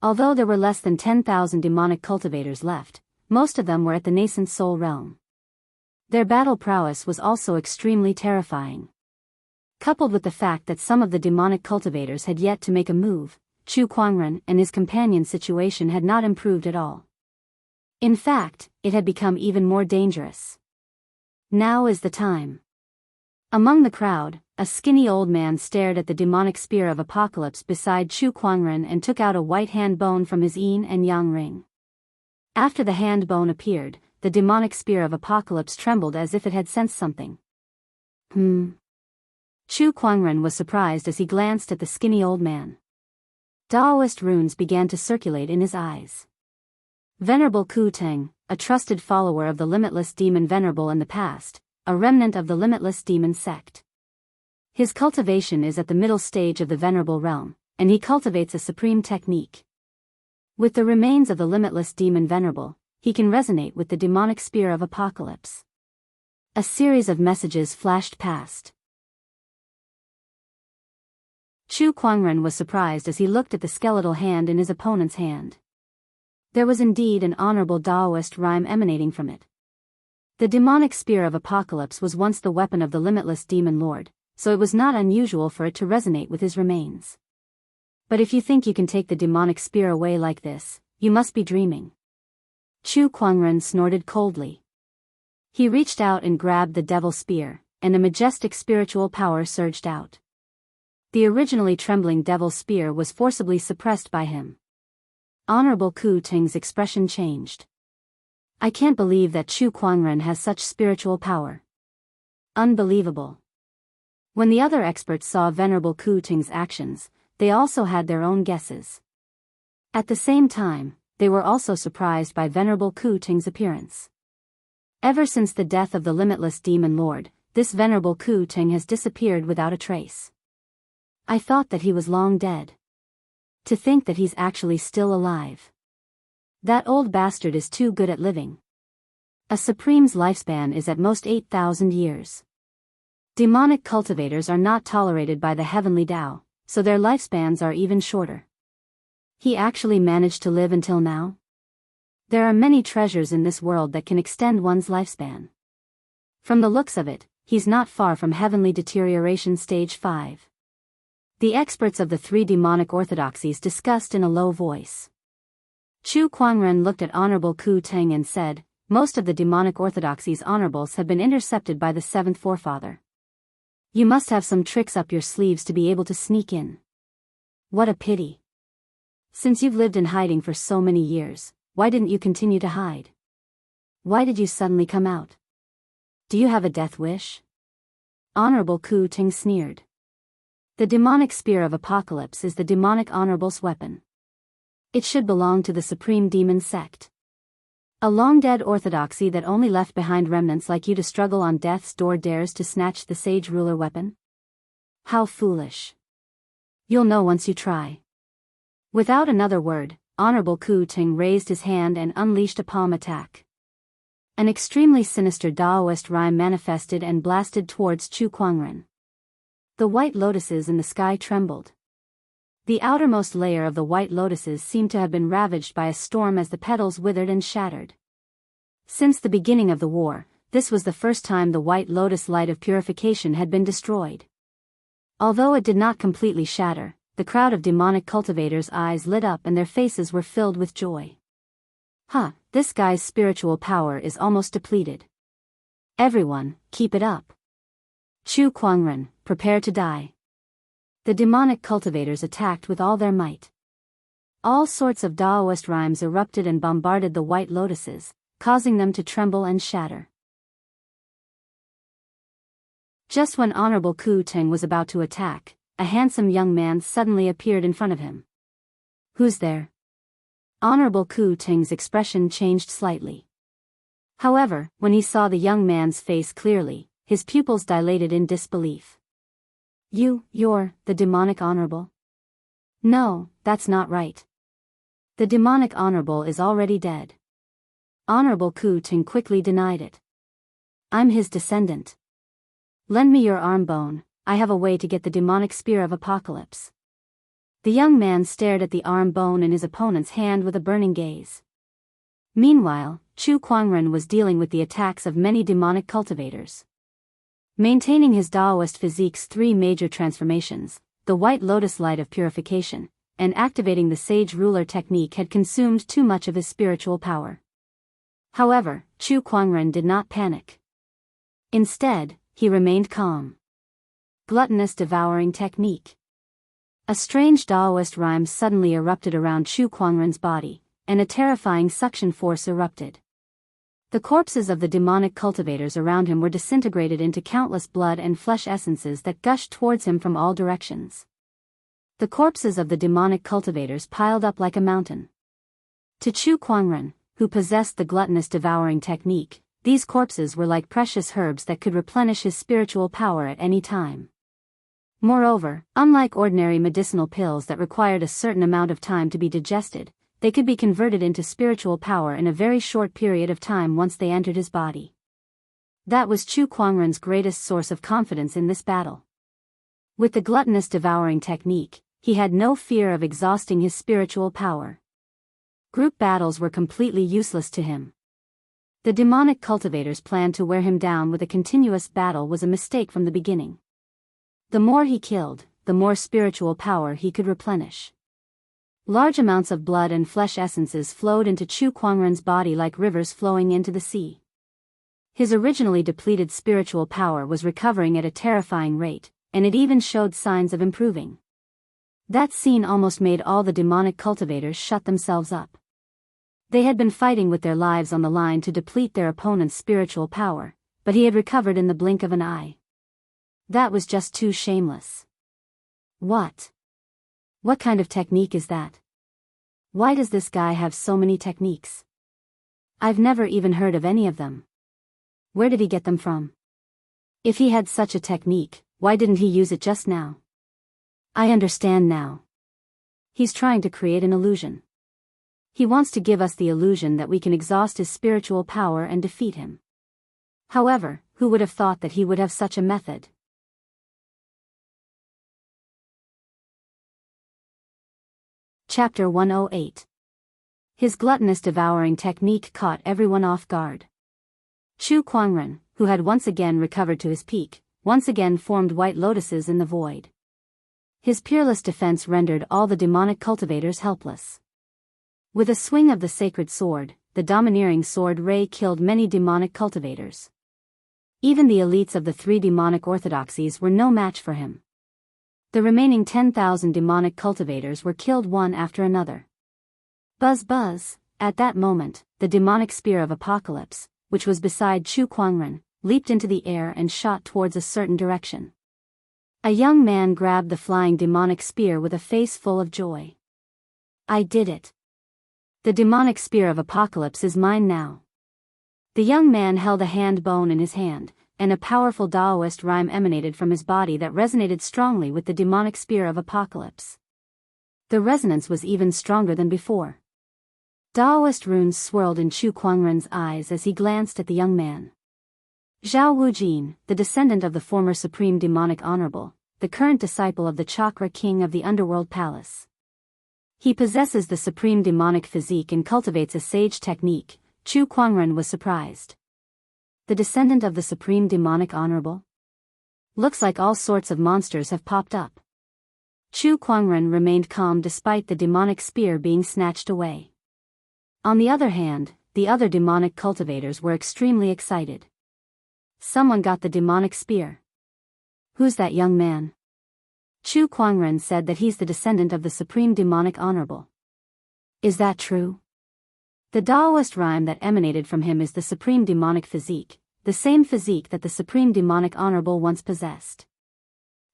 Although there were less than 10,000 demonic cultivators left, most of them were at the nascent soul realm. Their battle prowess was also extremely terrifying. Coupled with the fact that some of the demonic cultivators had yet to make a move, Chu Kuangren and his companion's situation had not improved at all. In fact, it had become even more dangerous. Now is the time. Among the crowd, a skinny old man stared at the demonic spear of apocalypse beside Chu Kuangren and took out a white hand bone from his yin and yang ring. After the hand bone appeared, the demonic spear of apocalypse trembled as if it had sensed something. Chu Kuangren was surprised as he glanced at the skinny old man. Daoist runes began to circulate in his eyes. Venerable Ku Teng, a trusted follower of the limitless demon Venerable in the past, a remnant of the limitless demon sect. His cultivation is at the middle stage of the Venerable realm, and he cultivates a supreme technique. With the remains of the limitless demon Venerable, he can resonate with the demonic spear of apocalypse. A series of messages flashed past. Chu Kuangren was surprised as he looked at the skeletal hand in his opponent's hand. There was indeed an honorable Daoist rhyme emanating from it. The demonic spear of apocalypse was once the weapon of the limitless demon lord, so it was not unusual for it to resonate with his remains. But if you think you can take the demonic spear away like this, you must be dreaming. Chu Kuangren snorted coldly. He reached out and grabbed the devil spear, and a majestic spiritual power surged out. The originally trembling devil spear was forcibly suppressed by him. Honorable Ku Teng's expression changed. I can't believe that Chu Kuangren has such spiritual power. Unbelievable. When the other experts saw Venerable Ku Teng's actions, they also had their own guesses. At the same time, they were also surprised by Venerable Ku Teng's appearance. Ever since the death of the limitless demon lord, this Venerable Ku Teng has disappeared without a trace. I thought that he was long dead. To think that he's actually still alive. That old bastard is too good at living. A supreme's lifespan is at most 8,000 years. Demonic cultivators are not tolerated by the heavenly Tao, so their lifespans are even shorter. He actually managed to live until now? There are many treasures in this world that can extend one's lifespan. From the looks of it, he's not far from heavenly deterioration stage 5. The experts of the 3 demonic orthodoxies discussed in a low voice. Chu Kuangren looked at Honorable Ku Teng and said, most of the demonic orthodoxies' honorables have been intercepted by the 7th forefather. You must have some tricks up your sleeves to be able to sneak in. What a pity. Since you've lived in hiding for so many years, why didn't you continue to hide? Why did you suddenly come out? Do you have a death wish? Honorable Ku Teng sneered. The demonic spear of apocalypse is the demonic honorable's weapon. It should belong to the supreme demon sect. A long-dead orthodoxy that only left behind remnants like you to struggle on death's door dares to snatch the sage ruler weapon? How foolish. You'll know once you try. Without another word, Honorable Ku Teng raised his hand and unleashed a palm attack. An extremely sinister Daoist rhyme manifested and blasted towards Chu Kuangren. The white lotuses in the sky trembled. The outermost layer of the white lotuses seemed to have been ravaged by a storm as the petals withered and shattered. Since the beginning of the war, this was the first time the white lotus light of purification had been destroyed. Although it did not completely shatter, the crowd of demonic cultivators' eyes lit up and their faces were filled with joy. This guy's spiritual power is almost depleted. Everyone, keep it up. Chu Kuangren, prepare to die. The demonic cultivators attacked with all their might. All sorts of Daoist rhymes erupted and bombarded the white lotuses, causing them to tremble and shatter. Just when Honorable Ku Teng was about to attack, a handsome young man suddenly appeared in front of him. Who's there? Honorable Ku Teng's expression changed slightly. However, when he saw the young man's face clearly, his pupils dilated in disbelief. You're the demonic honorable? No, that's not right. The demonic honorable is already dead. Honorable Ku Teng quickly denied it. I'm his descendant. Lend me your arm bone, I have a way to get the demonic spear of apocalypse. The young man stared at the arm bone in his opponent's hand with a burning gaze. Meanwhile, Chu Kuangren was dealing with the attacks of many demonic cultivators. Maintaining his Daoist physique's three major transformations, the White Lotus Light of Purification, and activating the Sage Ruler technique had consumed too much of his spiritual power. However, Chu Kuangren did not panic. Instead, he remained calm. Gluttonous Devouring Technique. A strange Daoist rhyme suddenly erupted around Chu Kuangren's body, and a terrifying suction force erupted. The corpses of the demonic cultivators around him were disintegrated into countless blood and flesh essences that gushed towards him from all directions. The corpses of the demonic cultivators piled up like a mountain. To Chu Kuangren, who possessed the gluttonous devouring technique, these corpses were like precious herbs that could replenish his spiritual power at any time. Moreover, unlike ordinary medicinal pills that required a certain amount of time to be digested, they could be converted into spiritual power in a very short period of time once they entered his body. That was Chu Kuangren's greatest source of confidence in this battle. With the gluttonous devouring technique, he had no fear of exhausting his spiritual power. Group battles were completely useless to him. The demonic cultivators' plan to wear him down with a continuous battle was a mistake from the beginning. The more he killed, the more spiritual power he could replenish. Large amounts of blood and flesh essences flowed into Chu Kuangren's body like rivers flowing into the sea. His originally depleted spiritual power was recovering at a terrifying rate, and it even showed signs of improving. That scene almost made all the demonic cultivators shut themselves up. They had been fighting with their lives on the line to deplete their opponent's spiritual power, but he had recovered in the blink of an eye. That was just too shameless. What kind of technique is that? Why does this guy have so many techniques? I've never even heard of any of them. Where did he get them from? If he had such a technique, why didn't he use it just now? I understand now. He's trying to create an illusion. He wants to give us the illusion that we can exhaust his spiritual power and defeat him. However, who would have thought that he would have such a method? Chapter 108. His gluttonous devouring technique caught everyone off guard. Chu Kuangren, who had once again recovered to his peak, once again formed white lotuses in the void. His peerless defense rendered all the demonic cultivators helpless. With a swing of the sacred sword, the domineering sword ray killed many demonic cultivators. Even the elites of the three demonic orthodoxies were no match for him. The remaining 10,000 demonic cultivators were killed one after another. Buzz buzz, at that moment, the demonic spear of apocalypse, which was beside Chu Kuangren, leaped into the air and shot towards a certain direction. A young man grabbed the flying demonic spear with a face full of joy. I did it. The demonic spear of apocalypse is mine now. The young man held a hand bone in his hand, and a powerful Daoist rhyme emanated from his body that resonated strongly with the demonic spear of apocalypse. The resonance was even stronger than before. Daoist runes swirled in Chu Kuangren's eyes as he glanced at the young man. Zhao Wujin, the descendant of the former Supreme Demonic Honorable, the current disciple of the Chakra King of the Underworld Palace. He possesses the Supreme Demonic Physique and cultivates a sage technique. Chu Kuangren was surprised. The descendant of the Supreme Demonic Honorable? Looks like all sorts of monsters have popped up. Chu Kuangren remained calm despite the demonic spear being snatched away. On the other hand, the other demonic cultivators were extremely excited. Someone got the demonic spear. Who's that young man? Chu Kuangren said that he's the descendant of the Supreme Demonic Honorable. Is that true? The Daoist rhyme that emanated from him is the Supreme Demonic Physique, the same physique that the Supreme Demonic Honorable once possessed.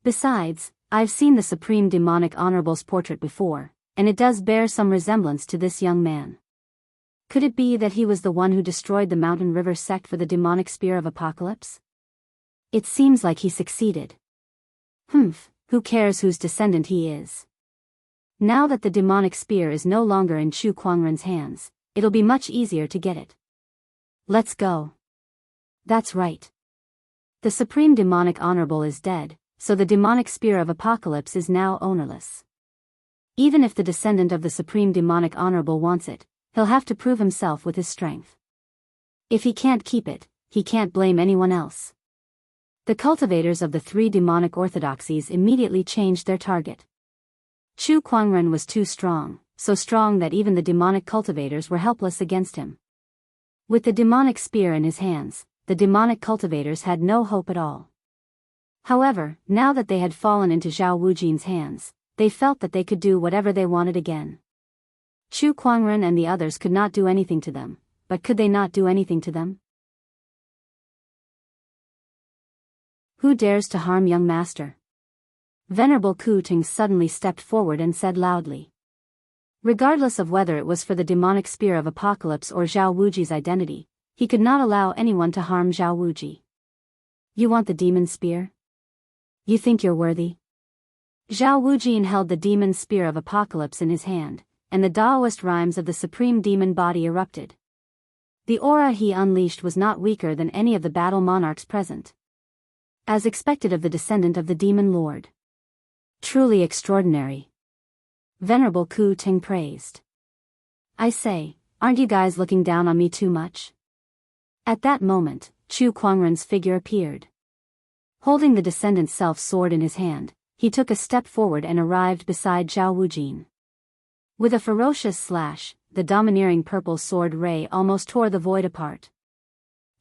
Besides, I've seen the Supreme Demonic Honorable's portrait before, and it does bear some resemblance to this young man. Could it be that he was the one who destroyed the Mountain River sect for the demonic spear of apocalypse? It seems like he succeeded. Who cares whose descendant he is? Now that the demonic spear is no longer in Chu Kuangren's hands, it'll be much easier to get it. Let's go. That's right. The Supreme Demonic Honorable is dead, so the demonic spear of apocalypse is now ownerless. Even if the descendant of the Supreme Demonic Honorable wants it, he'll have to prove himself with his strength. If he can't keep it, he can't blame anyone else. The cultivators of the three demonic orthodoxies immediately changed their target. Chu Kuangren was too strong, so strong that even the demonic cultivators were helpless against him. With the demonic spear in his hands, the demonic cultivators had no hope at all. However, now that they had fallen into Zhao Wujin's hands, they felt that they could do whatever they wanted again. Chu Kuangren and the others could not do anything to them, but could they not do anything to them? Who dares to harm young master? Venerable Ku Ting suddenly stepped forward and said loudly. Regardless of whether it was for the demonic spear of apocalypse or Zhao Wuji's identity, he could not allow anyone to harm Zhao Wuji. You want the demon spear? You think you're worthy? Zhao Wujin held the demon spear of apocalypse in his hand, and the Daoist rhymes of the supreme demon body erupted. The aura he unleashed was not weaker than any of the battle monarchs present. As expected of the descendant of the demon lord. Truly extraordinary. Venerable Ku Ting praised. I say, aren't you guys looking down on me too much? At that moment, Chu Kuangren's figure appeared. Holding the descendant's self-sword in his hand, he took a step forward and arrived beside Zhao Wujin. With a ferocious slash, the domineering purple sword ray almost tore the void apart.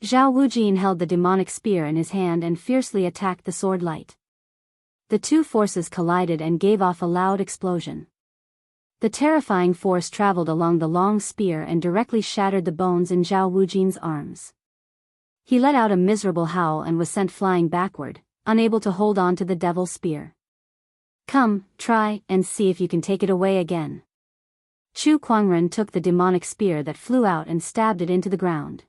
Zhao Wujin held the demonic spear in his hand and fiercely attacked the sword light. The two forces collided and gave off a loud explosion. The terrifying force traveled along the long spear and directly shattered the bones in Zhao Wujin's arms. He let out a miserable howl and was sent flying backward, unable to hold on to the devil's spear. Come, try and see if you can take it away again. Chu Kuangren took the demonic spear that flew out and stabbed it into the ground.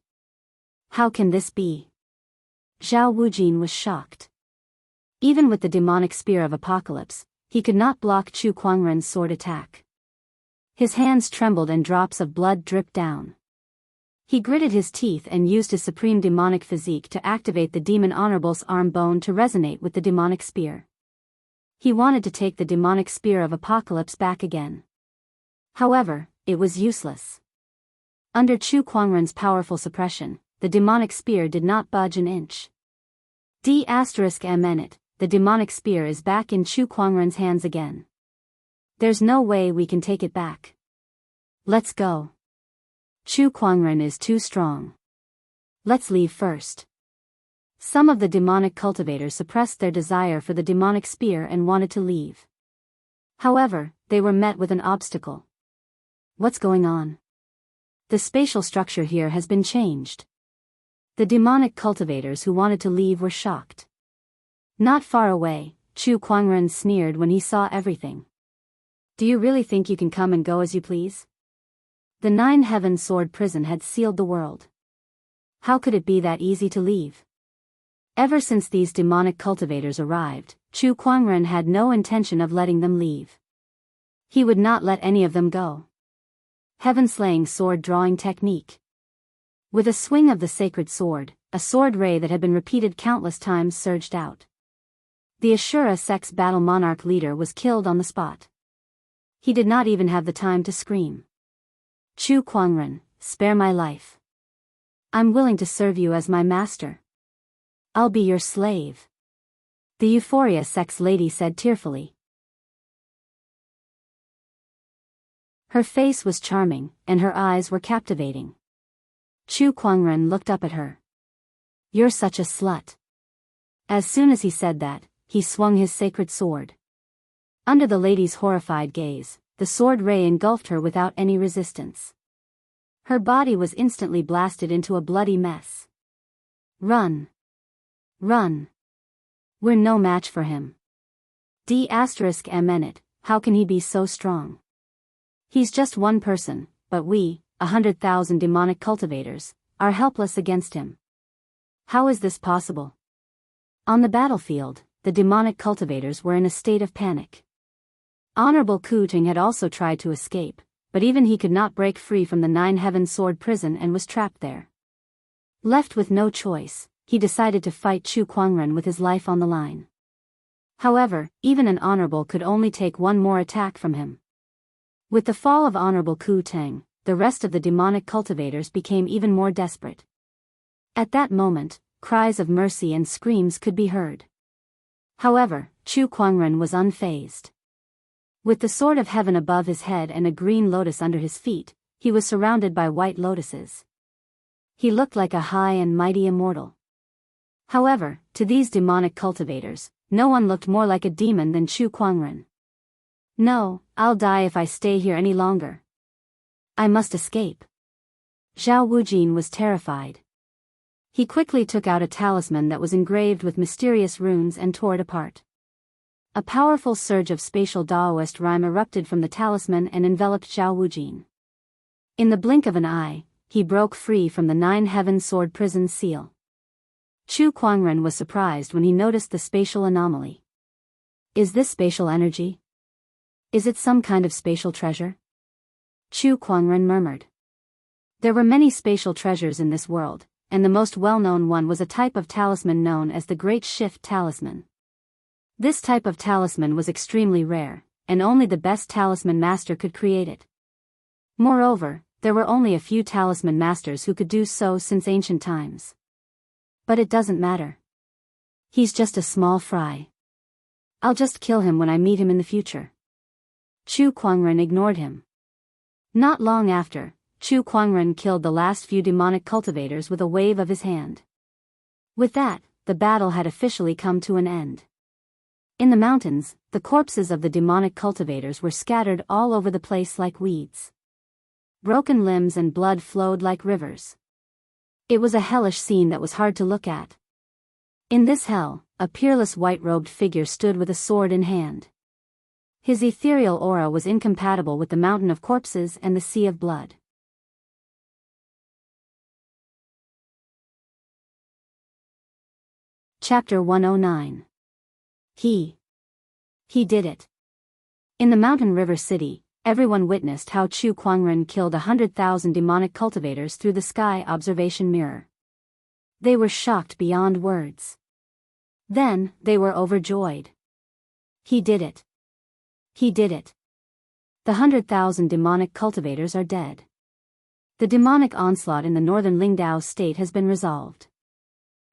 How can this be? Zhao Wujin was shocked. Even with the demonic spear of apocalypse, he could not block Chu Kuangren's sword attack. His hands trembled and drops of blood dripped down. He gritted his teeth and used his supreme demonic physique to activate the demon honorable's arm bone to resonate with the demonic spear. He wanted to take the demonic spear of apocalypse back again. However, it was useless. Under Chu Kuangren's powerful suppression, the demonic spear did not budge an inch. D***mn it, the demonic spear is back in Chu Kuangren's hands again. There's no way we can take it back. Let's go. Chu Kuangren is too strong. Let's leave first. Some of the demonic cultivators suppressed their desire for the demonic spear and wanted to leave. However, they were met with an obstacle. What's going on? The spatial structure here has been changed. The demonic cultivators who wanted to leave were shocked. Not far away, Chu Kuangren sneered when he saw everything. Do you really think you can come and go as you please? The Nine Heaven Sword prison had sealed the world. How could it be that easy to leave? Ever since these demonic cultivators arrived, Chu Kuangren had no intention of letting them leave. He would not let any of them go. Heaven-slaying sword drawing technique. With a swing of the sacred sword, a sword ray that had been repeated countless times surged out. The Ashura sect's battle monarch leader was killed on the spot. He did not even have the time to scream. Chu Kuangren, spare my life. I'm willing to serve you as my master. I'll be your slave. The Euphoria sect's lady said tearfully. Her face was charming, and her eyes were captivating. Chu Kuangren looked up at her. "You're such a slut." As soon as he said that, he swung his sacred sword. Under the lady's horrified gaze, the sword ray engulfed her without any resistance. Her body was instantly blasted into a bloody mess. "Run! Run! We're no match for him. D****, how can he be so strong? He's just one person, but we, 100,000 demonic cultivators, are helpless against him. How is this possible?" On the battlefield, the demonic cultivators were in a state of panic. Honorable Ku Ting had also tried to escape, but even he could not break free from the Nine Heaven Sword prison and was trapped there. Left with no choice, he decided to fight Chu Kuangren with his life on the line. However, even an honorable could only take one more attack from him. With the fall of Honorable Ku Ting, the rest of the demonic cultivators became even more desperate. At that moment, cries of mercy and screams could be heard. However, Chu Kuangren was unfazed. With the sword of heaven above his head and a green lotus under his feet, he was surrounded by white lotuses. He looked like a high and mighty immortal. However, to these demonic cultivators, no one looked more like a demon than Chu Kuangren. "No, I'll die if I stay here any longer. I must escape." Zhao Wujin was terrified. He quickly took out a talisman that was engraved with mysterious runes and tore it apart. A powerful surge of spatial Daoist rhyme erupted from the talisman and enveloped Zhao Wujin. In the blink of an eye, he broke free from the Nine Heaven Sword prison seal. Chu Kuangren was surprised when he noticed the spatial anomaly. "Is this spatial energy? Is it some kind of spatial treasure?" Chu Kuangren murmured. There were many spatial treasures in this world, and the most well-known one was a type of talisman known as the Great Shift Talisman. This type of talisman was extremely rare, and only the best talisman master could create it. Moreover, there were only a few talisman masters who could do so since ancient times. But it doesn't matter. He's just a small fry. I'll just kill him when I meet him in the future. Chu Kuangren ignored him. Not long after, Chu Kuangren killed the last few demonic cultivators with a wave of his hand. With that, the battle had officially come to an end. In the mountains, the corpses of the demonic cultivators were scattered all over the place like weeds. Broken limbs and blood flowed like rivers. It was a hellish scene that was hard to look at. In this hell, a peerless white-robed figure stood with a sword in hand. His ethereal aura was incompatible with the mountain of corpses and the sea of blood. Chapter 109. He did it. In the mountain river city, everyone witnessed how Chu Kuangren killed 100,000 demonic cultivators through the sky observation mirror. They were shocked beyond words. Then, they were overjoyed. He did it. He did it. The 100,000 demonic cultivators are dead. The demonic onslaught in the northern Lingdao state has been resolved.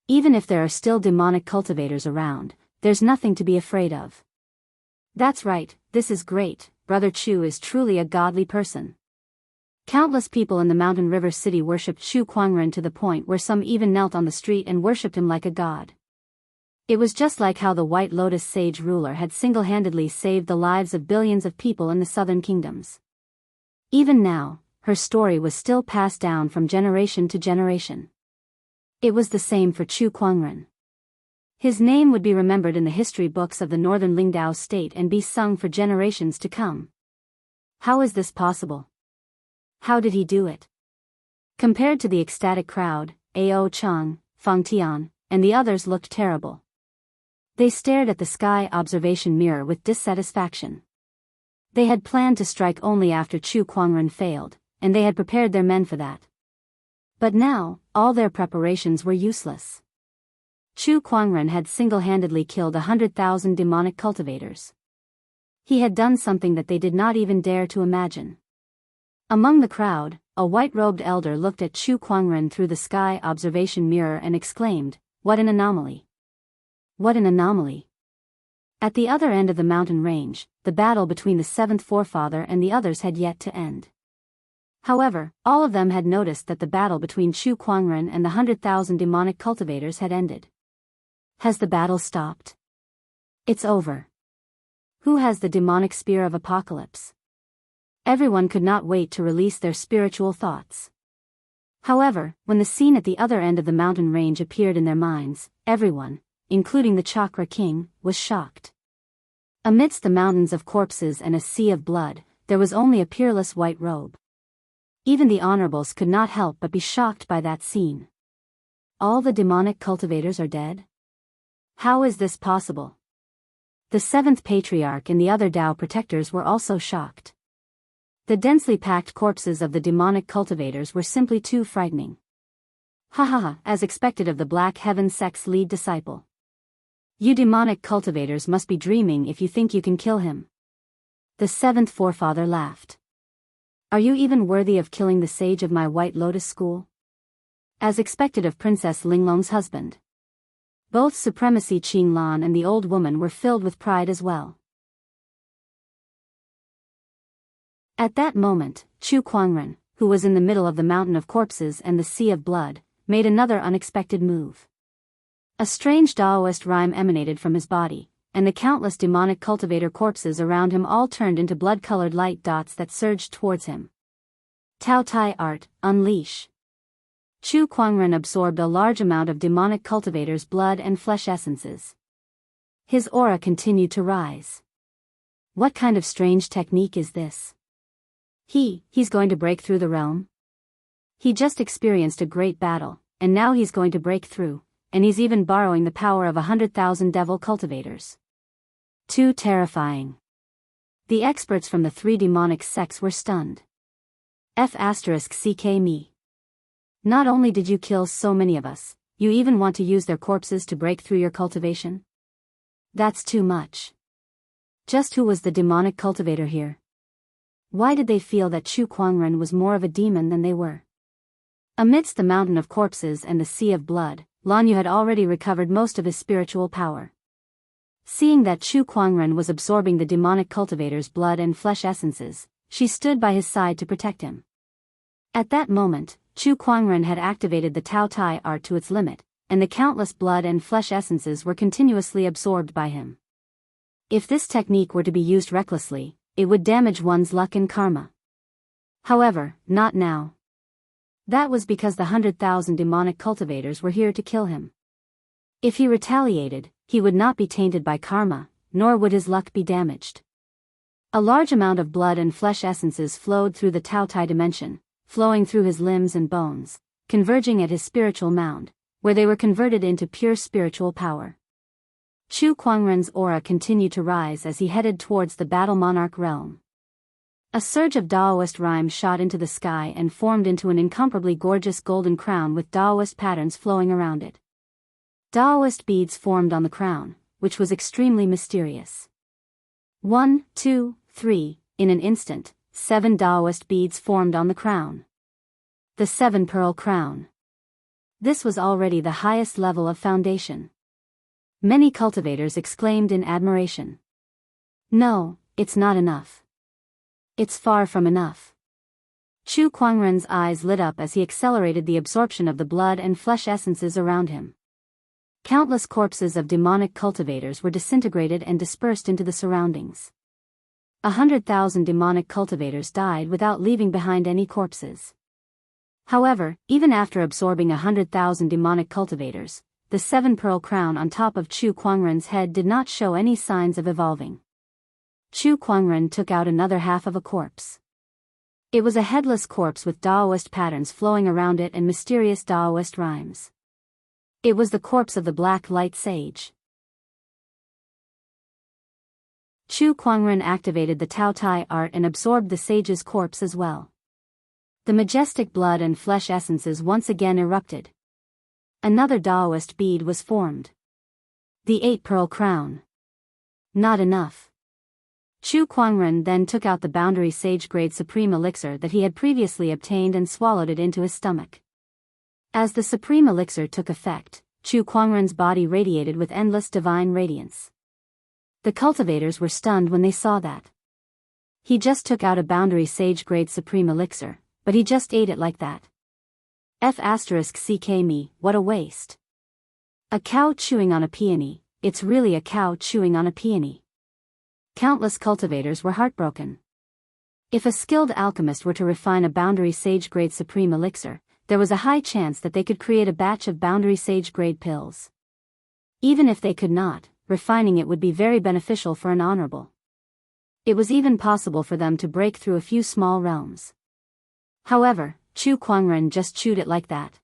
Even if there are still demonic cultivators around, there's nothing to be afraid of. That's right, this is great, Brother Chu is truly a godly person. Countless people in the mountain river city worshipped Chu Kuangren to the point where some even knelt on the street and worshipped him like a god. It was just like how the White Lotus sage ruler had single-handedly saved the lives of billions of people in the southern kingdoms. Even now, her story was still passed down from generation to generation. It was the same for Chu Kuangren. His name would be remembered in the history books of the northern Lingdao state and be sung for generations to come. How is this possible? How did he do it? Compared to the ecstatic crowd, Ao Chang, Fang Tian, and the others looked terrible. They stared at the sky observation mirror with dissatisfaction. They had planned to strike only after Chu Kuangren failed, and they had prepared their men for that. But now, all their preparations were useless. Chu Kuangren had single-handedly killed 100,000 demonic cultivators. He had done something that they did not even dare to imagine. Among the crowd, a white-robed elder looked at Chu Kuangren through the sky observation mirror and exclaimed, "What an anomaly! What an anomaly!" At the other end of the mountain range, the battle between the seventh forefather and the others had yet to end. However, all of them had noticed that the battle between Chu Kuangren and the 100,000 demonic cultivators had ended. Has the battle stopped? It's over. Who has the demonic spear of apocalypse? Everyone could not wait to release their spiritual thoughts. However, when the scene at the other end of the mountain range appeared in their minds, everyone, including the Chakra King, was shocked. Amidst the mountains of corpses and a sea of blood, there was only a peerless white robe. Even the honorables could not help but be shocked by that scene. All the demonic cultivators are dead? How is this possible? The seventh patriarch and the other Dao protectors were also shocked. The densely packed corpses of the demonic cultivators were simply too frightening. Ha ha ha, as expected of the Black Heaven sect's lead disciple. You demonic cultivators must be dreaming if you think you can kill him. The seventh forefather laughed. Are you even worthy of killing the sage of my White Lotus school? As expected of Princess Linglong's husband. Both Supremacy Qinglan and the old woman were filled with pride as well. At that moment, Chu Kuangren, who was in the middle of the mountain of corpses and the sea of blood, made another unexpected move. A strange Daoist rhyme emanated from his body, and the countless demonic cultivator corpses around him all turned into blood-colored light dots that surged towards him. Tao Tai Art, Unleash. Chu Kuangren absorbed a large amount of demonic cultivators' blood and flesh essences. His aura continued to rise. What kind of strange technique is this? He's going to break through the realm? He just experienced a great battle, and now he's going to break through, and he's even borrowing the power of 100,000 devil cultivators. Too terrifying. The experts from the three demonic sects were stunned. CK me. Not only did you kill so many of us, you even want to use their corpses to break through your cultivation? That's too much. Just who was the demonic cultivator here? Why did they feel that Chu Kuangren was more of a demon than they were? Amidst the mountain of corpses and the sea of blood, Lan Yu had already recovered most of his spiritual power. Seeing that Chu Kuangren was absorbing the demonic cultivator's blood and flesh essences, she stood by his side to protect him. At that moment, Chu Kuangren had activated the Tao Tai art to its limit, and the countless blood and flesh essences were continuously absorbed by him. If this technique were to be used recklessly, it would damage one's luck and karma. However, not now. That was because the 100,000 demonic cultivators were here to kill him. If he retaliated, he would not be tainted by karma, nor would his luck be damaged. A large amount of blood and flesh essences flowed through the Tao Tai dimension, flowing through his limbs and bones, converging at his spiritual mound, where they were converted into pure spiritual power. Chu Kuangren's aura continued to rise as he headed towards the Battle Monarch realm. A surge of Daoist rhymes shot into the sky and formed into an incomparably gorgeous golden crown with Daoist patterns flowing around it. Daoist beads formed on the crown, which was extremely mysterious. 1, 2, 3, in an instant, 7 Daoist beads formed on the crown. The 7-pearl crown. This was already the highest level of foundation. Many cultivators exclaimed in admiration. No, it's not enough. It's far from enough. Chu Kuangren's eyes lit up as he accelerated the absorption of the blood and flesh essences around him. Countless corpses of demonic cultivators were disintegrated and dispersed into the surroundings. 100,000 demonic cultivators died without leaving behind any corpses. However, even after absorbing 100,000 demonic cultivators, the 7-pearl crown on top of Chu Kuangren's head did not show any signs of evolving. Chu Kuangren took out another half of a corpse. It was a headless corpse with Daoist patterns flowing around it and mysterious Daoist rhymes. It was the corpse of the Black Light Sage. Chu Kuangren activated the Tao Tai art and absorbed the sage's corpse as well. The majestic blood and flesh essences once again erupted. Another Daoist bead was formed. The 8-pearl crown. Not enough. Chu Kuangren then took out the Boundary Sage Grade Supreme Elixir that he had previously obtained and swallowed it into his stomach. As the Supreme Elixir took effect, Chu Kuangren's body radiated with endless divine radiance. The cultivators were stunned when they saw that. He just took out a Boundary Sage Grade Supreme Elixir, but he just ate it like that. F***ck me, what a waste. A cow chewing on a peony, it's really a cow chewing on a peony. Countless cultivators were heartbroken. If a skilled alchemist were to refine a boundary sage grade supreme elixir, there was a high chance that they could create a batch of boundary sage grade pills. Even if they could not, refining it would be very beneficial for an honorable. It was even possible for them to break through a few small realms. However, Chu Kuangren just chewed it like that.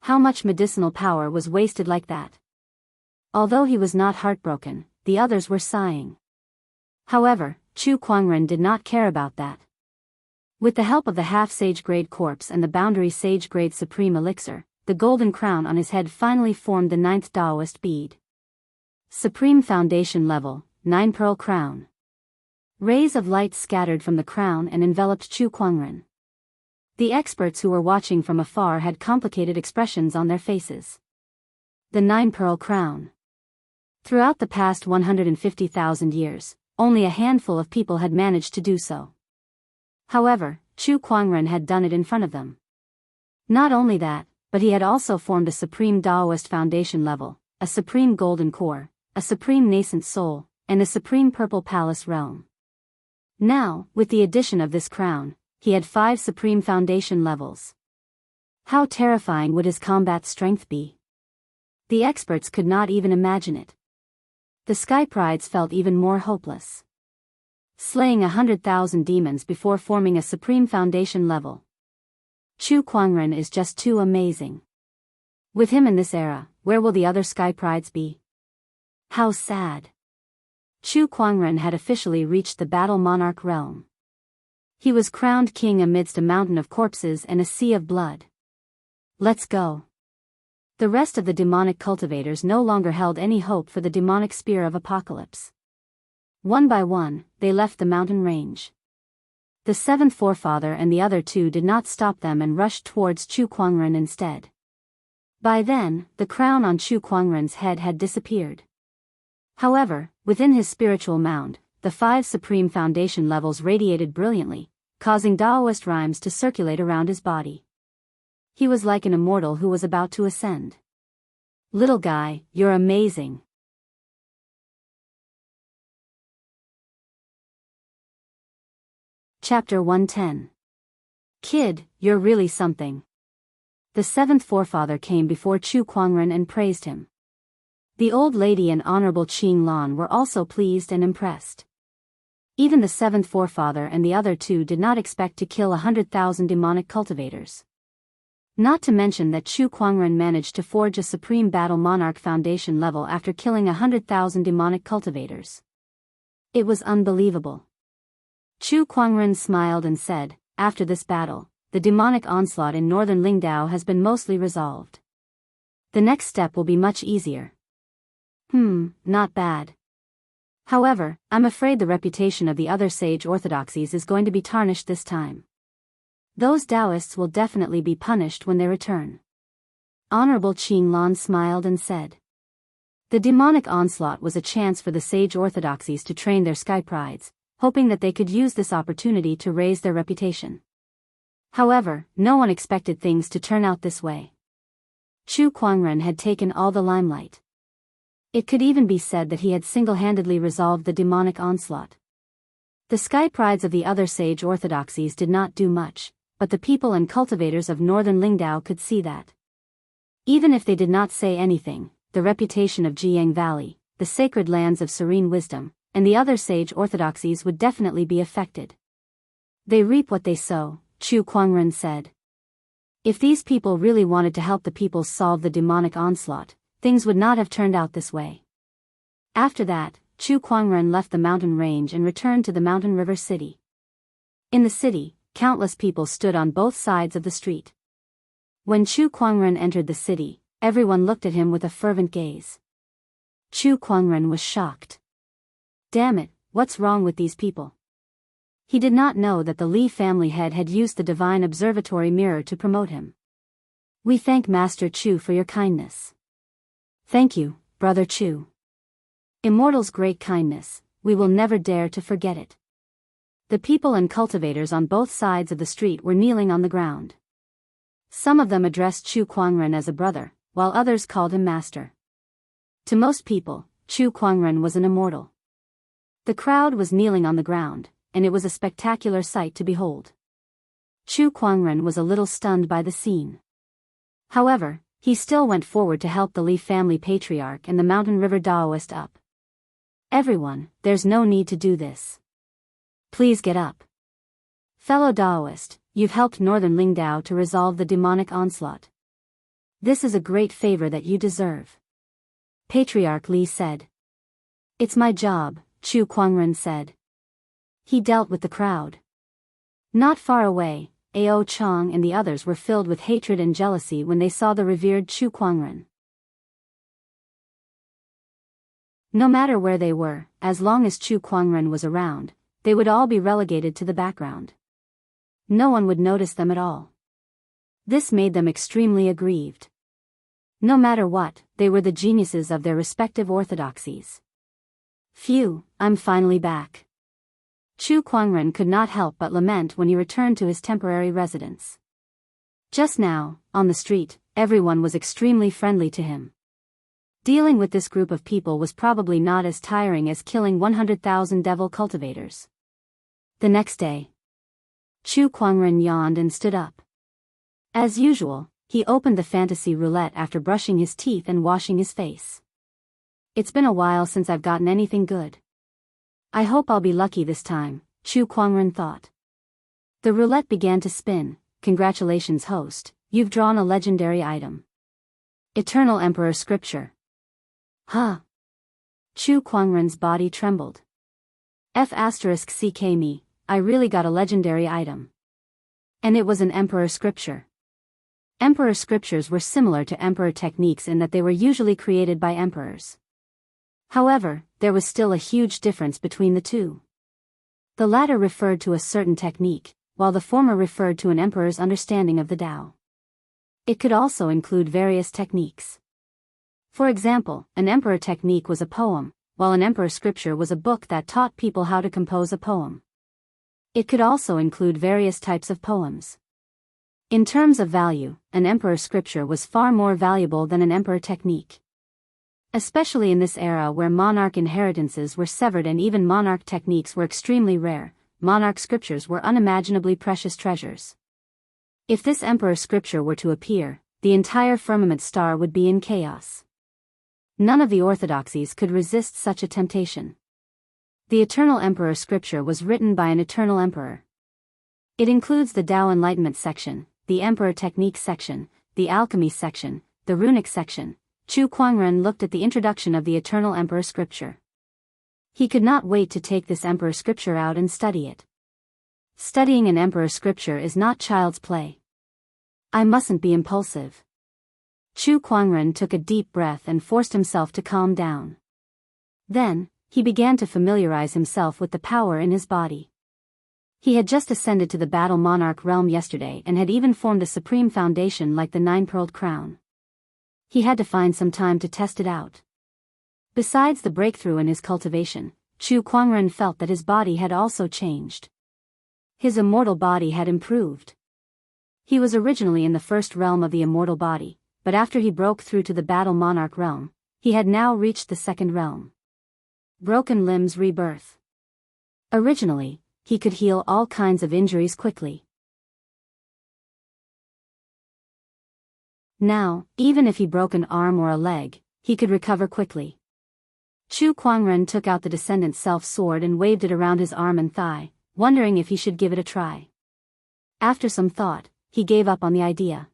How much medicinal power was wasted like that? Although he was not heartbroken, the others were sighing. However, Chu Kuangren did not care about that. With the help of the half-sage grade corpse and the boundary sage grade supreme elixir, the golden crown on his head finally formed the 9th Daoist bead. Supreme foundation level, 9 pearl crown. Rays of light scattered from the crown and enveloped Chu Kuangren. The experts who were watching from afar had complicated expressions on their faces. The 9 pearl crown. Throughout the past 150,000 years, only a handful of people had managed to do so. However, Chu Kuangren had done it in front of them. Not only that, but he had also formed a supreme Daoist foundation level, a supreme golden core, a supreme nascent soul, and a supreme purple palace realm. Now, with the addition of this crown, he had 5 supreme foundation levels. How terrifying would his combat strength be? The experts could not even imagine it. The Sky Prides felt even more hopeless. Slaying 100,000 demons before forming a supreme foundation level. Chu Kuangren is just too amazing. With him in this era, where will the other Sky Prides be? How sad. Chu Kuangren had officially reached the Battle Monarch realm. He was crowned king amidst a mountain of corpses and a sea of blood. Let's go. The rest of the demonic cultivators no longer held any hope for the demonic spear of apocalypse. One by one, they left the mountain range. The 7th forefather and the other 2 did not stop them and rushed towards Chu Kuangren instead. By then, the crown on Chu Kuangren's head had disappeared. However, within his spiritual mound, the 5 supreme foundation levels radiated brilliantly, causing Daoist rhymes to circulate around his body. He was like an immortal who was about to ascend. Little guy, you're amazing. Chapter 110. Kid, you're really something. The 7th forefather came before Chu Kuangren and praised him. The old lady and Honorable Qing Lan were also pleased and impressed. Even the 7th forefather and the other 2 did not expect to kill 100,000 demonic cultivators. Not to mention that Chu Kuangren managed to forge a supreme battle monarch foundation level after killing 100,000 demonic cultivators. It was unbelievable. Chu Kuangren smiled and said, after this battle, the demonic onslaught in northern Lingdao has been mostly resolved. The next step will be much easier. Not bad. However, I'm afraid the reputation of the other sage orthodoxies is going to be tarnished this time. Those Daoists will definitely be punished when they return. Honorable Qing Lan smiled and said. The demonic onslaught was a chance for the sage orthodoxies to train their Sky Prides, hoping that they could use this opportunity to raise their reputation. However, no one expected things to turn out this way. Chu Kuangren had taken all the limelight. It could even be said that he had single-handedly resolved the demonic onslaught. The Sky Prides of the other sage orthodoxies did not do much, but the people and cultivators of northern Lingdao could see that. Even if they did not say anything, the reputation of Jianghu Valley, the sacred lands of serene wisdom, and the other sage orthodoxies would definitely be affected. They reap what they sow, Chu Kuangren said. If these people really wanted to help the people solve the demonic onslaught, things would not have turned out this way. After that, Chu Kuangren left the mountain range and returned to the mountain river city. In the city, countless people stood on both sides of the street. When Chu Kuangren entered the city, everyone looked at him with a fervent gaze. Chu Kuangren was shocked. Damn it, what's wrong with these people? He did not know that the Li family head had used the divine observatory mirror to promote him. We thank Master Chu for your kindness. Thank you, Brother Chu. Immortal's great kindness, we will never dare to forget it. The people and cultivators on both sides of the street were kneeling on the ground. Some of them addressed Chu Kuangren as a brother, while others called him master. To most people, Chu Kuangren was an immortal. The crowd was kneeling on the ground, and it was a spectacular sight to behold. Chu Kuangren was a little stunned by the scene. However, he still went forward to help the Li family patriarch and the mountain river Daoist up. Everyone, there's no need to do this. Please get up. Fellow Daoist, you've helped Northern Lingdao to resolve the demonic onslaught. This is a great favor that you deserve. Patriarch Li said. It's my job, Chu Kuangren said. He dealt with the crowd. Not far away, Ao Chong and the others were filled with hatred and jealousy when they saw the revered Chu Kuangren. No matter where they were, as long as Chu Kuangren was around, they would all be relegated to the background. No one would notice them at all. This made them extremely aggrieved. No matter what, they were the geniuses of their respective orthodoxies. Phew, I'm finally back. Chu Kuangren could not help but lament when he returned to his temporary residence. Just now, on the street, everyone was extremely friendly to him. Dealing with this group of people was probably not as tiring as killing 100,000 devil cultivators. The next day, Chu Kuangren yawned and stood up. As usual, he opened the fantasy roulette after brushing his teeth and washing his face. It's been a while since I've gotten anything good. I hope I'll be lucky this time, Chu Kuangren thought. The roulette began to spin. Congratulations, host, you've drawn a legendary item. Eternal Emperor Scripture. Huh? Chu Kuangren's body trembled. F***ck me, I really got a legendary item. And it was an Emperor Scripture. Emperor Scriptures were similar to Emperor techniques in that they were usually created by emperors. However, there was still a huge difference between the two. The latter referred to a certain technique, while the former referred to an emperor's understanding of the Tao. It could also include various techniques. For example, an emperor technique was a poem, while an emperor scripture was a book that taught people how to compose a poem. It could also include various types of poems. In terms of value, an emperor scripture was far more valuable than an emperor technique. Especially in this era where monarch inheritances were severed and even monarch techniques were extremely rare, monarch scriptures were unimaginably precious treasures. If this emperor scripture were to appear, the entire firmament star would be in chaos. None of the orthodoxies could resist such a temptation. The Eternal Emperor scripture was written by an eternal emperor. It includes the Tao Enlightenment section, the Emperor Technique section, the Alchemy section, the Runic section. Chu Kuangren looked at the introduction of the Eternal Emperor Scripture. He could not wait to take this Emperor Scripture out and study it. Studying an Emperor Scripture is not child's play. I mustn't be impulsive. Chu Kuangren took a deep breath and forced himself to calm down. Then, he began to familiarize himself with the power in his body. He had just ascended to the Battle Monarch realm yesterday and had even formed a supreme foundation like the Nine-Pearled Crown. He had to find some time to test it out. Besides the breakthrough in his cultivation, Chu Kuangren felt that his body had also changed. His immortal body had improved. He was originally in the first realm of the immortal body, but after he broke through to the Battle Monarch realm, he had now reached the second realm. Broken limbs rebirth. Originally, he could heal all kinds of injuries quickly. Now, even if he broke an arm or a leg, he could recover quickly. Chu Kuangren took out the Descendant Self sword and waved it around his arm and thigh, wondering if he should give it a try. After some thought, he gave up on the idea.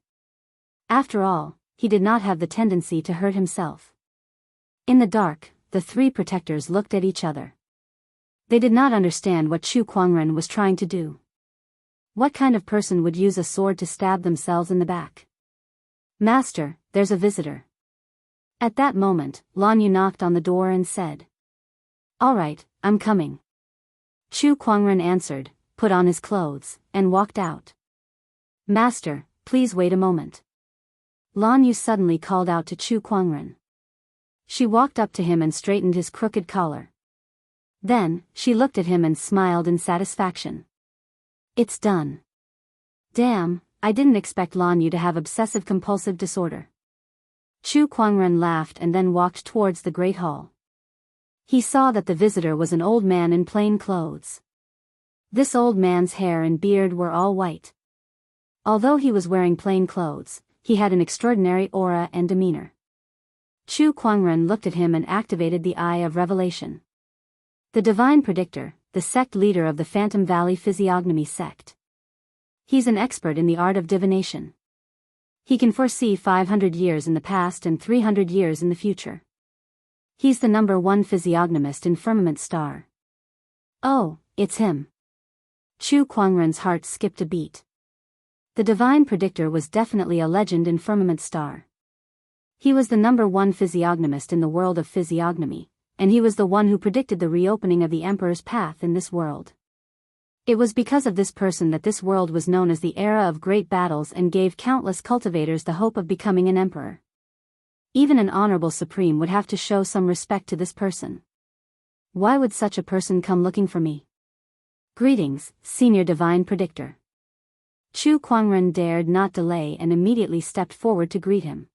After all, he did not have the tendency to hurt himself. In the dark, the three protectors looked at each other. They did not understand what Chu Kuangren was trying to do. What kind of person would use a sword to stab themselves in the back? Master, there's a visitor. At that moment, Lan Yu knocked on the door and said, All right, I'm coming. Chu Kuangren answered, put on his clothes, and walked out. Master, please wait a moment. Lan Yu suddenly called out to Chu Kuangren. She walked up to him and straightened his crooked collar. Then, she looked at him and smiled in satisfaction. It's done. Damn, I didn't expect Lan Yu to have obsessive-compulsive disorder. Chu Kuangren laughed and then walked towards the great hall. He saw that the visitor was an old man in plain clothes. This old man's hair and beard were all white. Although he was wearing plain clothes, he had an extraordinary aura and demeanor. Chu Kuangren looked at him and activated the Eye of Revelation. The Divine Predictor, the sect leader of the Phantom Valley Physiognomy sect. He's an expert in the art of divination. He can foresee 500 years in the past and 300 years in the future. He's the #1 physiognomist in Firmament Star. Oh, it's him. Chu Kuangren's heart skipped a beat. The Divine Predictor was definitely a legend in Firmament Star. He was the #1 physiognomist in the world of physiognomy, and he was the one who predicted the reopening of the Emperor's path in this world. It was because of this person that this world was known as the era of great battles and gave countless cultivators the hope of becoming an emperor. Even an honorable supreme would have to show some respect to this person. Why would such a person come looking for me? Greetings, Senior Divine Predictor. Chu Kuangren dared not delay and immediately stepped forward to greet him.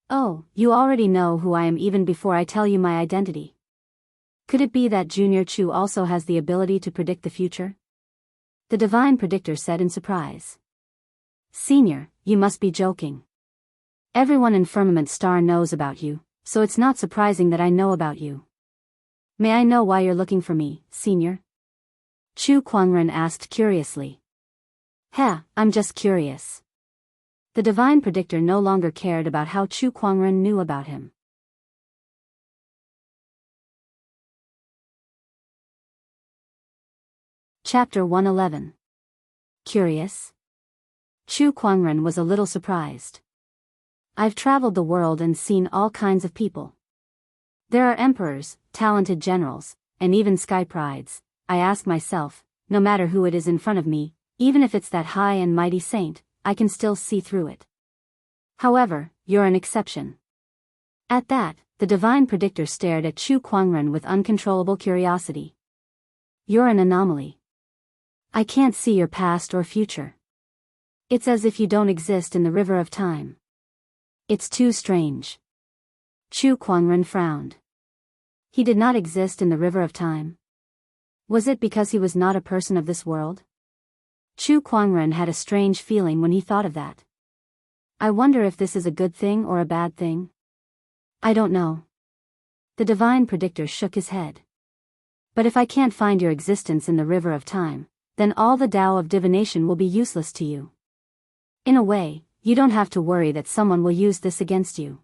Oh, you already know who I am even before I tell you my identity. Could it be that Junior Chu also has the ability to predict the future? The Divine Predictor said in surprise. Senior, you must be joking. Everyone in Firmament Star knows about you, so it's not surprising that I know about you. May I know why you're looking for me, Senior? Chu Kuangren asked curiously. I'm just curious. The Divine Predictor no longer cared about how Chu Kuangren knew about him. Chapter 111. Curious? Chu Kuangren was a little surprised. I've traveled the world and seen all kinds of people. There are emperors, talented generals, and even sky prides. I ask myself, no matter who it is in front of me, even if it's that high and mighty saint, I can still see through it. However, you're an exception. At that, the Divine Predictor stared at Chu Kuangren with uncontrollable curiosity. You're an anomaly. I can't see your past or future. It's as if you don't exist in the river of time. It's too strange. Chu Kuangren frowned. He did not exist in the river of time. Was it because he was not a person of this world? Chu Kuangren had a strange feeling when he thought of that. I wonder if this is a good thing or a bad thing. I don't know. The Divine Predictor shook his head. But if I can't find your existence in the river of time, then all the Tao of divination will be useless to you. In a way, you don't have to worry that someone will use this against you.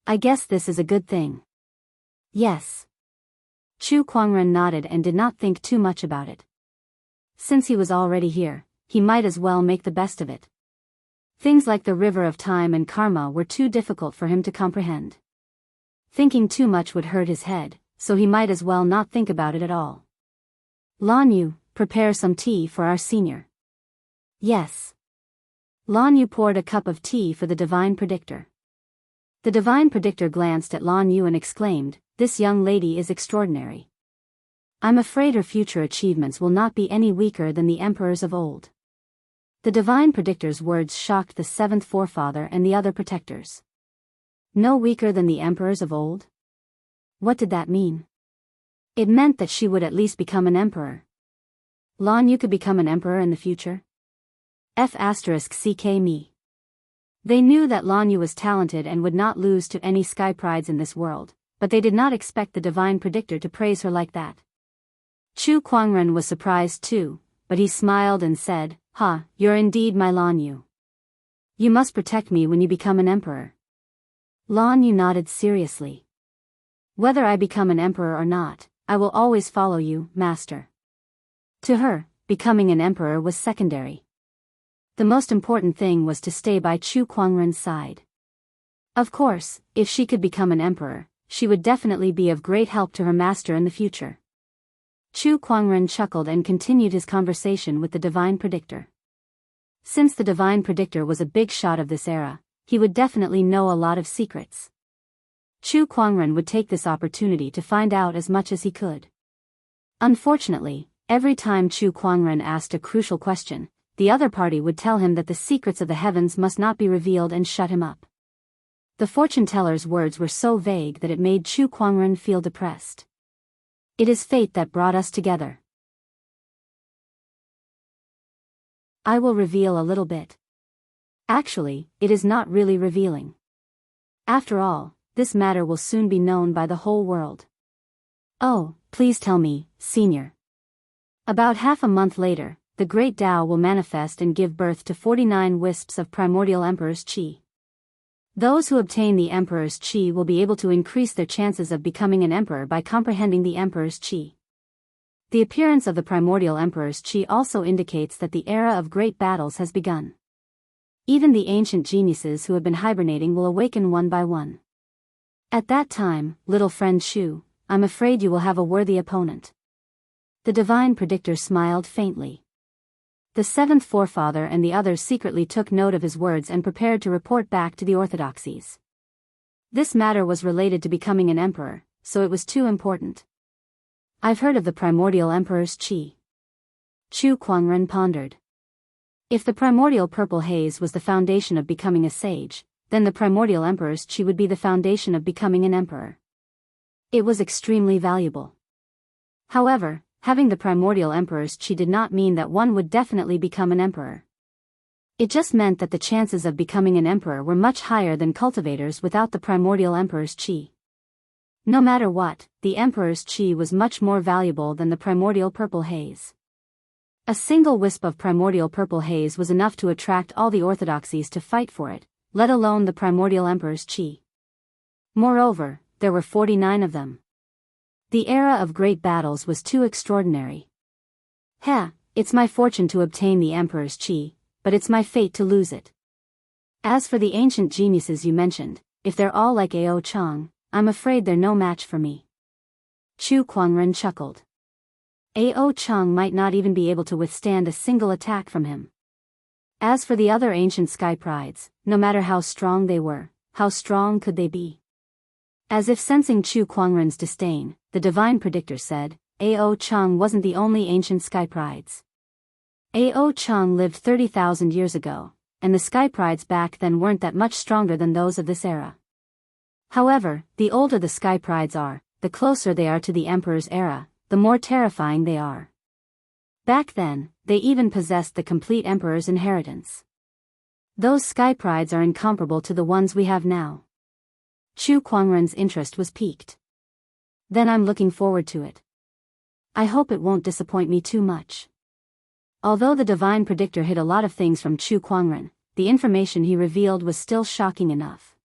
I guess this is a good thing. Yes. Chu Kuangren nodded and did not think too much about it. Since he was already here, he might as well make the best of it. Things like the river of time and karma were too difficult for him to comprehend. Thinking too much would hurt his head, so he might as well not think about it at all. Lan Yu, prepare some tea for our senior. Yes. Lan Yu poured a cup of tea for the Divine Predictor. The Divine Predictor glanced at Lan Yu and exclaimed, "This young lady is extraordinary. I'm afraid her future achievements will not be any weaker than the emperors of old." The Divine Predictor's words shocked the seventh forefather and the other protectors. No weaker than the emperors of old? What did that mean? It meant that she would at least become an emperor. Lan Yu could become an emperor in the future? F***ck me. They knew that Lan Yu was talented and would not lose to any sky prides in this world, but they did not expect the Divine Predictor to praise her like that. Chu Kuangren was surprised too, but he smiled and said, you're indeed my Lan Yu. You must protect me when you become an emperor. Lan Yu nodded seriously. Whether I become an emperor or not, I will always follow you, master. To her, becoming an emperor was secondary. The most important thing was to stay by Chu Kuangren's side. Of course, if she could become an emperor, she would definitely be of great help to her master in the future. Chu Kuangren chuckled and continued his conversation with the Divine Predictor. Since the Divine Predictor was a big shot of this era, he would definitely know a lot of secrets. Chu Kuangren would take this opportunity to find out as much as he could. Unfortunately, every time Chu Kuangren asked a crucial question, the other party would tell him that the secrets of the heavens must not be revealed and shut him up. The fortune-teller's words were so vague that it made Chu Kuangren feel depressed. It is fate that brought us together. I will reveal a little bit. Actually, it is not really revealing. After all, this matter will soon be known by the whole world. Oh, please tell me, Senior. About half a month later, the great Tao will manifest and give birth to 49 wisps of primordial Emperor's Qi. Those who obtain the Emperor's Qi will be able to increase their chances of becoming an emperor by comprehending the Emperor's Qi. The appearance of the primordial Emperor's Qi also indicates that the era of great battles has begun. Even the ancient geniuses who have been hibernating will awaken one by one. At that time, little friend Chu, I'm afraid you will have a worthy opponent. The divine predictor smiled faintly. The seventh forefather and the others secretly took note of his words and prepared to report back to the orthodoxies. This matter was related to becoming an emperor, so it was too important. I've heard of the primordial Emperor's Qi. Chu Kuangren pondered. If the primordial purple haze was the foundation of becoming a sage, then the primordial Emperor's Qi would be the foundation of becoming an emperor. It was extremely valuable. However, having the primordial Emperor's Qi did not mean that one would definitely become an emperor. It just meant that the chances of becoming an emperor were much higher than cultivators without the primordial Emperor's Qi. No matter what, the Emperor's Qi was much more valuable than the primordial purple haze. A single wisp of primordial purple haze was enough to attract all the orthodoxies to fight for it, let alone the primordial Emperor's Qi. Moreover, there were 49 of them. The era of great battles was too extraordinary. It's my fortune to obtain the Emperor's Qi, but it's my fate to lose it. As for the ancient geniuses you mentioned, if they're all like Ao Chang, I'm afraid they're no match for me. Chu Kuangren chuckled. Ao Chang might not even be able to withstand a single attack from him. As for the other ancient sky prides, no matter how strong they were, how strong could they be? As if sensing Chu Kuangren's disdain, the divine predictor said, Ao Chang wasn't the only ancient sky prides. Ao Chang lived 30,000 years ago, and the sky prides back then weren't that much stronger than those of this era. However, the older the sky prides are, the closer they are to the emperor's era, the more terrifying they are. Back then, they even possessed the complete emperor's inheritance. Those sky prides are incomparable to the ones we have now. Chu Kuangren's interest was piqued. Then I'm looking forward to it. I hope it won't disappoint me too much. Although the divine predictor hid a lot of things from Chu Kuangren, the information he revealed was still shocking enough.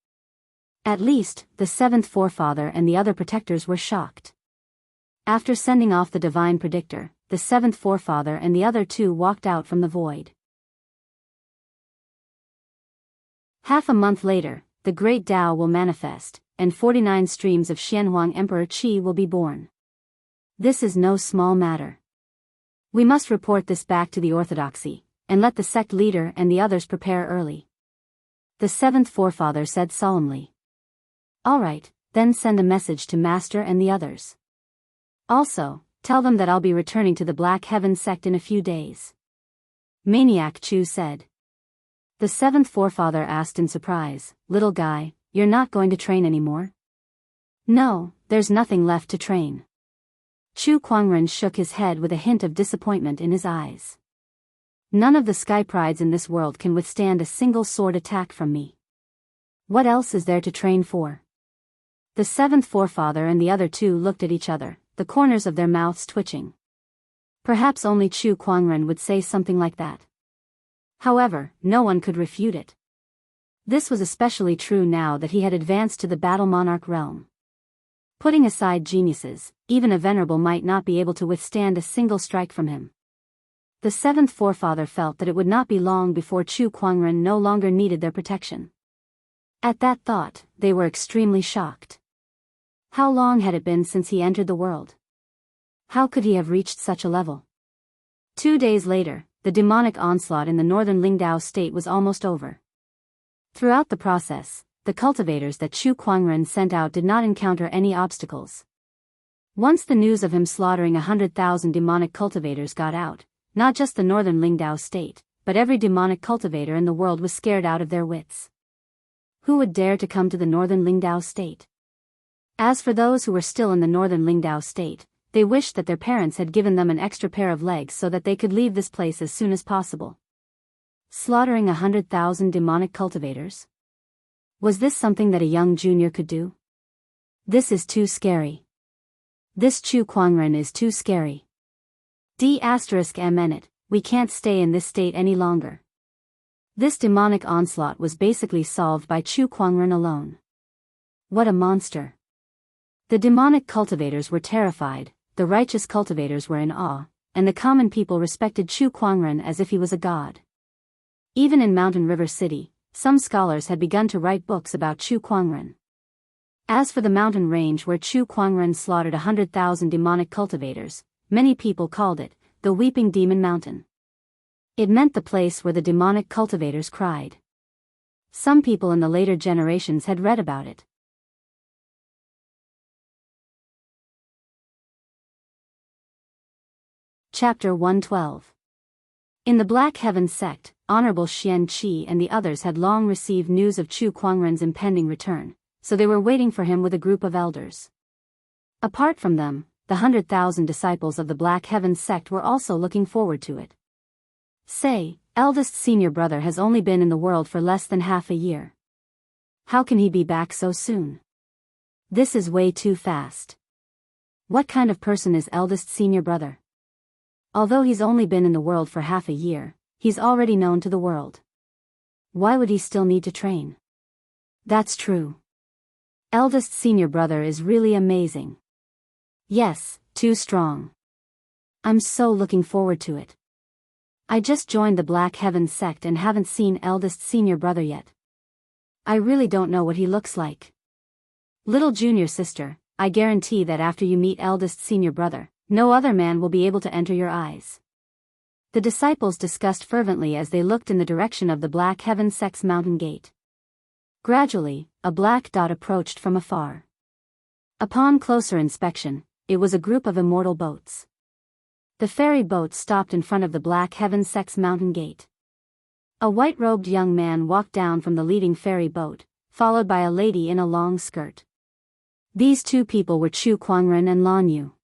At least, the seventh forefather and the other protectors were shocked. After sending off the divine predictor, the seventh forefather and the other two walked out from the void. Half a month later, the great Tao will manifest, and 49 streams of Xianhuang Emperor Qi will be born. This is no small matter. We must report this back to the orthodoxy, and let the sect leader and the others prepare early. The seventh forefather said solemnly. All right, then send a message to Master and the others. Also, tell them that I'll be returning to the Black Heaven sect in a few days. Maniac Chu said. The seventh forefather asked in surprise, Little guy, you're not going to train anymore? No, there's nothing left to train. Chu Kuangren shook his head with a hint of disappointment in his eyes. None of the sky prides in this world can withstand a single sword attack from me. What else is there to train for? The seventh forefather and the other two looked at each other, the corners of their mouths twitching. Perhaps only Chu Kuangren would say something like that. However, no one could refute it. This was especially true now that he had advanced to the battle monarch realm. Putting aside geniuses, even a venerable might not be able to withstand a single strike from him. The seventh forefather felt that it would not be long before Chu Kuangren no longer needed their protection. At that thought, they were extremely shocked. How long had it been since he entered the world? How could he have reached such a level? 2 days later, the demonic onslaught in the northern Lingdao state was almost over. Throughout the process, the cultivators that Chu Kuangren sent out did not encounter any obstacles. Once the news of him slaughtering 100,000 demonic cultivators got out, not just the northern Lingdao state, but every demonic cultivator in the world was scared out of their wits. Who would dare to come to the northern Lingdao state? As for those who were still in the northern Lingdao state, they wished that their parents had given them an extra pair of legs so that they could leave this place as soon as possible. Slaughtering 100,000 demonic cultivators? Was this something that a young junior could do? This is too scary. This Chu Kuangren is too scary. D***M we can't stay in this state any longer. This demonic onslaught was basically solved by Chu Kuangren alone. What a monster. The demonic cultivators were terrified, the righteous cultivators were in awe, and the common people respected Chu Kuangren as if he was a god. Even in Mountain River City, some scholars had begun to write books about Chu Kuangren. As for the mountain range where Chu Kuangren slaughtered 100,000 demonic cultivators, many people called it the Weeping Demon Mountain. It meant the place where the demonic cultivators cried. Some people in the later generations had read about it. Chapter 112. In the Black Heaven sect, Honorable Xianxia and the others had long received news of Chu Kuangren's impending return, so they were waiting for him with a group of elders. Apart from them, the 100,000 disciples of the Black Heaven sect were also looking forward to it. Say, eldest senior brother has only been in the world for less than half a year. How can he be back so soon? This is way too fast. What kind of person is eldest senior brother? Although he's only been in the world for half a year, he's already known to the world. Why would he still need to train? That's true. Eldest senior brother is really amazing. Yes, too strong. I'm so looking forward to it. I just joined the Black Heaven sect and haven't seen eldest senior brother yet. I really don't know what he looks like. Little junior sister, I guarantee that after you meet eldest senior brother, no other man will be able to enter your eyes. The disciples discussed fervently as they looked in the direction of the Black Heaven sect's mountain gate. Gradually, a black dot approached from afar. Upon closer inspection, it was a group of immortal boats. The ferry boat stopped in front of the Black Heaven sect's mountain gate. A white-robed young man walked down from the leading ferry boat, followed by a lady in a long skirt. These two people were Chu Kuangren and Lan Yu.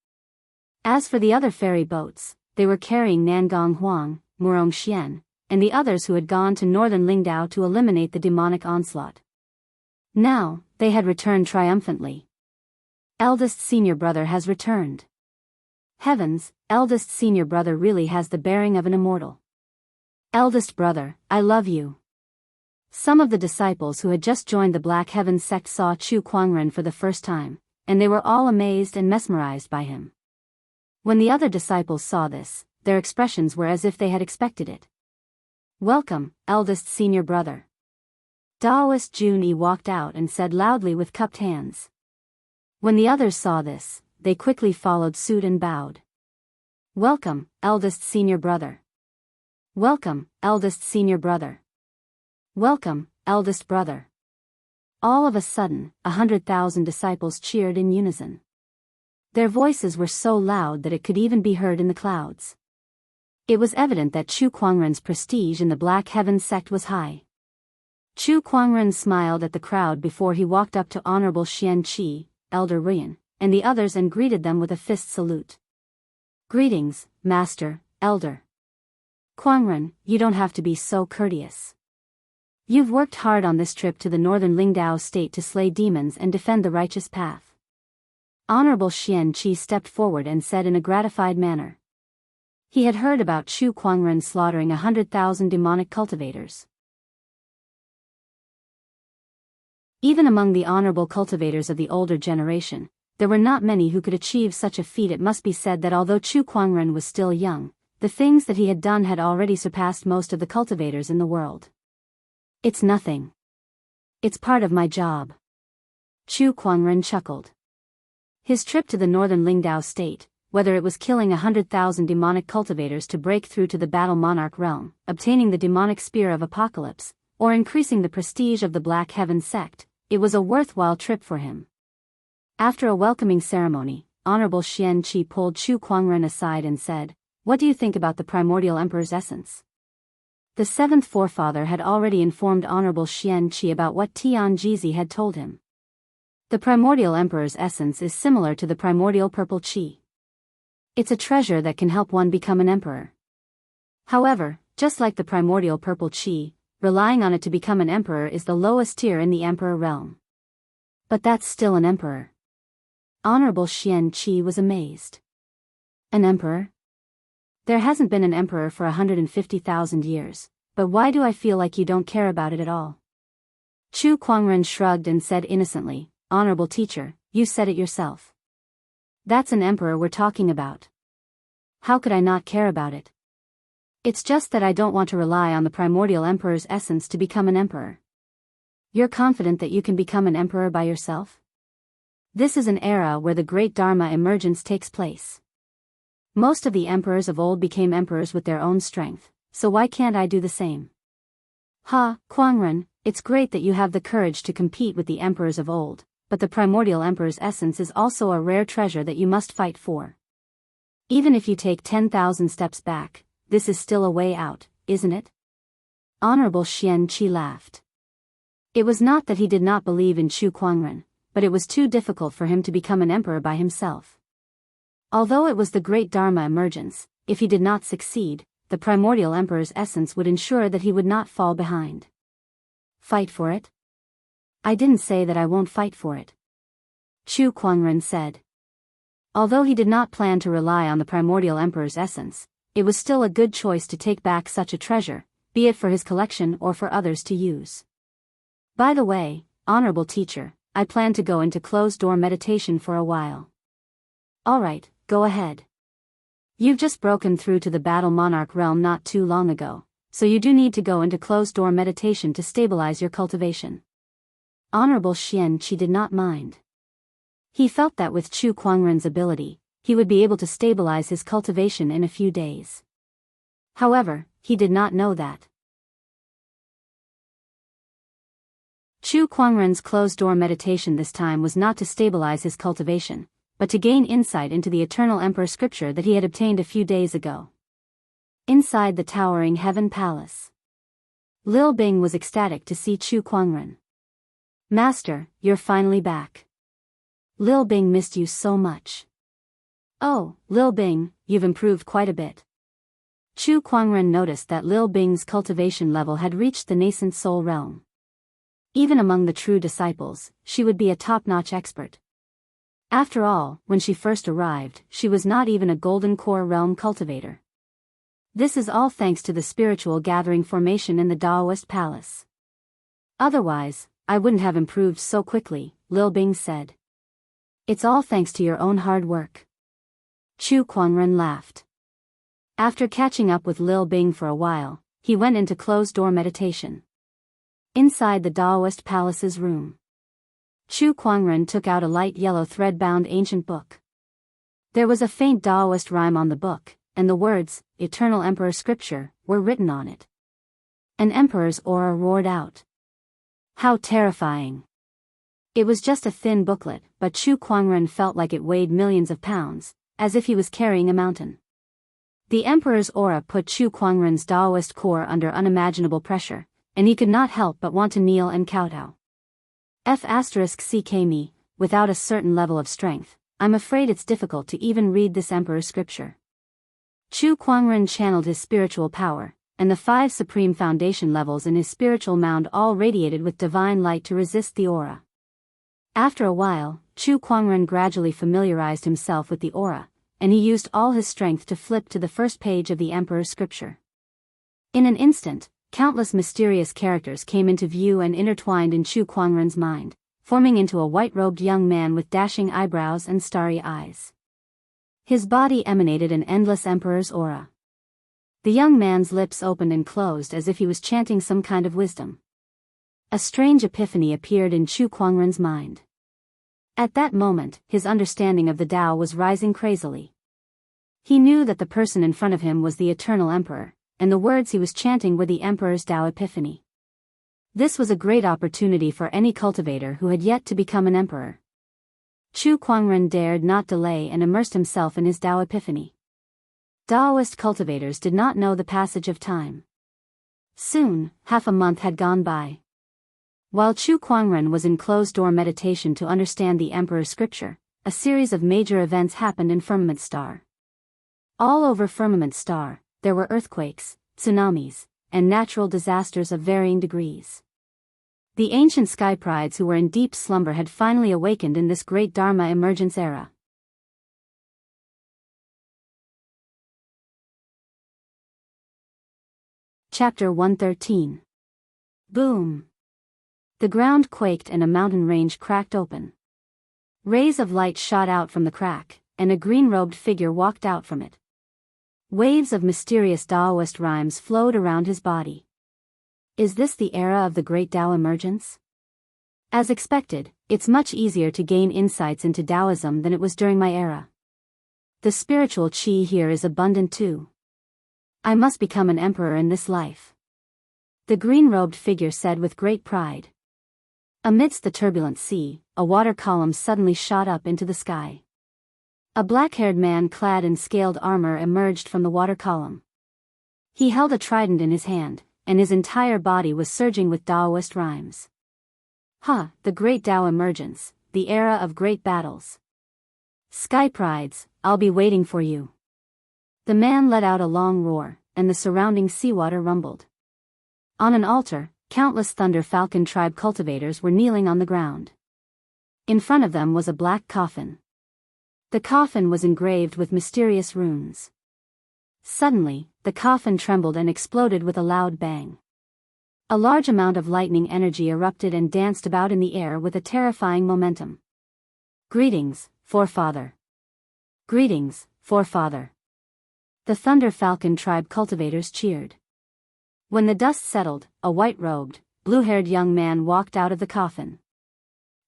As for the other ferry boats, they were carrying Nangong Huang, Murong Xian, and the others who had gone to northern Lingdao to eliminate the demonic onslaught. Now, they had returned triumphantly. Eldest senior brother has returned. Heavens, eldest senior brother really has the bearing of an immortal. Eldest brother, I love you. Some of the disciples who had just joined the Black Heaven sect saw Chu Kuangren for the first time, and they were all amazed and mesmerized by him. When the other disciples saw this, their expressions were as if they had expected it. Welcome, eldest senior brother. Daoist Jun walked out and said loudly with cupped hands. When the others saw this, they quickly followed suit and bowed. Welcome, eldest senior brother. Welcome, eldest senior brother. Welcome, eldest brother. All of a sudden, 100,000 disciples cheered in unison. Their voices were so loud that it could even be heard in the clouds. It was evident that Chu Kuangren's prestige in the Black Heaven sect was high. Chu Kuangren smiled at the crowd before he walked up to Honorable Xianxia, Elder Ruyan, and the others and greeted them with a fist salute. Greetings, Master, Elder. Kuangren, you don't have to be so courteous. You've worked hard on this trip to the northern Lingdao state to slay demons and defend the righteous path. Honorable Xianxia stepped forward and said in a gratified manner. He had heard about Chu Kuangren slaughtering 100,000 demonic cultivators. Even among the honorable cultivators of the older generation, there were not many who could achieve such a feat. It must be said that although Chu Kuangren was still young, the things that he had done had already surpassed most of the cultivators in the world. It's nothing. It's part of my job. Chu Kuangren chuckled. His trip to the northern Lingdao state, whether it was killing 100,000 demonic cultivators to break through to the battle monarch realm, obtaining the demonic spear of apocalypse, or increasing the prestige of the Black Heaven sect, it was a worthwhile trip for him. After a welcoming ceremony, Honorable Xianxia pulled Chu Kuangren aside and said, "What do you think about the primordial emperor's essence?" The seventh forefather had already informed Honorable Xianxia about what Tianjizi had told him. The primordial emperor's essence is similar to the primordial purple qi. It's a treasure that can help one become an emperor. However, just like the primordial purple qi, relying on it to become an emperor is the lowest tier in the emperor realm. But that's still an emperor. Honorable Xianxia was amazed. An emperor? There hasn't been an emperor for 150,000 years, but why do I feel like you don't care about it at all? Chu Kuangren shrugged and said innocently, "Honorable teacher, you said it yourself. That's an emperor we're talking about. How could I not care about it? It's just that I don't want to rely on the primordial emperor's essence to become an emperor." You're confident that you can become an emperor by yourself? This is an era where the great Dharma emergence takes place. Most of the emperors of old became emperors with their own strength, so why can't I do the same? Ha, Kuangren, it's great that you have the courage to compete with the emperors of old, but the primordial emperor's essence is also a rare treasure that you must fight for. Even if you take 10,000 steps back, this is still a way out, isn't it? Honorable Xianxia laughed. It was not that he did not believe in Chu Kuangren, but it was too difficult for him to become an emperor by himself. Although it was the great Dharma emergence, if he did not succeed, the primordial emperor's essence would ensure that he would not fall behind. Fight for it? I didn't say that I won't fight for it. Chu Kuangren said. Although he did not plan to rely on the primordial emperor's essence, it was still a good choice to take back such a treasure, be it for his collection or for others to use. By the way, honorable teacher, I plan to go into closed-door meditation for a while. Alright, go ahead. You've just broken through to the Battle Monarch realm not too long ago, so you do need to go into closed-door meditation to stabilize your cultivation. Honorable Xianxia did not mind. He felt that with Chu Kuangren's ability, he would be able to stabilize his cultivation in a few days. However, he did not know that. Chu Kuangren's closed-door meditation this time was not to stabilize his cultivation, but to gain insight into the eternal emperor scripture that he had obtained a few days ago. Inside the towering Heaven Palace, Lil Bing was ecstatic to see Chu Kuangren. "Master, you're finally back. Lil Bing missed you so much." "Oh, Lil Bing, you've improved quite a bit." Chu Kuangren noticed that Lil Bing's cultivation level had reached the nascent soul realm. Even among the true disciples, she would be a top-notch expert. After all, when she first arrived, she was not even a golden core realm cultivator. This is all thanks to the spiritual gathering formation in the Daoist palace. Otherwise, I wouldn't have improved so quickly, Lil Bing said. It's all thanks to your own hard work. Chu Kuangren laughed. After catching up with Lil Bing for a while, he went into closed-door meditation. Inside the Daoist palace's room, Chu Kuangren took out a light yellow thread-bound ancient book. There was a faint Daoist rhyme on the book, and the words, Eternal Emperor Scripture, were written on it. An emperor's aura roared out. How terrifying! It was just a thin booklet, but Chu Kuangren felt like it weighed millions of pounds, as if he was carrying a mountain. The emperor's aura put Chu Kuangren's Daoist core under unimaginable pressure, and he could not help but want to kneel and kowtow. Me, without a certain level of strength, I'm afraid it's difficult to even read this emperor's scripture. Chu Kuangren channeled his spiritual power, and the 5 supreme foundation levels in his spiritual mound all radiated with divine light to resist the aura. After a while, Chu Kuangren gradually familiarized himself with the aura, and he used all his strength to flip to the first page of the emperor's scripture. In an instant, countless mysterious characters came into view and intertwined in Chu Kuangren's mind, forming into a white-robed young man with dashing eyebrows and starry eyes. His body emanated an endless emperor's aura. The young man's lips opened and closed as if he was chanting some kind of wisdom. A strange epiphany appeared in Chu Kuangren's mind. At that moment, his understanding of the Tao was rising crazily. He knew that the person in front of him was the eternal emperor, and the words he was chanting were the emperor's Tao epiphany. This was a great opportunity for any cultivator who had yet to become an emperor. Chu Kuangren dared not delay and immersed himself in his Tao epiphany. Daoist cultivators did not know the passage of time. Soon, half a month had gone by. While Chu Kuangren was in closed-door meditation to understand the Emperor's scripture, a series of major events happened in Firmament Star. All over Firmament Star, there were earthquakes, tsunamis, and natural disasters of varying degrees. The ancient sky prides who were in deep slumber had finally awakened in this great Dharma emergence era. Chapter 113. Boom! The ground quaked and a mountain range cracked open. Rays of light shot out from the crack, and a green-robed figure walked out from it. Waves of mysterious Daoist rhymes flowed around his body. Is this the era of the great Tao emergence? As expected, it's much easier to gain insights into Taoism than it was during my era. The spiritual qi here is abundant too. I must become an emperor in this life. The green-robed figure said with great pride. Amidst the turbulent sea, a water column suddenly shot up into the sky. A black-haired man clad in scaled armor emerged from the water column. He held a trident in his hand, and his entire body was surging with Daoist rhymes. Ha! The great Tao emergence, the era of great battles. Sky prides, I'll be waiting for you. The man let out a long roar, and the surrounding seawater rumbled. On an altar, countless Thunder Falcon tribe cultivators were kneeling on the ground. In front of them was a black coffin. The coffin was engraved with mysterious runes. Suddenly, the coffin trembled and exploded with a loud bang. A large amount of lightning energy erupted and danced about in the air with a terrifying momentum. Greetings, forefather. Greetings, forefather. The Thunder Falcon tribe cultivators cheered. When the dust settled, a white-robed, blue-haired young man walked out of the coffin.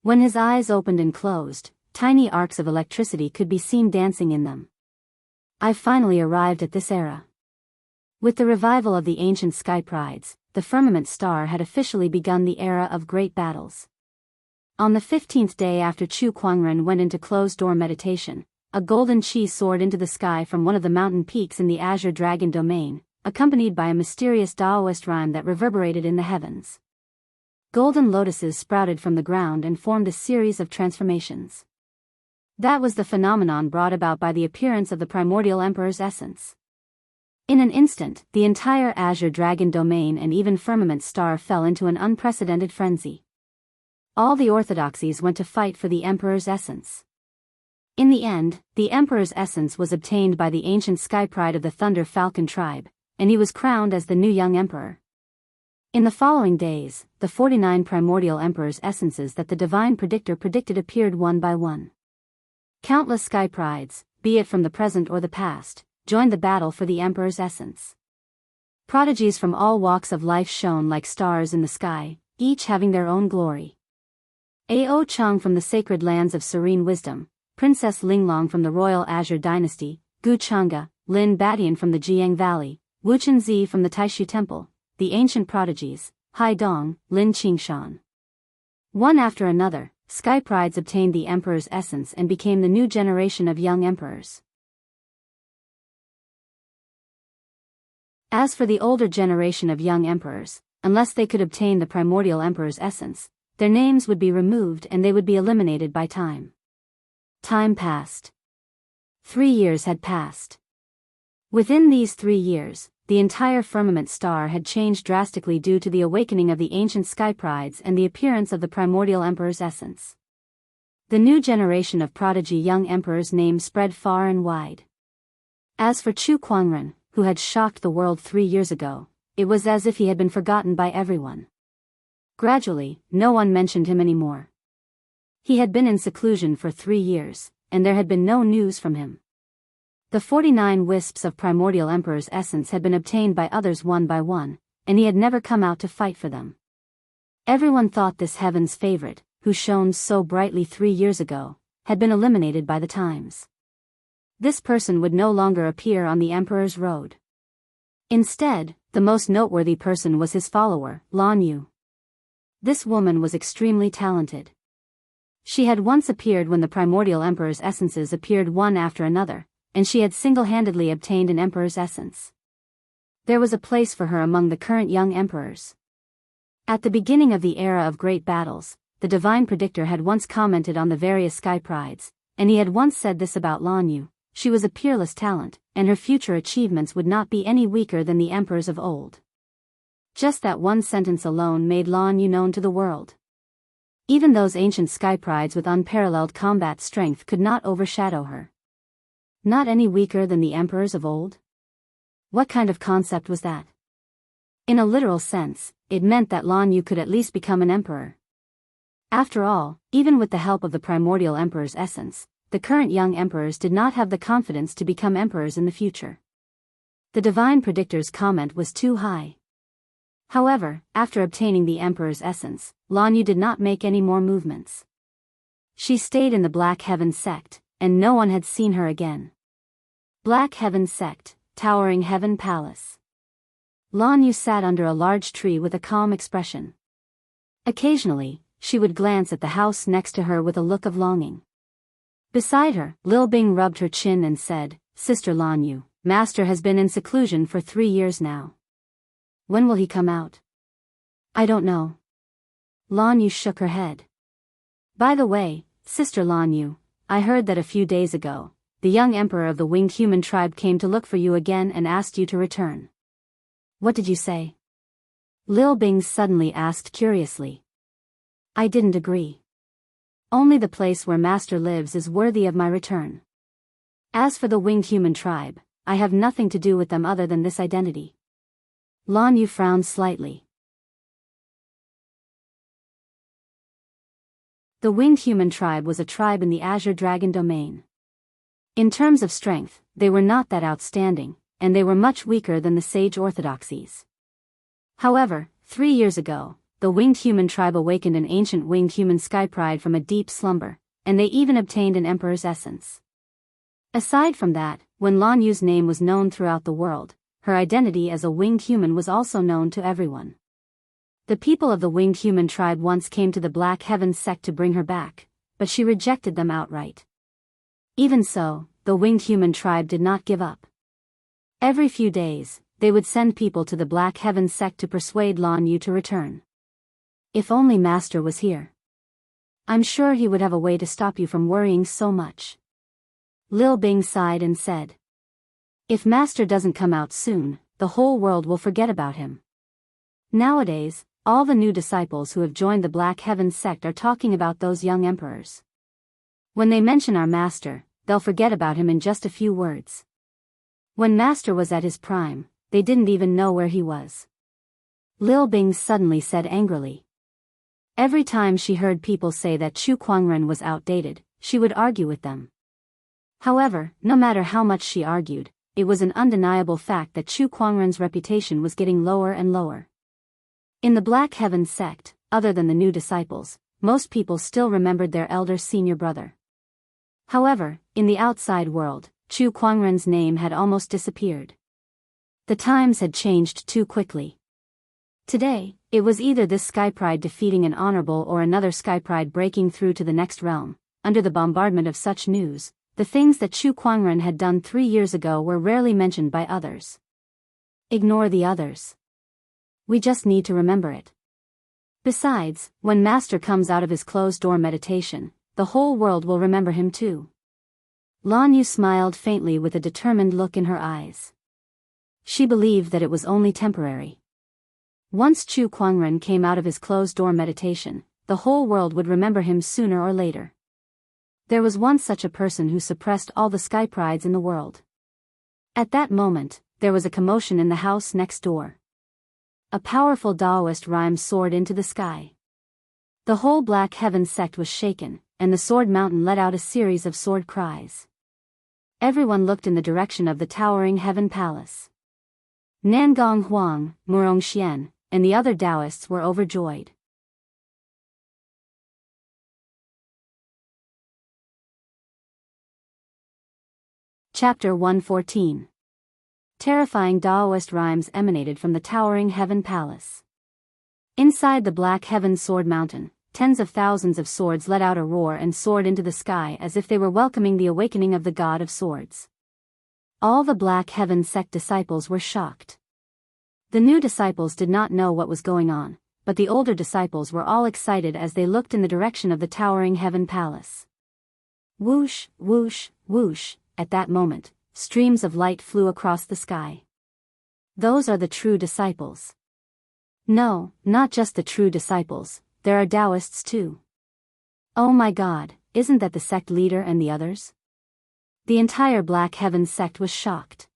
When his eyes opened and closed, tiny arcs of electricity could be seen dancing in them. I finally arrived at this era. With the revival of the ancient sky prides, the firmament star had officially begun the era of great battles. On the 15th day after Chu Kuangren went into closed-door meditation, a golden chi soared into the sky from one of the mountain peaks in the Azure Dragon domain, accompanied by a mysterious Daoist rhyme that reverberated in the heavens. Golden lotuses sprouted from the ground and formed a series of transformations. That was the phenomenon brought about by the appearance of the primordial emperor's essence. In an instant, the entire Azure Dragon domain and even Firmament Star fell into an unprecedented frenzy. All the orthodoxies went to fight for the emperor's essence. In the end, the emperor's essence was obtained by the ancient sky pride of the Thunder Falcon tribe, and he was crowned as the new young emperor. In the following days, the 49 primordial emperor's essences that the divine predictor predicted appeared one by one. Countless sky prides, be it from the present or the past, joined the battle for the emperor's essence. Prodigies from all walks of life shone like stars in the sky, each having their own glory. Ao Chang from the sacred lands of serene wisdom, Princess Linglong from the royal Azure dynasty, Gu Chang'e, Lin Batian from the Jianghu Valley, Wu Chenzi from the Taishu Temple, the ancient prodigies, Hai Dong, Lin Qingshan. One after another, sky prides obtained the emperor's essence and became the new generation of young emperors. As for the older generation of young emperors, unless they could obtain the primordial emperor's essence, their names would be removed and they would be eliminated by time. Time passed. 3 years had passed. Within these 3 years, the entire firmament star had changed drastically due to the awakening of the ancient sky prides and the appearance of the primordial emperor's essence. The new generation of prodigy young emperors' names spread far and wide. As for Chu Kuangren, who had shocked the world 3 years ago, it was as if he had been forgotten by everyone. Gradually, no one mentioned him anymore. He had been in seclusion for 3 years, and there had been no news from him. The 49 wisps of primordial emperor's essence had been obtained by others one by one, and he had never come out to fight for them. Everyone thought this heaven's favorite, who shone so brightly 3 years ago, had been eliminated by the times. This person would no longer appear on the emperor's road. Instead, the most noteworthy person was his follower, Lan Yu. This woman was extremely talented. She had once appeared when the primordial emperor's essences appeared one after another, and she had single-handedly obtained an emperor's essence. There was a place for her among the current young emperors. At the beginning of the era of great battles, the divine predictor had once commented on the various sky prides, and he had once said this about Lan Yu: she was a peerless talent, and her future achievements would not be any weaker than the emperors of old. Just that one sentence alone made Lan Yu known to the world. Even those ancient sky prides with unparalleled combat strength could not overshadow her. Not any weaker than the emperors of old? What kind of concept was that? In a literal sense, it meant that Lan Yu could at least become an emperor. After all, even with the help of the primordial emperor's essence, the current young emperors did not have the confidence to become emperors in the future. The divine predictor's comment was too high. However, after obtaining the emperor's essence, Lan Yu did not make any more movements. She stayed in the Black Heaven sect, and no one had seen her again. Black Heaven sect, Towering Heaven Palace. Lan Yu sat under a large tree with a calm expression. Occasionally, she would glance at the house next to her with a look of longing. Beside her, Lil Bing rubbed her chin and said, "Sister Lan Yu, Master has been in seclusion for 3 years now. When will he come out?" "I don't know." Lan Yu shook her head. "By the way, Sister Lan Yu, I heard that a few days ago, the young emperor of the winged human tribe came to look for you again and asked you to return." "What did you say?" Lil Bing suddenly asked curiously. "I didn't agree. Only the place where Master lives is worthy of my return. As for the winged human tribe, I have nothing to do with them other than this identity." Lan Yu frowned slightly. The winged human tribe was a tribe in the Azure Dragon domain. In terms of strength, they were not that outstanding, and they were much weaker than the sage orthodoxies. However, 3 years ago, the winged human tribe awakened an ancient winged human sky pride from a deep slumber, and they even obtained an emperor's essence. Aside from that, when Lan Yu's name was known throughout the world, her identity as a winged human was also known to everyone. The people of the winged human tribe once came to the Black Heaven sect to bring her back, but she rejected them outright. Even so, the winged human tribe did not give up. Every few days, they would send people to the Black Heaven sect to persuade Lan Yu to return. "If only Master was here. I'm sure he would have a way to stop you from worrying so much." Lil Bing sighed and said, "If Master doesn't come out soon, the whole world will forget about him. Nowadays, all the new disciples who have joined the Black Heaven sect are talking about those young emperors. When they mention our Master, they'll forget about him in just a few words. When Master was at his prime, they didn't even know where he was." Lil Bing suddenly said angrily. Every time she heard people say that Chu Kuangren was outdated, she would argue with them. However, no matter how much she argued, it was an undeniable fact that Chu Kuangren's reputation was getting lower and lower. In the Black Heaven sect, other than the new disciples, most people still remembered their elder senior brother. However, in the outside world, Chu Kuangren's name had almost disappeared. The times had changed too quickly. Today, it was either this sky pride defeating an honorable or another sky pride breaking through to the next realm. Under the bombardment of such news, the things that Chu Kuangren had done 3 years ago were rarely mentioned by others. Ignore the others. We just need to remember it. Besides, when Master comes out of his closed-door meditation, the whole world will remember him too. Lan Yu smiled faintly with a determined look in her eyes. She believed that it was only temporary. Once Chu Kuangren came out of his closed-door meditation, the whole world would remember him sooner or later. There was once such a person who suppressed all the sky prides in the world. At that moment, there was a commotion in the house next door. A powerful Daoist rhyme soared into the sky. The whole Black Heaven sect was shaken, and the Sword Mountain let out a series of sword cries. Everyone looked in the direction of the towering Heaven Palace. Nangong Huang, Murong Xian, and the other Daoists were overjoyed. Chapter 114. Terrifying Daoist rhymes emanated from the towering Heaven Palace. Inside the Black Heaven Sword Mountain, tens of thousands of swords let out a roar and soared into the sky as if they were welcoming the awakening of the god of swords. All the Black Heaven sect disciples were shocked. The new disciples did not know what was going on, but the older disciples were all excited as they looked in the direction of the towering heaven palace. Whoosh, whoosh, whoosh, at that moment, streams of light flew across the sky. Those are the true disciples. No, not just the true disciples, there are Daoists too. Oh my god, isn't that the sect leader and the others? The entire Black Heaven sect was shocked.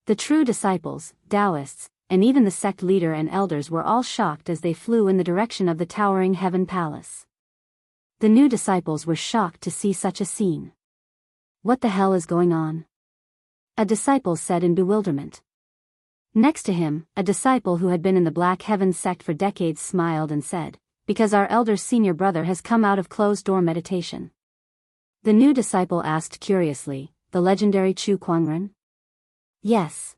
The true disciples, Daoists, and even the sect leader and elders were all shocked as they flew in the direction of the towering heaven palace. The new disciples were shocked to see such a scene. What the hell is going on? A disciple said in bewilderment. Next to him, a disciple who had been in the Black Heaven sect for decades smiled and said, "Because our elder senior brother has come out of closed-door meditation." The new disciple asked curiously, "The legendary Chu Kuangren?" "Yes."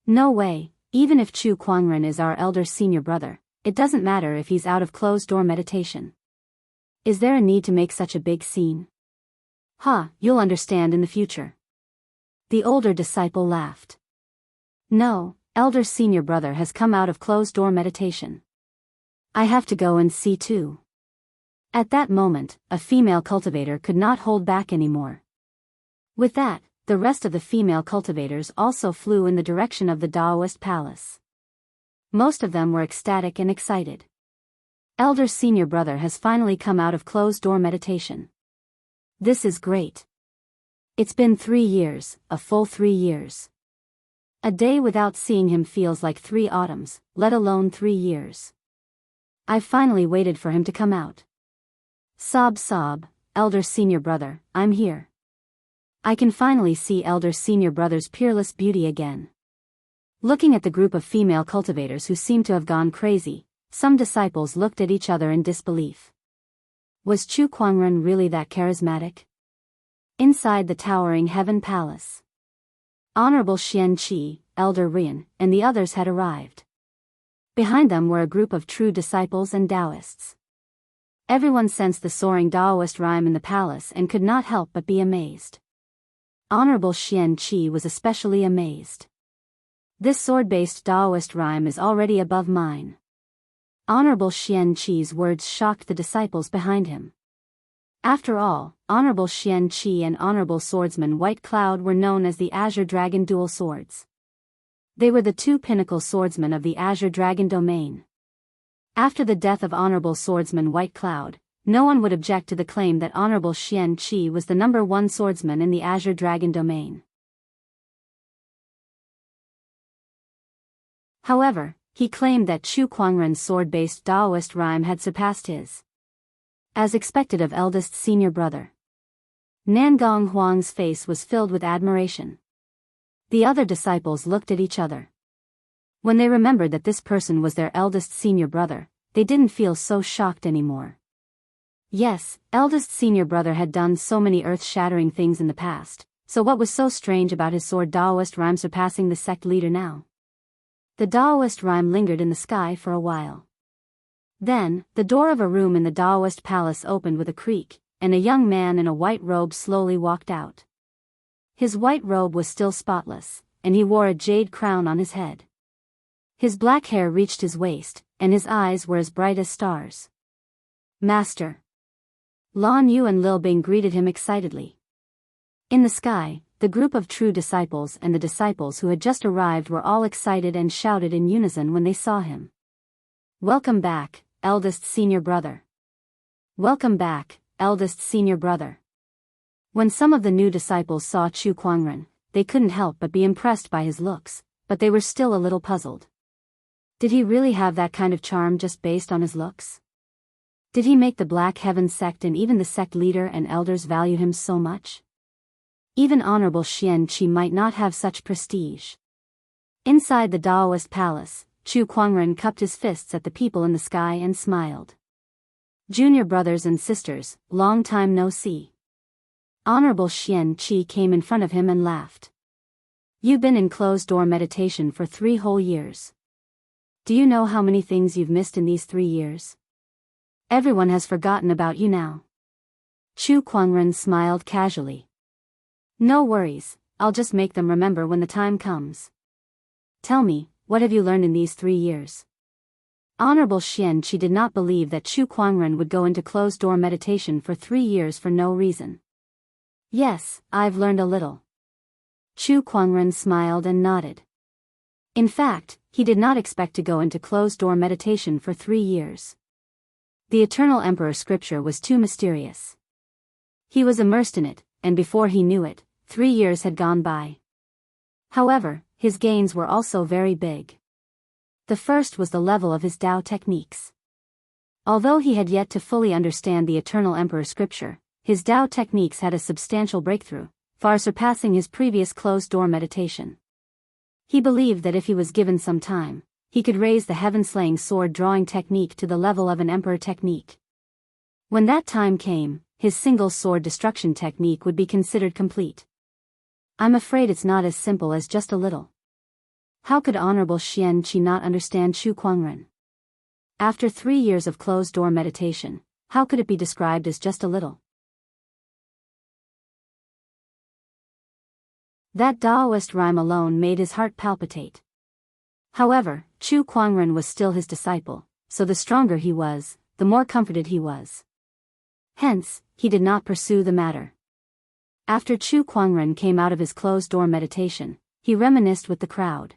"No way, even if Chu Kuangren is our elder senior brother, it doesn't matter if he's out of closed-door meditation. Is there a need to make such a big scene?" "Ha, you'll understand in the future." The older disciple laughed. "No, elder senior brother has come out of closed-door meditation. I have to go and see too." At that moment, a female cultivator could not hold back anymore. With that, the rest of the female cultivators also flew in the direction of the Daoist palace. Most of them were ecstatic and excited. Elder senior brother has finally come out of closed-door meditation. This is great. It's been 3 years, a full 3 years. A day without seeing him feels like 3 autumns, let alone 3 years. I've finally waited for him to come out. Sob sob, elder senior brother, I'm here. I can finally see elder senior brother's peerless beauty again. Looking at the group of female cultivators who seemed to have gone crazy, some disciples looked at each other in disbelief. Was Chu Kuangren really that charismatic? Inside the towering heaven palace, Honorable Xianxia, Elder Rian, and the others had arrived. Behind them were a group of true disciples and Daoists. Everyone sensed the soaring Daoist rhyme in the palace and could not help but be amazed. Honorable Xianxia was especially amazed. This sword-based Daoist rhyme is already above mine. Honorable Xianxia's words shocked the disciples behind him. After all, Honorable Xianxia and Honorable Swordsman White Cloud were known as the Azure Dragon Dual Swords. They were the 2 pinnacle swordsmen of the Azure Dragon domain. After the death of Honorable Swordsman White Cloud, no one would object to the claim that Honorable Xianxia was the number 1 swordsman in the Azure Dragon domain. However, he claimed that Chu Kuangren's sword-based Daoist rhyme had surpassed his. As expected of eldest senior brother, Nangong Huang's face was filled with admiration. The other disciples looked at each other. When they remembered that this person was their eldest senior brother, they didn't feel so shocked anymore. Yes, eldest senior brother had done so many earth-shattering things in the past, so what was so strange about his sword Daoist rhyme surpassing the sect leader now? The Daoist rhyme lingered in the sky for a while. Then, the door of a room in the Daoist palace opened with a creak, and a young man in a white robe slowly walked out. His white robe was still spotless, and he wore a jade crown on his head. His black hair reached his waist, and his eyes were as bright as stars. Master. Lan Yu and Lil Bing greeted him excitedly. In the sky, the group of true disciples and the disciples who had just arrived were all excited and shouted in unison when they saw him. Welcome back, eldest senior brother. Welcome back, eldest senior brother. When some of the new disciples saw Chu Kuangren, they couldn't help but be impressed by his looks, but they were still a little puzzled. Did he really have that kind of charm just based on his looks? Did he make the Black Heaven sect and even the sect leader and elders value him so much? Even Honorable Xianxia might not have such prestige. Inside the Daoist palace, Chu Kuangren cupped his fists at the people in the sky and smiled. Junior brothers and sisters, long time no see. Honorable Xianxia came in front of him and laughed. You've been in closed-door meditation for 3 whole years. Do you know how many things you've missed in these 3 years? Everyone has forgotten about you now. Chu Kuangren smiled casually. No worries, I'll just make them remember when the time comes. Tell me, what have you learned in these 3 years? Honorable Xianxia did not believe that Chu Kuangren would go into closed-door meditation for 3 years for no reason. Yes, I've learned a little. Chu Kuangren smiled and nodded. In fact, he did not expect to go into closed-door meditation for 3 years. The Eternal Emperor scripture was too mysterious. He was immersed in it, and before he knew it, 3 years had gone by. However, his gains were also very big. The first was the level of his Tao techniques. Although he had yet to fully understand the Eternal Emperor scripture, his Tao techniques had a substantial breakthrough, far surpassing his previous closed-door meditation. He believed that if he was given some time, he could raise the heaven-slaying sword-drawing technique to the level of an emperor technique. When that time came, his single sword destruction technique would be considered complete. I'm afraid it's not as simple as just a little. How could Honorable Xianxia not understand Chu Kuangren? After 3 years of closed-door meditation, how could it be described as just a little? That Daoist rhyme alone made his heart palpitate. However, Chu Kuangren was still his disciple, so the stronger he was, the more comforted he was. Hence, he did not pursue the matter. After Chu Kuangren came out of his closed-door meditation, he reminisced with the crowd.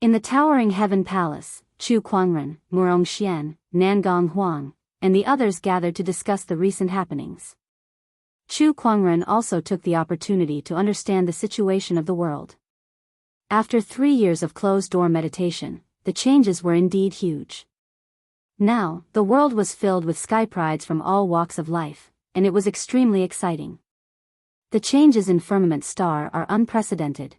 In the towering heaven palace, Chu Kuangren, Murong Xian, Nangong Huang, and the others gathered to discuss the recent happenings. Chu Kuangren also took the opportunity to understand the situation of the world. After 3 years of closed-door meditation, the changes were indeed huge. Now, the world was filled with sky prides from all walks of life, and it was extremely exciting. The changes in Firmament Star are unprecedented.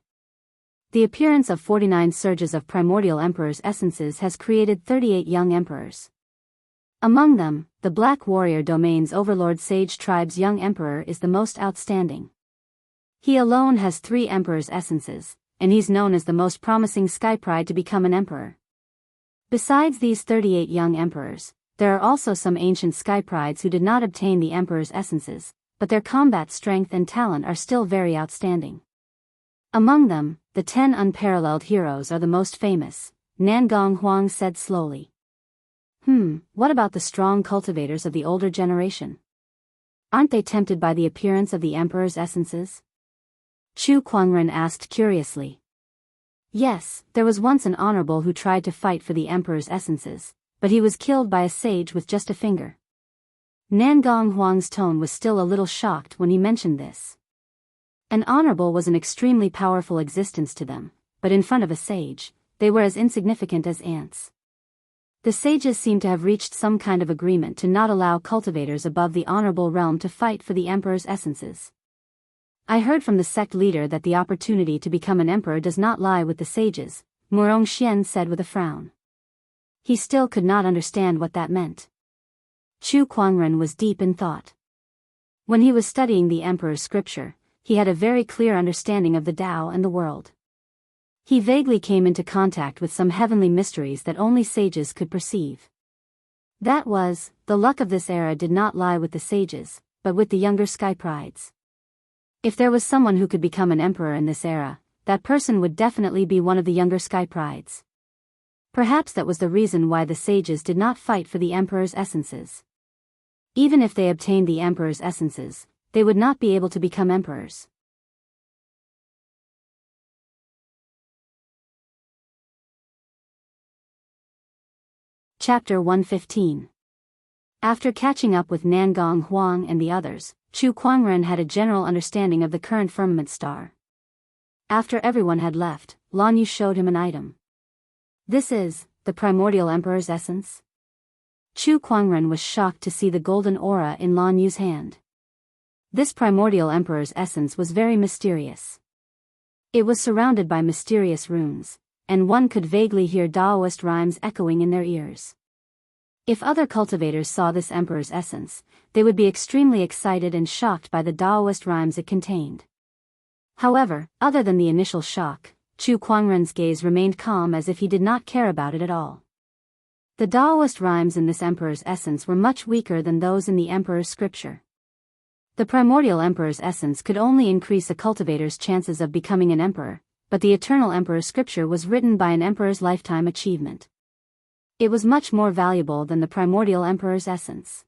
The appearance of 49 surges of primordial emperors' essences has created 38 young emperors. Among them, the Black Warrior Domain's Overlord Sage Tribe's young emperor is the most outstanding. He alone has 3 emperors' essences, and he's known as the most promising sky pride to become an emperor. Besides these 38 young emperors, there are also some ancient sky prides who did not obtain the emperor's essences, but their combat strength and talent are still very outstanding. Among them, the 10 unparalleled heroes are the most famous, Nangong Huang said slowly. What about the strong cultivators of the older generation? Aren't they tempted by the appearance of the emperor's essences? Chu Kuangren asked curiously. Yes, there was once an honorable who tried to fight for the emperor's essences, but he was killed by a sage with just a finger. Nangong Huang's tone was still a little shocked when he mentioned this. An honorable was an extremely powerful existence to them, but in front of a sage, they were as insignificant as ants. The sages seemed to have reached some kind of agreement to not allow cultivators above the honorable realm to fight for the emperor's essences. I heard from the sect leader that the opportunity to become an emperor does not lie with the sages, Murong Xian said with a frown. He still could not understand what that meant. Chu Kuangren was deep in thought. When he was studying the emperor's scripture, he had a very clear understanding of the Tao and the world. He vaguely came into contact with some heavenly mysteries that only sages could perceive. That was, the luck of this era did not lie with the sages, but with the younger sky prides. If there was someone who could become an emperor in this era, that person would definitely be one of the younger sky prides. Perhaps that was the reason why the sages did not fight for the emperor's essences. Even if they obtained the emperor's essences, they would not be able to become emperors. Chapter 115. After catching up with Nangong Huang and the others, Chu Kuangren had a general understanding of the current firmament star. After everyone had left, Lan Yu showed him an item. This is the primordial emperor's essence. Chu Kuangren was shocked to see the golden aura in Lan Yu's hand. This primordial emperor's essence was very mysterious. It was surrounded by mysterious runes, and one could vaguely hear Daoist rhymes echoing in their ears. If other cultivators saw this emperor's essence, they would be extremely excited and shocked by the Daoist rhymes it contained. However, other than the initial shock, Chu Kuangren's gaze remained calm as if he did not care about it at all. The Daoist rhymes in this emperor's essence were much weaker than those in the emperor's scripture. The primordial emperor's essence could only increase a cultivator's chances of becoming an emperor, but the eternal emperor's scripture was written by an emperor's lifetime achievement. It was much more valuable than the primordial emperor's essence.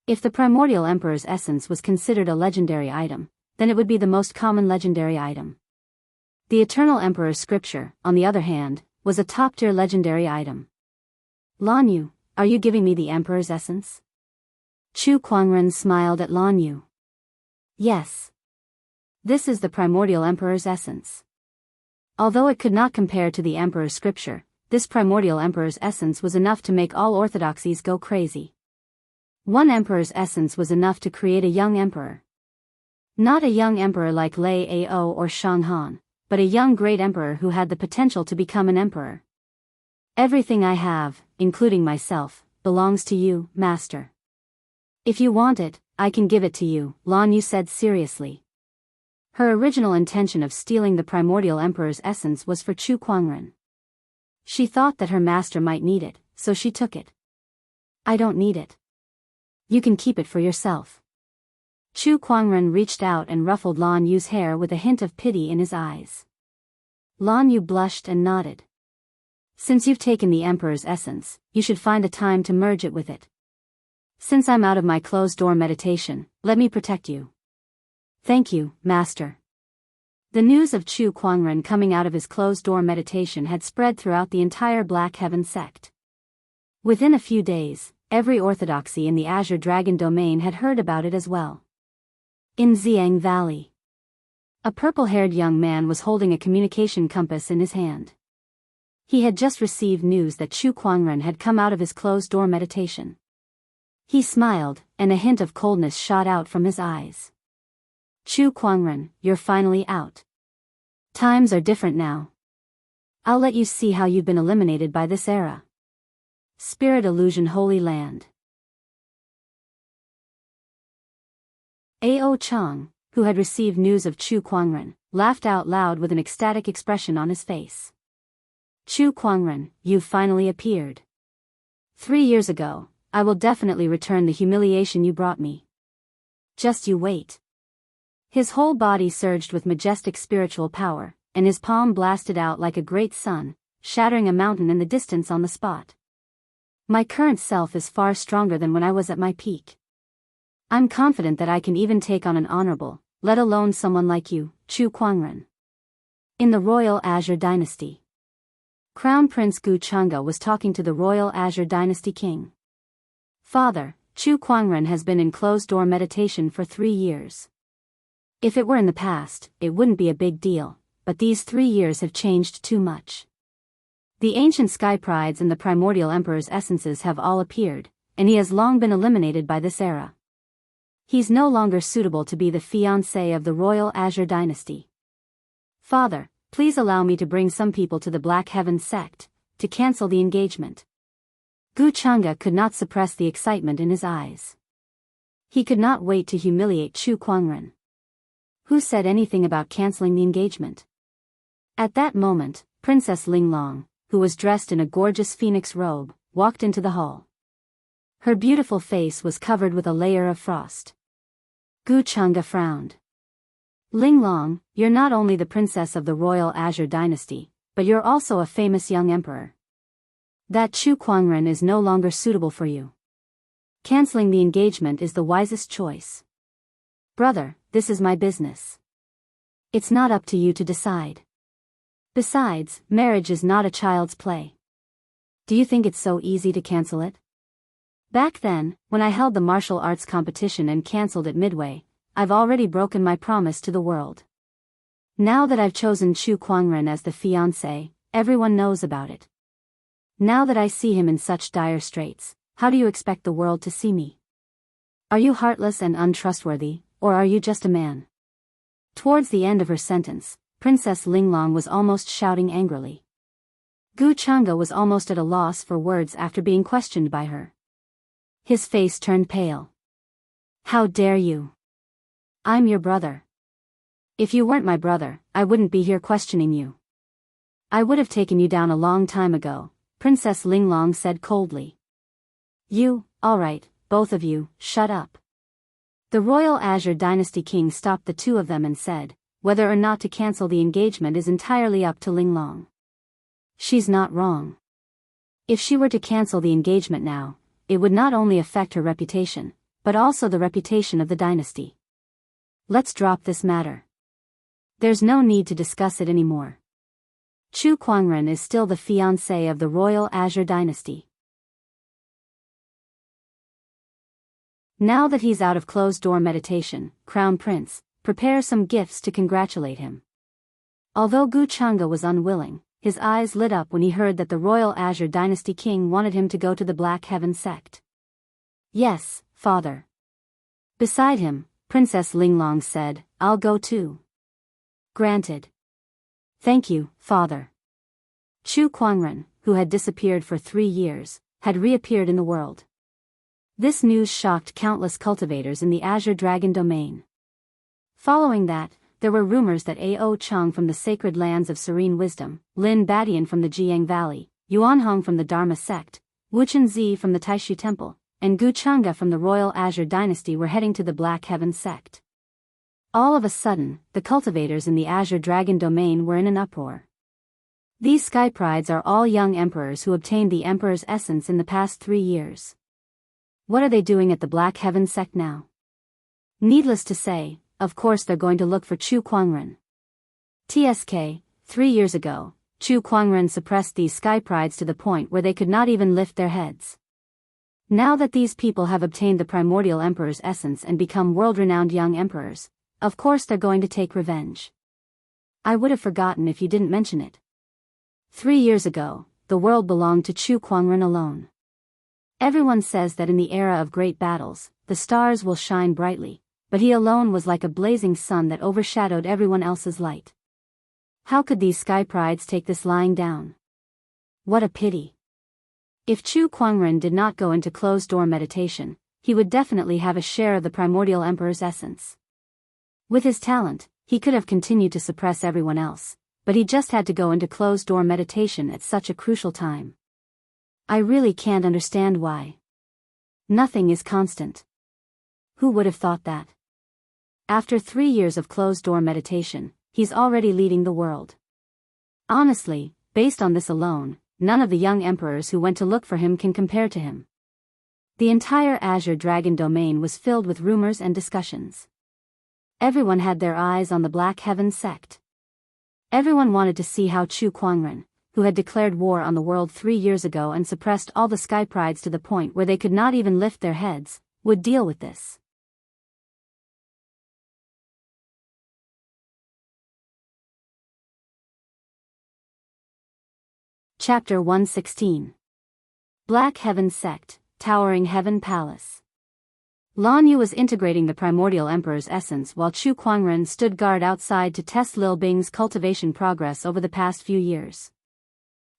If the primordial emperor's essence was considered a legendary item, then it would be the most common legendary item. The eternal emperor's scripture, on the other hand, was a top-tier legendary item. Lan Yu, are you giving me the emperor's essence? Chu Kuangren smiled at Lan Yu. Yes. This is the primordial emperor's essence. Although it could not compare to the emperor's scripture, this primordial emperor's essence was enough to make all orthodoxies go crazy. One emperor's essence was enough to create a young emperor. Not a young emperor like Lei Ao or Shang Han, but a young great emperor who had the potential to become an emperor. Everything I have, including myself, belongs to you, master. If you want it, I can give it to you, Lan Yu said seriously. Her original intention of stealing the primordial emperor's essence was for Chu Kuangren. She thought that her master might need it, so she took it. I don't need it. You can keep it for yourself. Chu Kuangren reached out and ruffled Lan Yu's hair with a hint of pity in his eyes. Lan Yu blushed and nodded. Since you've taken the emperor's essence, you should find a time to merge it with it. Since I'm out of my closed-door meditation, let me protect you. Thank you, master. The news of Chu Kuangren coming out of his closed-door meditation had spread throughout the entire Black Heaven sect. Within a few days, every orthodoxy in the Azure Dragon domain had heard about it as well. In Jianghu Valley, a purple-haired young man was holding a communication compass in his hand. He had just received news that Chu Kuangren had come out of his closed-door meditation. He smiled, and a hint of coldness shot out from his eyes. Chu Kuangren, you're finally out. Times are different now. I'll let you see how you've been eliminated by this era. Spirit Illusion Holy Land. Ao Chang, who had received news of Chu Kuangren, laughed out loud with an ecstatic expression on his face. Chu Kuangren, you've finally appeared. 3 years ago, I will definitely return the humiliation you brought me. Just you wait. His whole body surged with majestic spiritual power, and his palm blasted out like a great sun, shattering a mountain in the distance on the spot. My current self is far stronger than when I was at my peak. I'm confident that I can even take on an honorable, let alone someone like you, Chu Kuangren. In the Royal Azure Dynasty, Crown Prince Gu Chang'e was talking to the Royal Azure Dynasty King. Father, Chu Kuangren has been in closed-door meditation for 3 years. If it were in the past, it wouldn't be a big deal, but these 3 years have changed too much. The ancient sky prides and the primordial emperor's essences have all appeared, and he has long been eliminated by this era. He's no longer suitable to be the fiancé of the Royal Azure Dynasty. Father, please allow me to bring some people to the Black Heaven sect, to cancel the engagement. Gu Chang'e could not suppress the excitement in his eyes. He could not wait to humiliate Chu Kuangren. Who said anything about canceling the engagement? At that moment, Princess Linglong, who was dressed in a gorgeous phoenix robe, walked into the hall. Her beautiful face was covered with a layer of frost. Gu Chang'e frowned. Linglong, you're not only the princess of the Royal Azure Dynasty, but you're also a famous young emperor. That Chu Kuangren is no longer suitable for you. Canceling the engagement is the wisest choice. Brother, this is my business. It's not up to you to decide. Besides, marriage is not a child's play. Do you think it's so easy to cancel it? Back then, when I held the martial arts competition and cancelled it midway, I've already broken my promise to the world. Now that I've chosen Chu Kuangren as the fiancé, everyone knows about it. Now that I see him in such dire straits, how do you expect the world to see me? Are you heartless and untrustworthy, or are you just a man? Towards the end of her sentence, Princess Linglong was almost shouting angrily. Gu Chang'e was almost at a loss for words after being questioned by her. His face turned pale. How dare you? I'm your brother. If you weren't my brother, I wouldn't be here questioning you. I would have taken you down a long time ago, Princess Linglong said coldly. You, all right, both of you, shut up. The royal Azure Dynasty king stopped the two of them and said, whether or not to cancel the engagement is entirely up to Linglong. She's not wrong. If she were to cancel the engagement now, it would not only affect her reputation, but also the reputation of the dynasty. Let's drop this matter. There's no need to discuss it anymore. Chu Kuangren is still the fiancé of the royal Azure Dynasty. Now that he's out of closed-door meditation, Crown Prince, prepare some gifts to congratulate him. Although Gu Changa was unwilling, his eyes lit up when he heard that the royal Azure Dynasty king wanted him to go to the Black Heaven sect. Yes, father. Beside him, Princess Linglong said, I'll go too. Granted. Thank you, father. Chu Kuangren, who had disappeared for 3 years, had reappeared in the world. This news shocked countless cultivators in the Azure Dragon domain. Following that, there were rumors that A.O. Chang from the Sacred Lands of Serene Wisdom, Lin Badian from the Jianghu Valley, Yuan Hong from the Dharma sect, Wu Chenzi from the Taishu Temple, and Gu Changa from the Royal Azure Dynasty were heading to the Black Heaven sect. All of a sudden, the cultivators in the Azure Dragon domain were in an uproar. These sky prides are all young emperors who obtained the emperor's essence in the past 3 years. What are they doing at the Black Heaven sect now? Needless to say, of course they're going to look for Chu Kuangren. TSK, 3 years ago, Chu Kuangren suppressed these sky prides to the point where they could not even lift their heads. Now that these people have obtained the primordial emperor's essence and become world-renowned young emperors, of course they're going to take revenge. I would have forgotten if you didn't mention it. 3 years ago, the world belonged to Chu Kuangren alone. Everyone says that in the era of great battles, the stars will shine brightly, but he alone was like a blazing sun that overshadowed everyone else's light. How could these sky prides take this lying down? What a pity. If Chu Kuangren did not go into closed-door meditation, he would definitely have a share of the primordial emperor's essence. With his talent, he could have continued to suppress everyone else, but he just had to go into closed-door meditation at such a crucial time. I really can't understand why. Nothing is constant. Who would have thought that? After 3 years of closed-door meditation, he's already leading the world. Honestly, based on this alone, none of the young emperors who went to look for him can compare to him. The entire Azure Dragon domain was filled with rumors and discussions. Everyone had their eyes on the Black Heaven sect. Everyone wanted to see how Chu Kuangren, who had declared war on the world 3 years ago and suppressed all the sky prides to the point where they could not even lift their heads, would deal with this. Chapter 116. Black Heaven Sect, Towering Heaven Palace. Lan Yu was integrating the primordial emperor's essence while Chu Kuangren stood guard outside to test Lil Bing's cultivation progress over the past few years.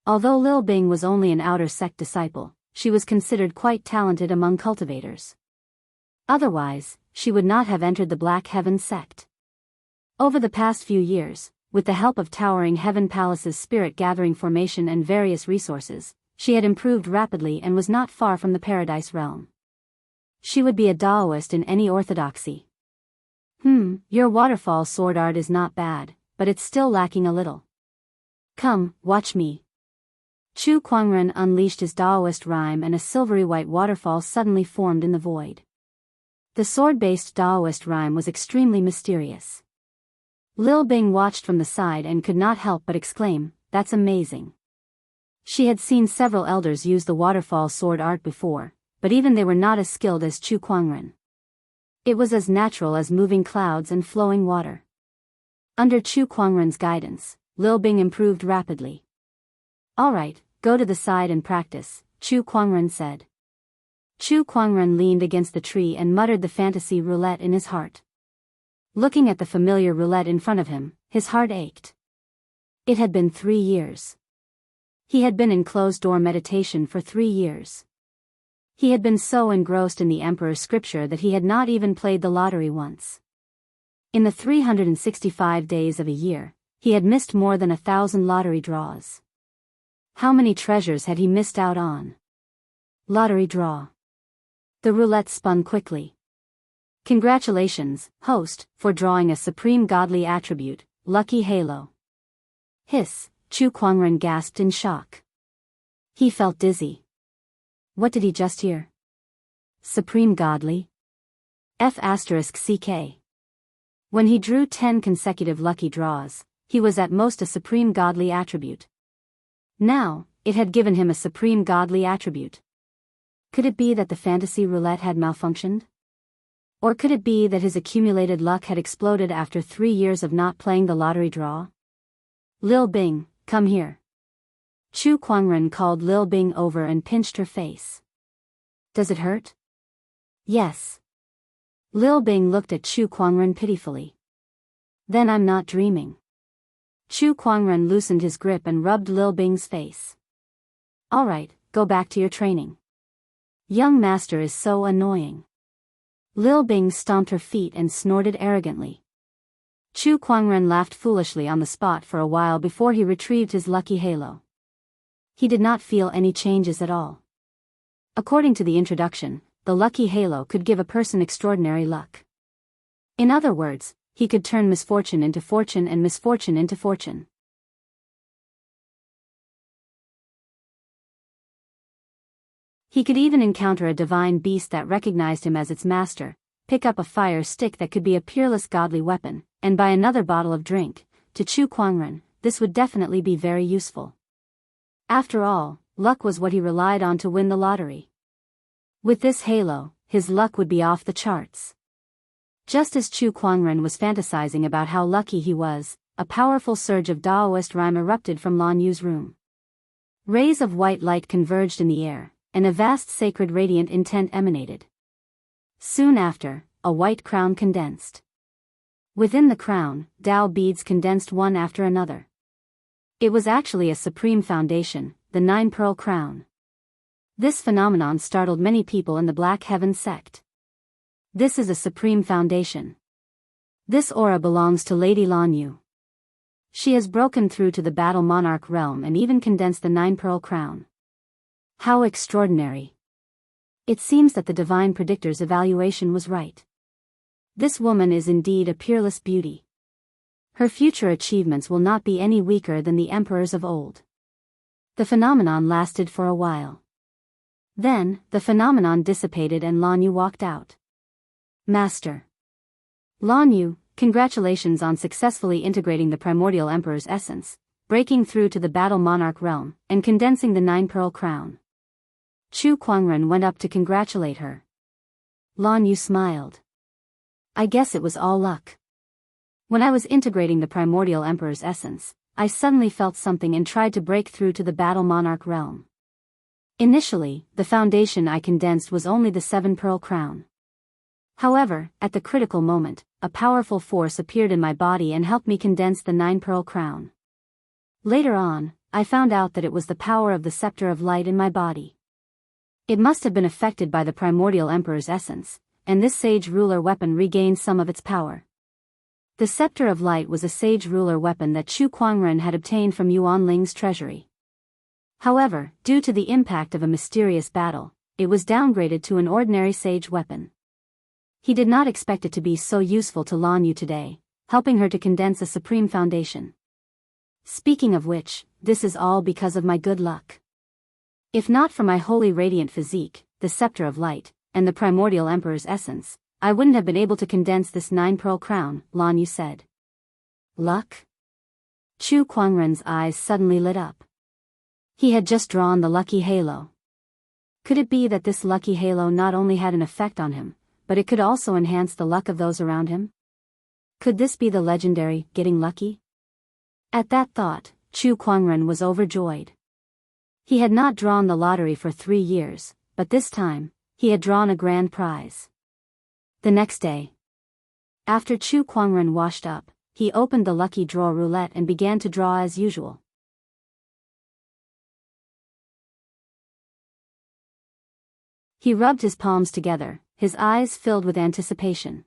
Although Lil Bing was only an outer sect disciple, she was considered quite talented among cultivators. Otherwise, she would not have entered the Black Heaven sect. Over the past few years, with the help of Towering Heaven Palace's spirit-gathering formation and various resources, she had improved rapidly and was not far from the Paradise Realm. She would be a Daoist in any orthodoxy. Your waterfall sword art is not bad, but it's still lacking a little. Come, watch me. Chu Kuangren unleashed his Daoist rhyme and a silvery white waterfall suddenly formed in the void. The sword-based Daoist rhyme was extremely mysterious. Lil Bing watched from the side and could not help but exclaim, "That's amazing." She had seen several elders use the waterfall sword art before, but even they were not as skilled as Chu Kuangren. It was as natural as moving clouds and flowing water. Under Chu Kuangren's guidance, Lil Bing improved rapidly. "All right, go to the side and practice," Chu Kuangren said. Chu Kuangren leaned against the tree and muttered the fantasy roulette in his heart. Looking at the familiar roulette in front of him, his heart ached. It had been 3 years. He had been in closed-door meditation for 3 years. He had been so engrossed in the Emperor's scripture that he had not even played the lottery once. In the 365 days of a year, he had missed more than 1,000 lottery draws. How many treasures had he missed out on? Lottery draw. The roulette spun quickly. Congratulations, host, for drawing a supreme godly attribute, Lucky Halo. Hiss, Chu Kuangren gasped in shock. He felt dizzy. What did he just hear? Supreme godly? F***CK. When he drew 10 consecutive lucky draws, he was at most a supreme godly attribute. Now, it had given him a supreme godly attribute. Could it be that the fantasy roulette had malfunctioned? Or could it be that his accumulated luck had exploded after 3 years of not playing the lottery draw? Lil Bing, come here. Chu Kuangren called Lil Bing over and pinched her face. Does it hurt? Yes. Lil Bing looked at Chu Kuangren pitifully. Then I'm not dreaming. Chu Kuangren loosened his grip and rubbed Lil Bing's face. All right, go back to your training. Young master is so annoying. Lil Bing stomped her feet and snorted arrogantly. Chu Kuangren laughed foolishly on the spot for a while before he retrieved his lucky halo. He did not feel any changes at all. According to the introduction, the lucky halo could give a person extraordinary luck. In other words, he could turn misfortune into fortune and misfortune into fortune. He could even encounter a divine beast that recognized him as its master, pick up a fire stick that could be a peerless godly weapon, and buy another bottle of drink. To Chu Kuangren, this would definitely be very useful. After all, luck was what he relied on to win the lottery. With this halo, his luck would be off the charts. Just as Chu Kuangren was fantasizing about how lucky he was, a powerful surge of Daoist rhyme erupted from Lan Yu's room. Rays of white light converged in the air, and a vast sacred radiant intent emanated. Soon after, a white crown condensed. Within the crown, Dao beads condensed one after another. It was actually a supreme foundation, the 9-pearl crown. This phenomenon startled many people in the Black Heaven sect. This is a supreme foundation. This aura belongs to Lady Lan Yu. She has broken through to the Battle Monarch realm and even condensed the 9-pearl crown. How extraordinary. It seems that the divine predictor's evaluation was right. This woman is indeed a peerless beauty. Her future achievements will not be any weaker than the emperors of old. The phenomenon lasted for a while. Then, the phenomenon dissipated and Lan Yu walked out. Master. Lan Yu, congratulations on successfully integrating the primordial emperor's essence, breaking through to the Battle Monarch realm, and condensing the 9-pearl crown. Chu Kuangren went up to congratulate her. Lan Yu smiled. I guess it was all luck. When I was integrating the primordial emperor's essence, I suddenly felt something and tried to break through to the Battle Monarch realm. Initially, the foundation I condensed was only the 7-pearl crown. However, at the critical moment, a powerful force appeared in my body and helped me condense the 9-pearl crown. Later on, I found out that it was the power of the scepter of light in my body. It must have been affected by the primordial emperor's essence, and this sage ruler weapon regained some of its power. The scepter of light was a sage ruler weapon that Chu Kuangren had obtained from Yuan Ling's treasury. However, due to the impact of a mysterious battle, it was downgraded to an ordinary sage weapon. He did not expect it to be so useful to Lan Yu today, helping her to condense a supreme foundation. Speaking of which, this is all because of my good luck. If not for my holy radiant physique, the scepter of light, and the primordial emperor's essence, I wouldn't have been able to condense this 9-pearl crown, Lan Yu said. Luck? Chu Kuangren's eyes suddenly lit up. He had just drawn the lucky halo. Could it be that this lucky halo not only had an effect on him, but it could also enhance the luck of those around him? Could this be the legendary getting lucky? At that thought, Chu Kuangren was overjoyed. He had not drawn the lottery for 3 years, but this time, he had drawn a grand prize. The next day, after Chu Kuangren washed up, he opened the lucky draw roulette and began to draw as usual. He rubbed his palms together, his eyes filled with anticipation.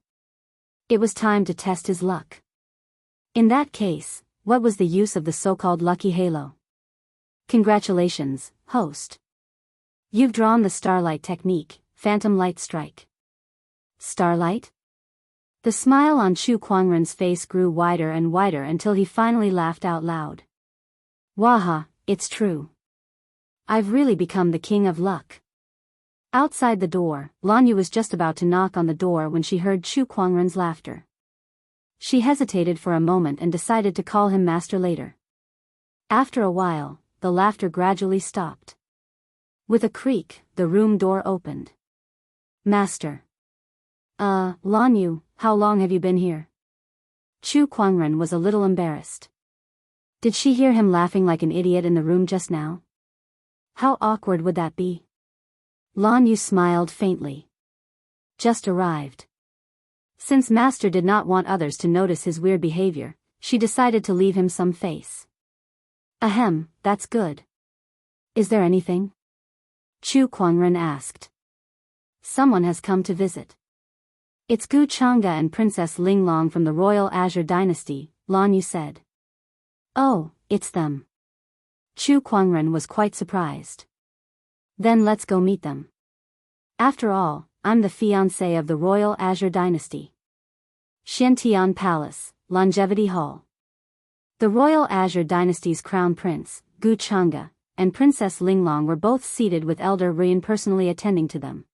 It was time to test his luck. In that case, what was the use of the so-called lucky halo? Congratulations, host. You've drawn the starlight technique, phantom light strike. Starlight? The smile on Chu Kuangren's face grew wider and wider until he finally laughed out loud. Waha, it's true. I've really become the king of luck. Outside the door, Lanyu was just about to knock on the door when she heard Chu Kuangren's laughter. She hesitated for a moment and decided to call him master later. After a while, the laughter gradually stopped. With a creak, the room door opened. Master. Lanyu, how long have you been here? Chu Kuangren was a little embarrassed. Did she hear him laughing like an idiot in the room just now? How awkward would that be? Lanyu smiled faintly. Just arrived. Since Master did not want others to notice his weird behavior, she decided to leave him some face. Ahem, that's good. Is there anything? Chu Kuangren asked. Someone has come to visit. It's Gu Chang'e and Princess Linglong from the Royal Azure Dynasty, Lanyu said. Oh, it's them. Chu Kuangren was quite surprised. Then let's go meet them. After all, I'm the fiancé of the Royal Azure Dynasty. Xiantian Palace, Longevity Hall. The Royal Azure Dynasty's crown prince, Gu Chang'e, and Princess Linglong were both seated with Elder Rian personally attending to them.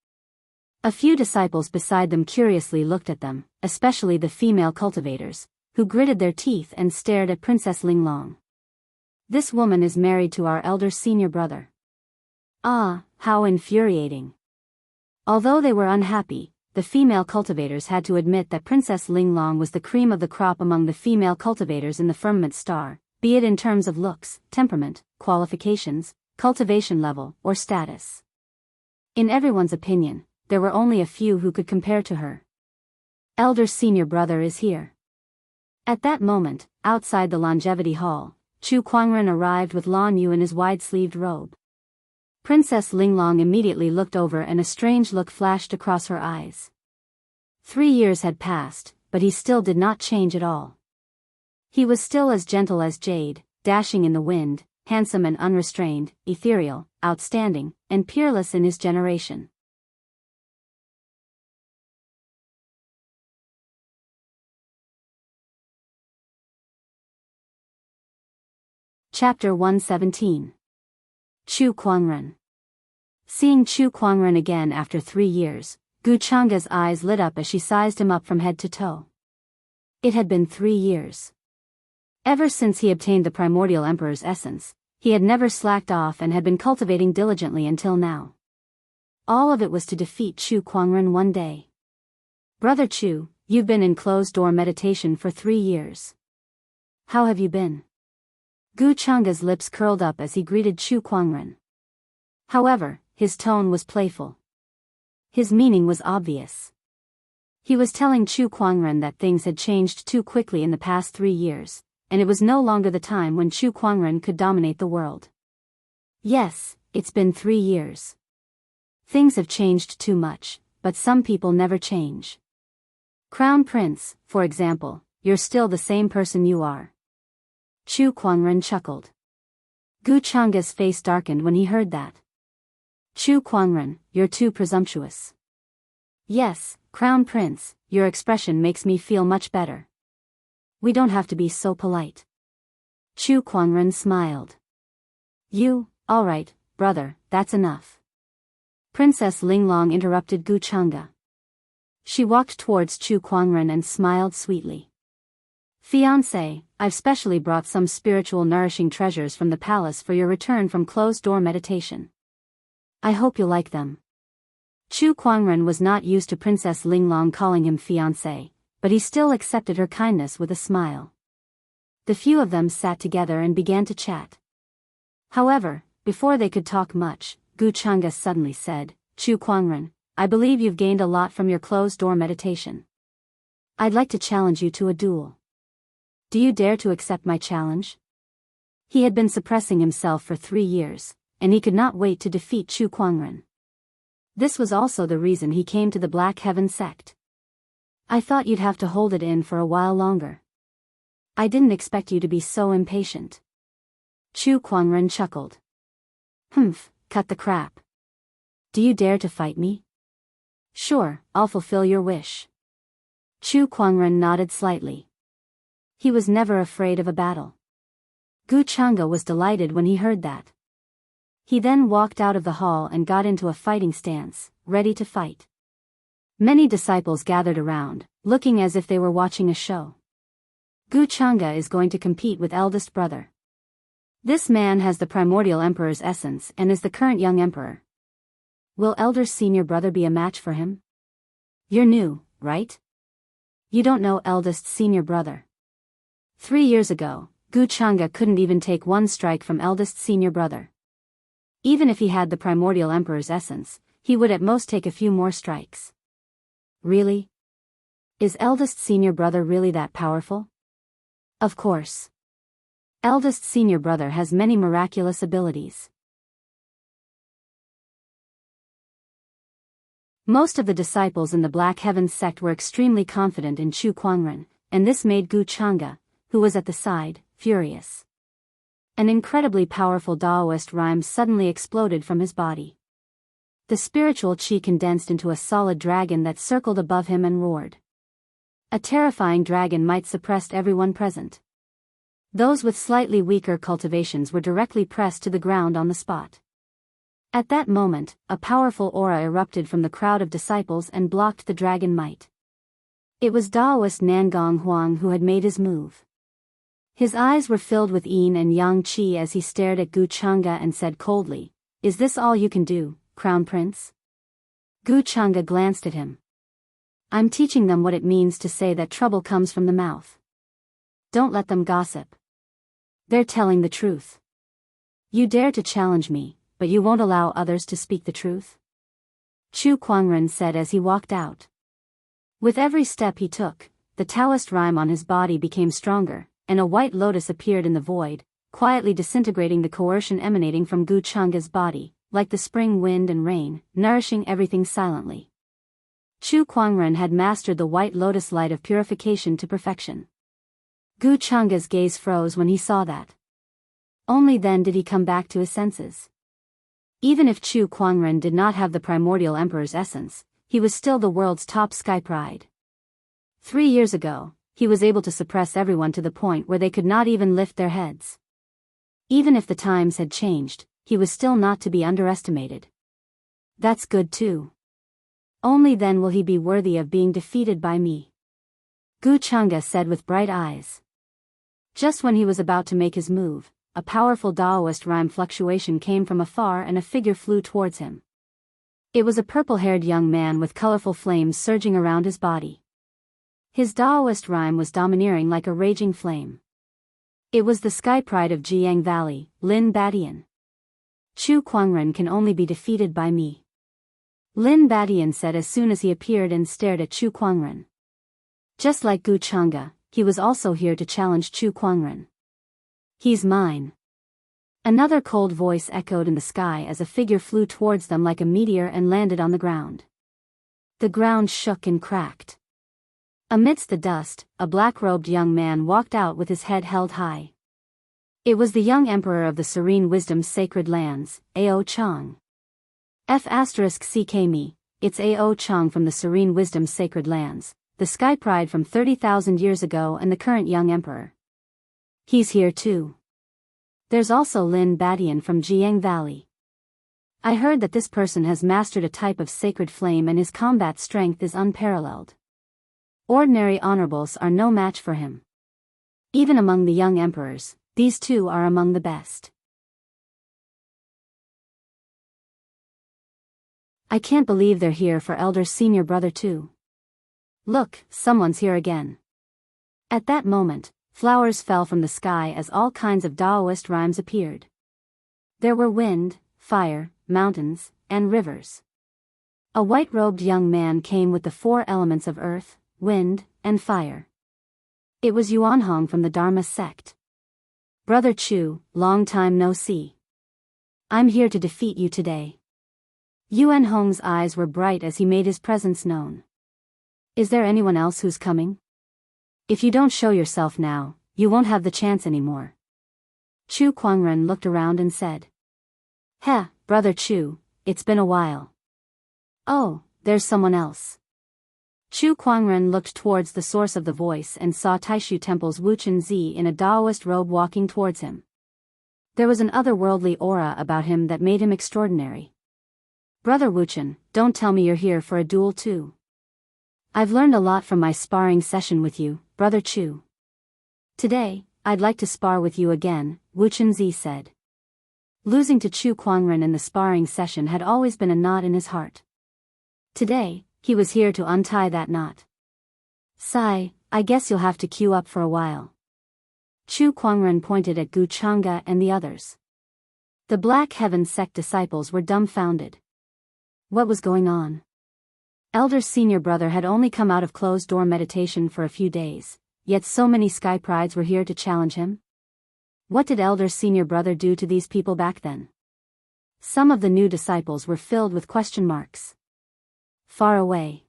A few disciples beside them curiously looked at them, especially the female cultivators, who gritted their teeth and stared at Princess Linglong. This woman is married to our elder senior brother. Ah, how infuriating. Although they were unhappy, the female cultivators had to admit that Princess Linglong was the cream of the crop among the female cultivators in the firmament star, be it in terms of looks, temperament, qualifications, cultivation level, or status. In everyone's opinion, there were only a few who could compare to her. Elder senior brother is here. At that moment, outside the Longevity Hall, Chu Kuangren arrived with Lanyu in his wide-sleeved robe. Princess Linglong immediately looked over and a strange look flashed across her eyes. 3 years had passed, but he still did not change at all. He was still as gentle as jade, dashing in the wind, handsome and unrestrained, ethereal, outstanding, and peerless in his generation. Chapter 117. Chu Kuangren. Seeing Chu Kuangren again after 3 years, Gu Chang'e's eyes lit up as she sized him up from head to toe. It had been 3 years. Ever since he obtained the primordial emperor's essence, he had never slacked off and had been cultivating diligently until now. All of it was to defeat Chu Kuangren one day. Brother Chu, you've been in closed-door meditation for 3 years. How have you been? Gu Chang'e's lips curled up as he greeted Chu Kuangren. However, his tone was playful. His meaning was obvious. He was telling Chu Kuangren that things had changed too quickly in the past 3 years, and it was no longer the time when Chu Kuangren could dominate the world. Yes, it's been 3 years. Things have changed too much, but some people never change. Crown Prince, for example, you're still the same person you are. Chu Kuangren chuckled. Gu Chang'e's face darkened when he heard that. Chu Kuangren, you're too presumptuous. Yes, Crown Prince, your expression makes me feel much better. We don't have to be so polite. Chu Kuangren smiled. All right, brother, that's enough. Princess Linglong interrupted Gu Chang'e. She walked towards Chu Kuangren and smiled sweetly. Fiancé, I've specially brought some spiritual nourishing treasures from the palace for your return from closed-door meditation. I hope you'll like them. Chu Kuangren was not used to Princess Linglong calling him fiancé, but he still accepted her kindness with a smile. The few of them sat together and began to chat. However, before they could talk much, Gu Chang'e suddenly said, Chu Kuangren, I believe you've gained a lot from your closed-door meditation. I'd like to challenge you to a duel. Do you dare to accept my challenge? He had been suppressing himself for 3 years, and he could not wait to defeat Chu Kuangren. This was also the reason he came to the Black Heaven sect. I thought you'd have to hold it in for a while longer. I didn't expect you to be so impatient. Chu Kuangren chuckled. Humph, cut the crap. Do you dare to fight me? Sure, I'll fulfill your wish. Chu Kuangren nodded slightly. He was never afraid of a battle. Gu Chang'e was delighted when he heard that. He then walked out of the hall and got into a fighting stance, ready to fight. Many disciples gathered around, looking as if they were watching a show. Gu Chang'e is going to compete with eldest brother. This man has the primordial emperor's essence and is the current young emperor. Will elder senior brother be a match for him? You're new, right? You don't know eldest senior brother. 3 years ago, Gu Chang'e couldn't even take one strike from eldest senior brother. Even if he had the primordial emperor's essence, he would at most take a few more strikes. Really? Is eldest senior brother really that powerful? Of course. Eldest senior brother has many miraculous abilities. Most of the disciples in the Black Heavens sect were extremely confident in Chu Kuangren, and this made Gu Chang'e, who was at the side, furious. An incredibly powerful Daoist rhyme suddenly exploded from his body. The spiritual chi condensed into a solid dragon that circled above him and roared. A terrifying dragon might suppress everyone present. Those with slightly weaker cultivations were directly pressed to the ground on the spot. At that moment, a powerful aura erupted from the crowd of disciples and blocked the dragon might. It was Daoist Nangong Huang who had made his move. His eyes were filled with yin and yang qi as he stared at Gu Chang'e and said coldly, "Is this all you can do, Crown Prince?" Gu Chang'e glanced at him. "I'm teaching them what it means to say that trouble comes from the mouth. Don't let them gossip. They're telling the truth. You dare to challenge me, but you won't allow others to speak the truth?" Chu Kuangren said as he walked out. With every step he took, the Taoist rhyme on his body became stronger, and a white lotus appeared in the void, quietly disintegrating the coercion emanating from Gu Chang'e's body, like the spring wind and rain, nourishing everything silently. Chu Kuangren had mastered the white lotus light of purification to perfection. Gu Chang'e's gaze froze when he saw that. Only then did he come back to his senses. Even if Chu Kuangren did not have the primordial emperor's essence, he was still the world's top sky pride. 3 years ago, he was able to suppress everyone to the point where they could not even lift their heads. Even if the times had changed, he was still not to be underestimated. That's good too. Only then will he be worthy of being defeated by me. Gu Chang'e said with bright eyes. Just when he was about to make his move, a powerful Daoist rhyme fluctuation came from afar and a figure flew towards him. It was a purple-haired young man with colorful flames surging around his body. His Daoist rhyme was domineering like a raging flame. It was the sky pride of Jianghu Valley, Lin Badian. Chu Kuangren can only be defeated by me. Lin Badian said as soon as he appeared and stared at Chu Kuangren. Just like Gu Chang'e, he was also here to challenge Chu Kuangren. He's mine. Another cold voice echoed in the sky as a figure flew towards them like a meteor and landed on the ground. The ground shook and cracked. Amidst the dust, a black-robed young man walked out with his head held high. It was the young emperor of the Serene Wisdom's Sacred Lands, Ao Chang. CK me, it's Ao Chang from the Serene Wisdom's Sacred Lands, the sky pride from 30,000 years ago and the current young emperor. He's here too. There's also Lin Badian from Jianghu Valley. I heard that this person has mastered a type of sacred flame and his combat strength is unparalleled. Ordinary honorables are no match for him. Even among the young emperors, these two are among the best. I can't believe they're here for elder senior brother too. Look, someone's here again. At that moment, flowers fell from the sky as all kinds of Daoist rhymes appeared. There were wind, fire, mountains, and rivers. A white-robed young man came with the 4 elements of earth, wind, and fire. It was Yuanhong from the Dharma sect. Brother Chu, long time no see. I'm here to defeat you today. Yuanhong's eyes were bright as he made his presence known. Is there anyone else who's coming? If you don't show yourself now, you won't have the chance anymore. Chu Kuangren looked around and said. Heh, Brother Chu, it's been a while. Oh, there's someone else. Chu Kuangren looked towards the source of the voice and saw Taishu Temple's Wu Chunzi in a Daoist robe walking towards him. There was an otherworldly aura about him that made him extraordinary. Brother Wuchen, don't tell me you're here for a duel too. I've learned a lot from my sparring session with you, Brother Chu. Today, I'd like to spar with you again, Wu Chunzi said. Losing to Chu Kuangren in the sparring session had always been a knot in his heart. Today, he was here to untie that knot. Sigh, I guess you'll have to queue up for a while. Chu Kuangren pointed at Gu Chang'e and the others. The Black Heaven sect disciples were dumbfounded. What was going on? Elder's senior brother had only come out of closed-door meditation for a few days, yet so many Sky Prides were here to challenge him? What did Elder's senior brother do to these people back then? Some of the new disciples were filled with question marks. Far away,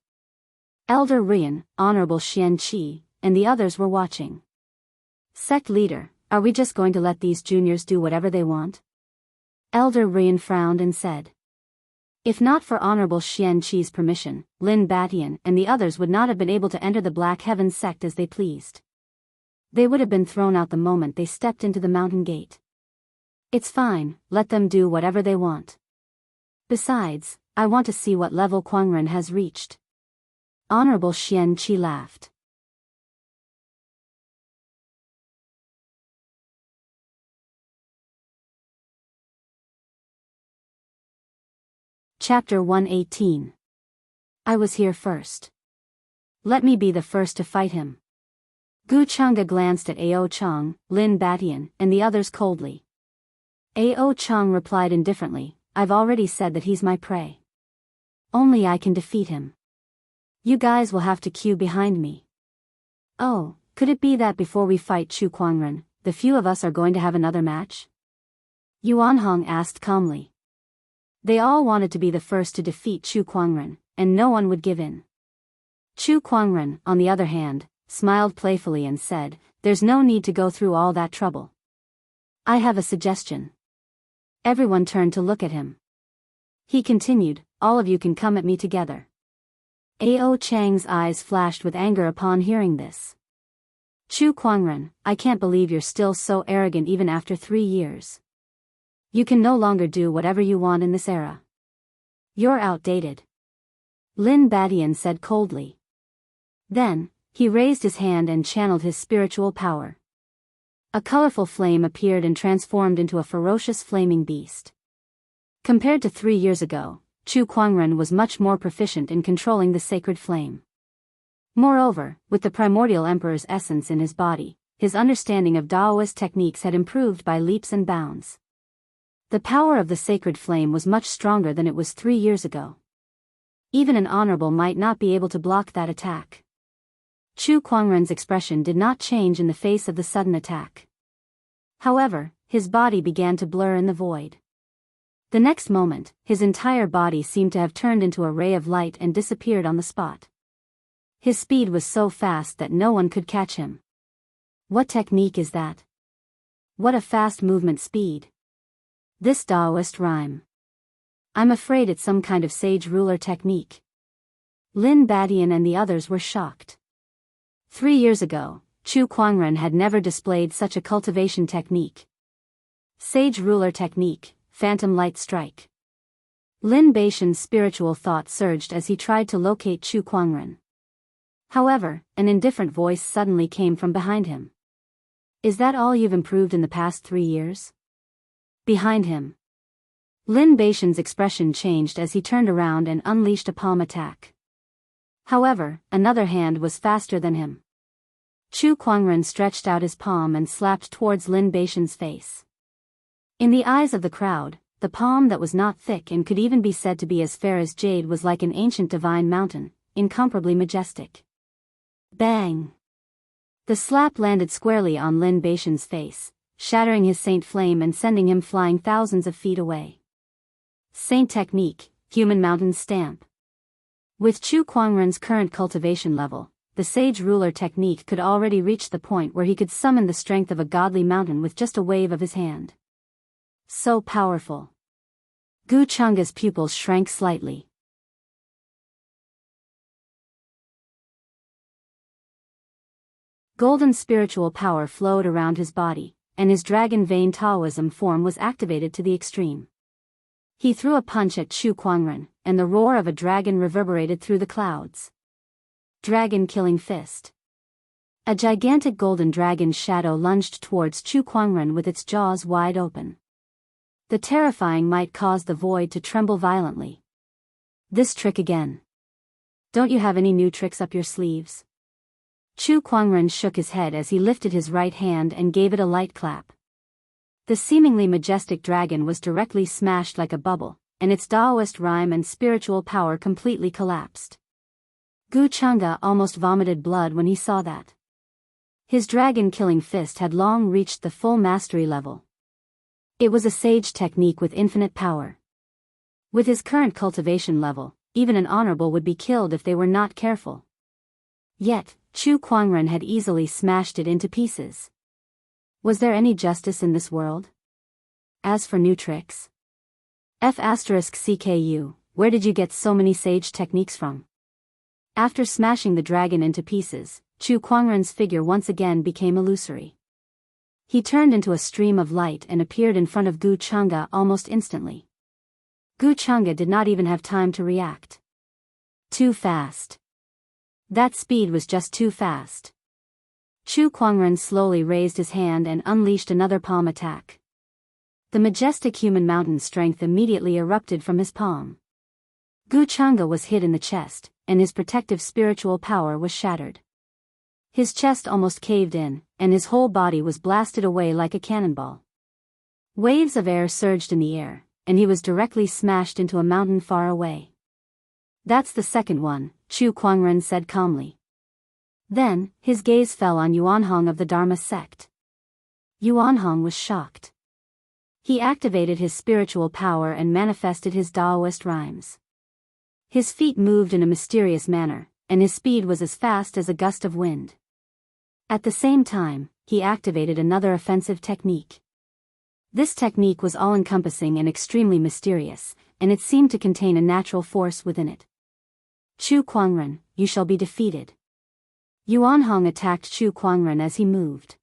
Elder Rian, Honorable Xianqi, and the others were watching. Sect leader, are we just going to let these juniors do whatever they want? Elder Rian frowned and said. If not for Honorable Xianqi's permission, Lin Batian and the others would not have been able to enter the Black Heaven sect as they pleased. They would have been thrown out the moment they stepped into the mountain gate. It's fine, let them do whatever they want. Besides, I want to see what level Kuangren has reached. Honorable Xianqi laughed. Chapter 118. I was here first. Let me be the first to fight him. Gu Chang'e glanced at Ao Chang, Lin Batian, and the others coldly. Ao Chang replied indifferently, I've already said that he's my prey. Only I can defeat him. You guys will have to queue behind me. Oh, could it be that before we fight Chu Kuangren, the few of us are going to have another match? Yuan Hong asked calmly. They all wanted to be the first to defeat Chu Kuangren, and no one would give in. Chu Kuangren, on the other hand, smiled playfully and said, there's no need to go through all that trouble. I have a suggestion. Everyone turned to look at him. He continued, all of you can come at me together. Ao Chang's eyes flashed with anger upon hearing this. Chu Kuangren, I can't believe you're still so arrogant even after 3 years. You can no longer do whatever you want in this era. You're outdated. Lin Batian said coldly. Then, he raised his hand and channeled his spiritual power. A colorful flame appeared and transformed into a ferocious flaming beast. Compared to 3 years ago, Chu Kuangren was much more proficient in controlling the sacred flame. Moreover, with the primordial emperor's essence in his body, his understanding of Daoist techniques had improved by leaps and bounds. The power of the sacred flame was much stronger than it was 3 years ago. Even an honorable might not be able to block that attack. Chu Kuangren's expression did not change in the face of the sudden attack. However, his body began to blur in the void. The next moment, his entire body seemed to have turned into a ray of light and disappeared on the spot. His speed was so fast that no one could catch him. What technique is that? What a fast movement speed. This Daoist rhyme. I'm afraid it's some kind of sage ruler technique. Lin Batian and the others were shocked. 3 years ago, Chu Kuangren had never displayed such a cultivation technique. Sage ruler technique, phantom light strike. Lin Baishan's spiritual thought surged as he tried to locate Chu Kuangren. However, an indifferent voice suddenly came from behind him. Is that all you've improved in the past 3 years? Behind him. Lin Baishan's expression changed as he turned around and unleashed a palm attack. However, another hand was faster than him. Chu Kuangren stretched out his palm and slapped towards Lin Baishan's face. In the eyes of the crowd, the palm that was not thick and could even be said to be as fair as jade was like an ancient divine mountain, incomparably majestic. Bang! The slap landed squarely on Lin Baishan's face, shattering his saint flame and sending him flying thousands of feet away. Saint technique, human mountain stamp. With Chu Kuangren's current cultivation level, the sage ruler technique could already reach the point where he could summon the strength of a godly mountain with just a wave of his hand. So powerful. Gu Chang's pupils shrank slightly. Golden spiritual power flowed around his body, and his dragon vein Taoism form was activated to the extreme. He threw a punch at Chu Kuangren, and the roar of a dragon reverberated through the clouds. Dragon killing fist. A gigantic golden dragon's shadow lunged towards Chu Kuangren with its jaws wide open. The terrifying might caused the void to tremble violently. This trick again. Don't you have any new tricks up your sleeves? Chu Kuangren shook his head as he lifted his right hand and gave it a light clap. The seemingly majestic dragon was directly smashed like a bubble, and its Daoist rhyme and spiritual power completely collapsed. Gu Chang'e almost vomited blood when he saw that. His dragon-killing fist had long reached the full mastery level. It was a sage technique with infinite power. With his current cultivation level, even an honorable would be killed if they were not careful. Yet, Chu Kuangren had easily smashed it into pieces. Was there any justice in this world? As for new tricks? F***CKU, where did you get so many sage techniques from? After smashing the dragon into pieces, Chu Kuangren's figure once again became illusory. He turned into a stream of light and appeared in front of Gu Chang'e almost instantly. Gu Chang'e did not even have time to react. Too fast. That speed was just too fast. Chu Kuangren slowly raised his hand and unleashed another palm attack. The majestic human mountain strength immediately erupted from his palm. Gu Chang'e was hit in the chest, and his protective spiritual power was shattered. His chest almost caved in, and his whole body was blasted away like a cannonball. Waves of air surged in the air, and he was directly smashed into a mountain far away. That's the second one, Chu Kuangren said calmly. Then, his gaze fell on Yuanhong of the Dharma sect. Yuanhong was shocked. He activated his spiritual power and manifested his Daoist rhymes. His feet moved in a mysterious manner, and his speed was as fast as a gust of wind. At the same time, he activated another offensive technique. This technique was all-encompassing and extremely mysterious, and it seemed to contain a natural force within it. Chu Kuangren, you shall be defeated. Yuanhong attacked Chu Kuangren as he moved.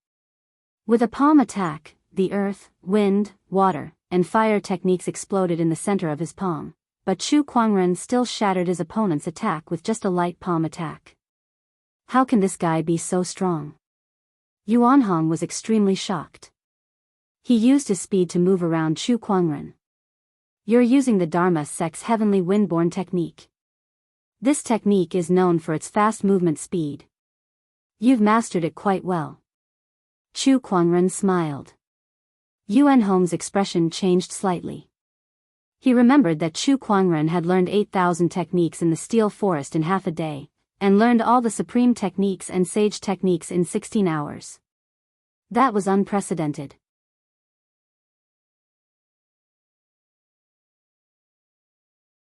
With a palm attack, the earth, wind, water, and fire techniques exploded in the center of his palm, but Chu Kuangren still shattered his opponent's attack with just a light palm attack. How can this guy be so strong? Yuanhong was extremely shocked. He used his speed to move around Chu Kuangren. You're using the Dharma sect's heavenly windborne technique. This technique is known for its fast movement speed. You've mastered it quite well. Chu Kuangren smiled. Yuanhong's expression changed slightly. He remembered that Chu Kuangren had learned 8,000 techniques in the Steel Forest in half a day, and learned all the supreme techniques and sage techniques in 16 hours. That was unprecedented.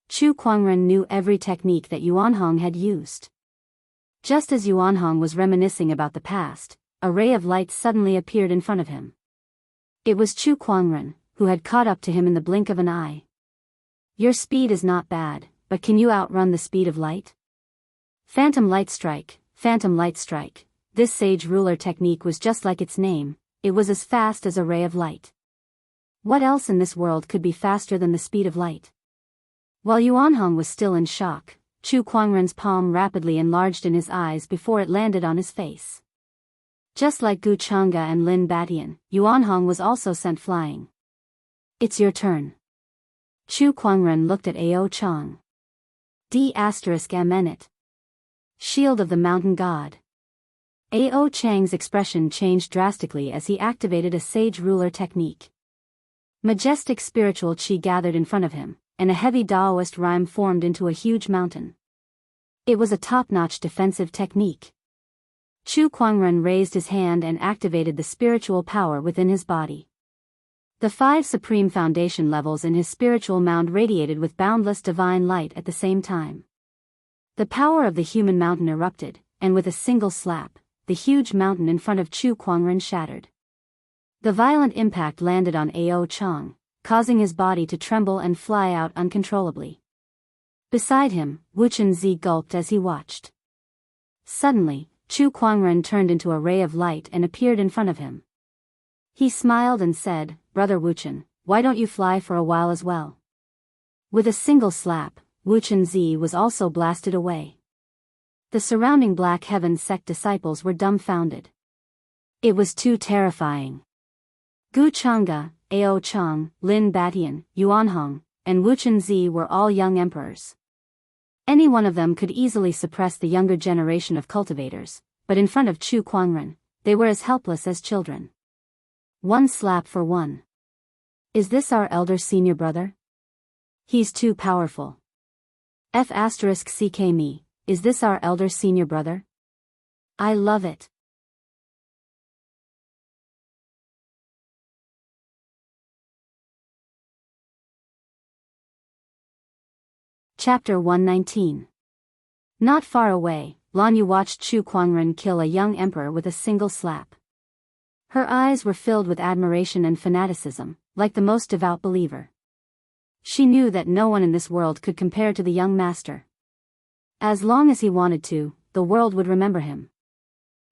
Chu Kuangren knew every technique that Yuanhong had used. Just as Yuanhong was reminiscing about the past, a ray of light suddenly appeared in front of him. It was Chu Kuangren, who had caught up to him in the blink of an eye. Your speed is not bad, but can you outrun the speed of light? Phantom Light Strike, Phantom Light Strike. This sage ruler technique was just like its name, it was as fast as a ray of light. What else in this world could be faster than the speed of light? While Yuanhong was still in shock, Chu Kuangren's palm rapidly enlarged in his eyes before it landed on his face. Just like Gu Chang'e and Lin Batian, Yuanhong was also sent flying. It's your turn. Chu Kuangren looked at Ao Chang. D***Mnet. Shield of the Mountain God. Ao Chang's expression changed drastically as he activated a sage ruler technique. Majestic spiritual chi gathered in front of him, and a heavy Daoist rhyme formed into a huge mountain. It was a top-notch defensive technique. Chu Kuangren raised his hand and activated the spiritual power within his body. The 5 supreme foundation levels in his spiritual mound radiated with boundless divine light at the same time. The power of the human mountain erupted, and with a single slap, the huge mountain in front of Chu Kuangren shattered. The violent impact landed on Ao Chang, causing his body to tremble and fly out uncontrollably. Beside him, Wu Xianxia gulped as he watched. Suddenly, Chu Kuangren turned into a ray of light and appeared in front of him. He smiled and said, "Brother Wuchen, why don't you fly for a while as well?" With a single slap, Wu Xianxia was also blasted away. The surrounding Black Heaven sect disciples were dumbfounded. It was too terrifying. Gu Chang'e, Ao Chang, Lin Batian, Yuan Hong, and Wu Xianxia were all young emperors. Any one of them could easily suppress the younger generation of cultivators, but in front of Chu Kuangren, they were as helpless as children. One slap for one. Is this our elder senior brother? He's too powerful. F***ck me, is this our elder senior brother? I love it. Chapter 119. Not far away, Lan Yu watched Chu Kuangren kill a young emperor with a single slap. Her eyes were filled with admiration and fanaticism, like the most devout believer. She knew that no one in this world could compare to the young master. As long as he wanted to, the world would remember him.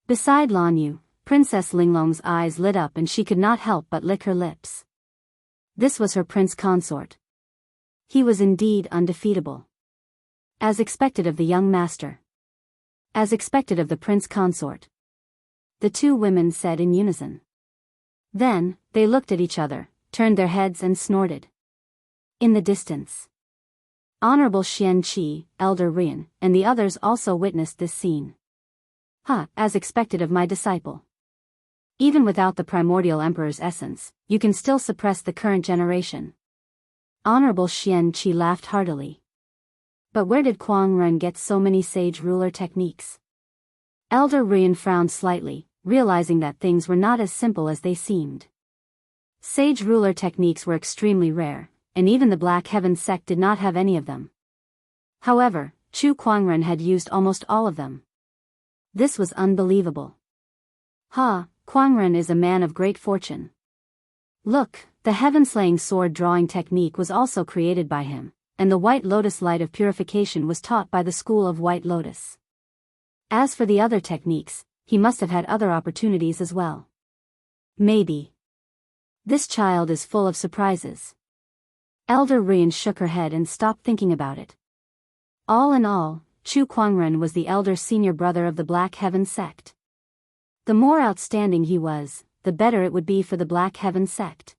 Beside Lan Yu, Princess Linglong's eyes lit up and she could not help but lick her lips. This was her prince consort. He was indeed undefeatable. As expected of the young master. As expected of the prince consort. The two women said in unison. Then, they looked at each other, turned their heads and snorted. In the distance, Honorable Xianqi, Elder Rian, and the others also witnessed this scene. As expected of my disciple. Even without the primordial emperor's essence, you can still suppress the current generation. Honorable Xianqi laughed heartily. But where did Kuangren get so many sage ruler techniques? Elder Rian frowned slightly, realizing that things were not as simple as they seemed. Sage ruler techniques were extremely rare, and even the Black Heaven sect did not have any of them. However, Chu Kuangren had used almost all of them. This was unbelievable. Kuangren is a man of great fortune. Look, the heaven-slaying sword-drawing technique was also created by him, and the White Lotus light of purification was taught by the school of White Lotus. As for the other techniques, he must have had other opportunities as well. Maybe. This child is full of surprises. Elder Rian shook her head and stopped thinking about it. All in all, Chu Kuangren was the elder senior brother of the Black Heaven sect. The more outstanding he was, the better it would be for the Black Heaven sect.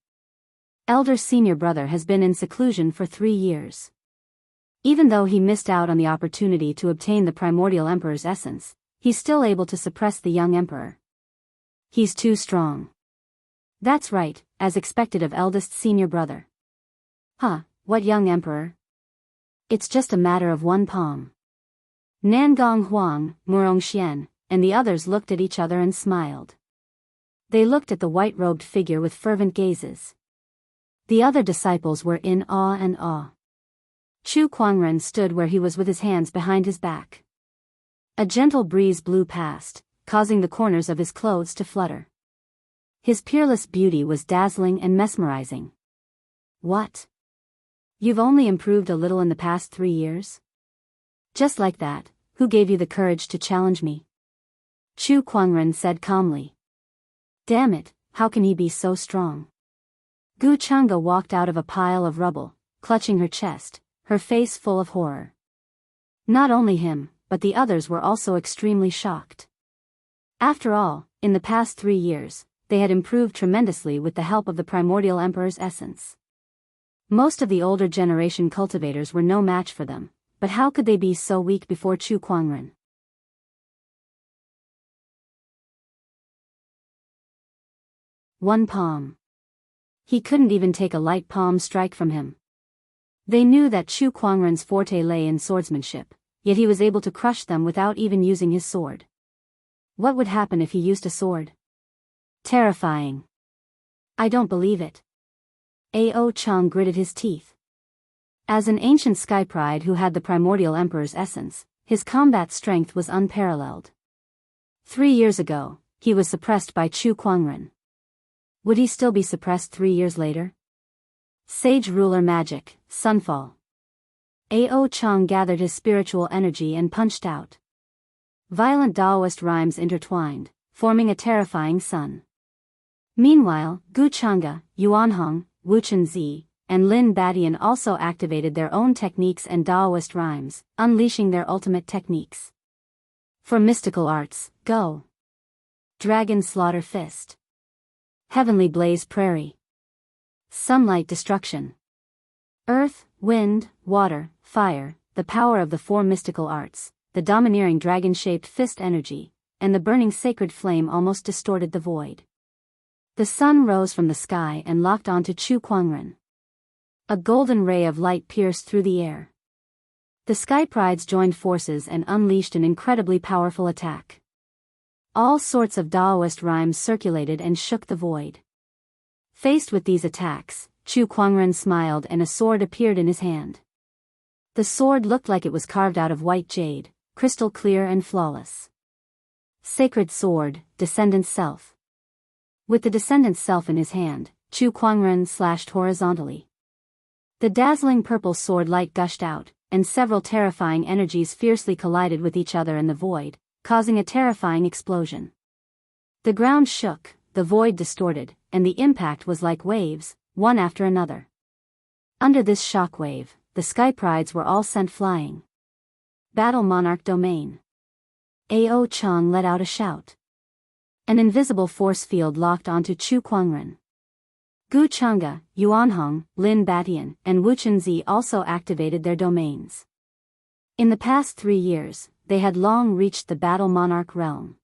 Elder senior brother has been in seclusion for 3 years. Even though he missed out on the opportunity to obtain the primordial emperor's essence, he's still able to suppress the young emperor. He's too strong. That's right, as expected of eldest senior brother. What young emperor? It's just a matter of one palm. Nangong Huang, Murong Xian, and the others looked at each other and smiled. They looked at the white-robed figure with fervent gazes. The other disciples were in awe and awe. Chu Kuangren stood where he was with his hands behind his back. A gentle breeze blew past, causing the corners of his clothes to flutter. His peerless beauty was dazzling and mesmerizing. What? You've only improved a little in the past 3 years? Just like that, who gave you the courage to challenge me? Chu Kuangren said calmly. Damn it, how can he be so strong? Gu Chang'e walked out of a pile of rubble, clutching her chest, her face full of horror. Not only him, but the others were also extremely shocked. After all, in the past 3 years, they had improved tremendously with the help of the primordial emperor's essence. Most of the older generation cultivators were no match for them, but how could they be so weak before Chu Kuangren? One palm. He couldn't even take a light palm strike from him. They knew that Chu Kuangren's forte lay in swordsmanship, yet he was able to crush them without even using his sword. What would happen if he used a sword? Terrifying. I don't believe it. Ao Chang gritted his teeth. As an ancient sky pride who had the primordial emperor's essence, his combat strength was unparalleled. 3 years ago, he was suppressed by Chu Kuangren. Would he still be suppressed 3 years later? Sage ruler magic, sunfall. Ao Chang gathered his spiritual energy and punched out. Violent Daoist rhymes intertwined, forming a terrifying sun. Meanwhile, Gu Chang'e, Yuanhong, Wuchen Zi, and Lin Badian also activated their own techniques and Daoist rhymes, unleashing their ultimate techniques. For mystical arts, go. Dragon Slaughter Fist. Heavenly Blaze Prairie. Sunlight Destruction. Earth, wind, water, fire, the power of the four mystical arts, the domineering dragon-shaped fist energy, and the burning sacred flame almost distorted the void. The sun rose from the sky and locked onto Chu Kuangren. A golden ray of light pierced through the air. The Sky Prides joined forces and unleashed an incredibly powerful attack. All sorts of Daoist rhymes circulated and shook the void. Faced with these attacks, Chu Kuangren smiled and a sword appeared in his hand. The sword looked like it was carved out of white jade, crystal clear and flawless. Sacred Sword, Descendant Self. With the Descendant Self in his hand, Chu Kuangren slashed horizontally. The dazzling purple sword light gushed out, and several terrifying energies fiercely collided with each other in the void, causing a terrifying explosion. The ground shook, the void distorted, and the impact was like waves, one after another. Under this shockwave, the Sky Prides were all sent flying. Battle Monarch Domain. Ao Chang let out a shout. An invisible force field locked onto Chu Kuangren. Gu Chang'e, Yuanhong, Lin Badian, and Wuchen Zi also activated their domains. In the past 3 years, they had long reached the Battle Monarch realm.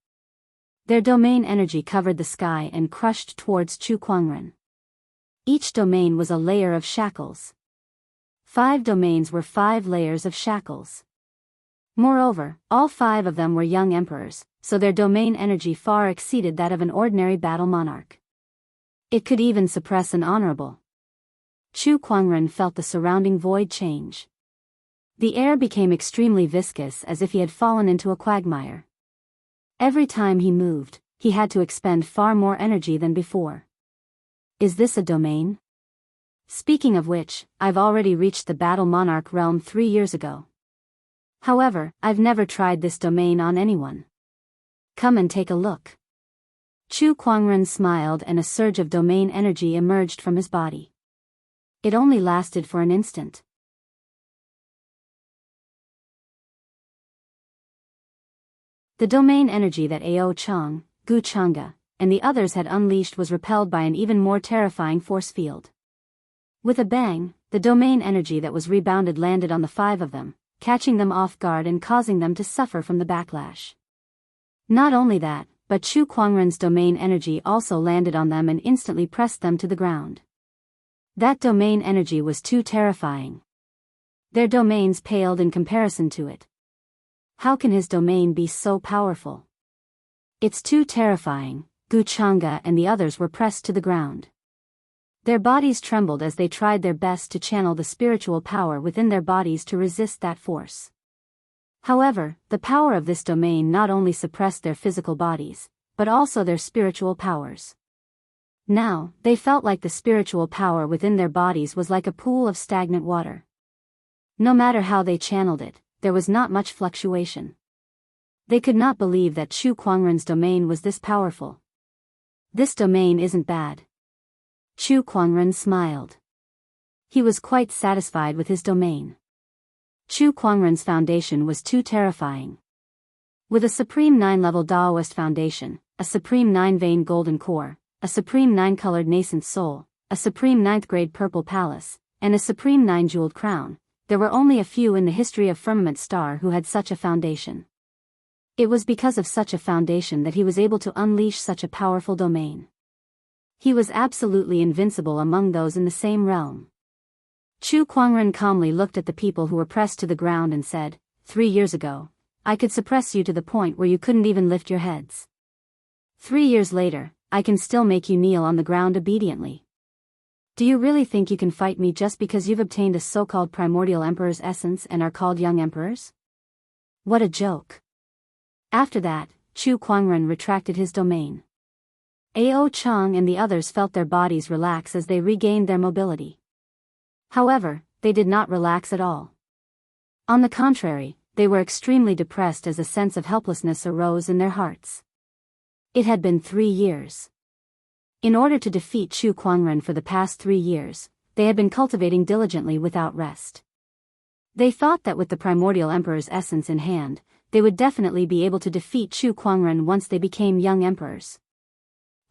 Their domain energy covered the sky and crushed towards Chu Kuangren. Each domain was a layer of shackles. 5 domains were 5 layers of shackles. Moreover, all 5 of them were young emperors, so their domain energy far exceeded that of an ordinary battle monarch. It could even suppress an honorable. Chu Kuangren felt the surrounding void change. The air became extremely viscous as if he had fallen into a quagmire. Every time he moved, he had to expend far more energy than before. Is this a domain? Speaking of which, I've already reached the Battle Monarch realm 3 years ago. However, I've never tried this domain on anyone. Come and take a look. Chu Kuangren smiled and a surge of domain energy emerged from his body. It only lasted for an instant. The domain energy that Ao Chang, Gu Chang'e, and the others had unleashed was repelled by an even more terrifying force field. With a bang, the domain energy that was rebounded landed on the 5 of them, catching them off guard and causing them to suffer from the backlash. Not only that, but Chu Kuangren's domain energy also landed on them and instantly pressed them to the ground. That domain energy was too terrifying. Their domains paled in comparison to it. How can his domain be so powerful? It's too terrifying. Gu Chang'e and the others were pressed to the ground. Their bodies trembled as they tried their best to channel the spiritual power within their bodies to resist that force. However, the power of this domain not only suppressed their physical bodies, but also their spiritual powers. Now, they felt like the spiritual power within their bodies was like a pool of stagnant water. No matter how they channeled it, there was not much fluctuation. They could not believe that Chu Kuangren's domain was this powerful. This domain isn't bad. Chu Kuangren smiled. He was quite satisfied with his domain. Chu Kuangren's foundation was too terrifying. With a Supreme 9-level Daoist foundation, a Supreme 9-vein golden core, a Supreme 9-colored nascent soul, a Supreme 9th-grade purple palace, and a Supreme 9-jeweled crown, there were only a few in the history of Firmament Star who had such a foundation. It was because of such a foundation that he was able to unleash such a powerful domain. He was absolutely invincible among those in the same realm. Chu Kuangren calmly looked at the people who were pressed to the ground and said, 3 years ago, I could suppress you to the point where you couldn't even lift your heads. 3 years later, I can still make you kneel on the ground obediently. Do you really think you can fight me just because you've obtained a so-called primordial emperor's essence and are called young emperors? What a joke. After that, Chu Kuangren retracted his domain. Ao Chang and the others felt their bodies relax as they regained their mobility. However, they did not relax at all. On the contrary, they were extremely depressed as a sense of helplessness arose in their hearts. It had been 3 years. In order to defeat Chu Kuangren for the past 3 years, they had been cultivating diligently without rest. They thought that with the primordial emperor's essence in hand, they would definitely be able to defeat Chu Kuangren once they became young emperors.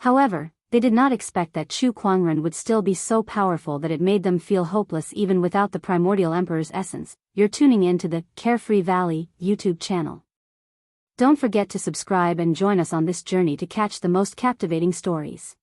However, they did not expect that Chu Kuangren would still be so powerful that it made them feel hopeless even without the primordial emperor's essence. You're tuning in to the Carefree Valley YouTube channel. Don't forget to subscribe and join us on this journey to catch the most captivating stories.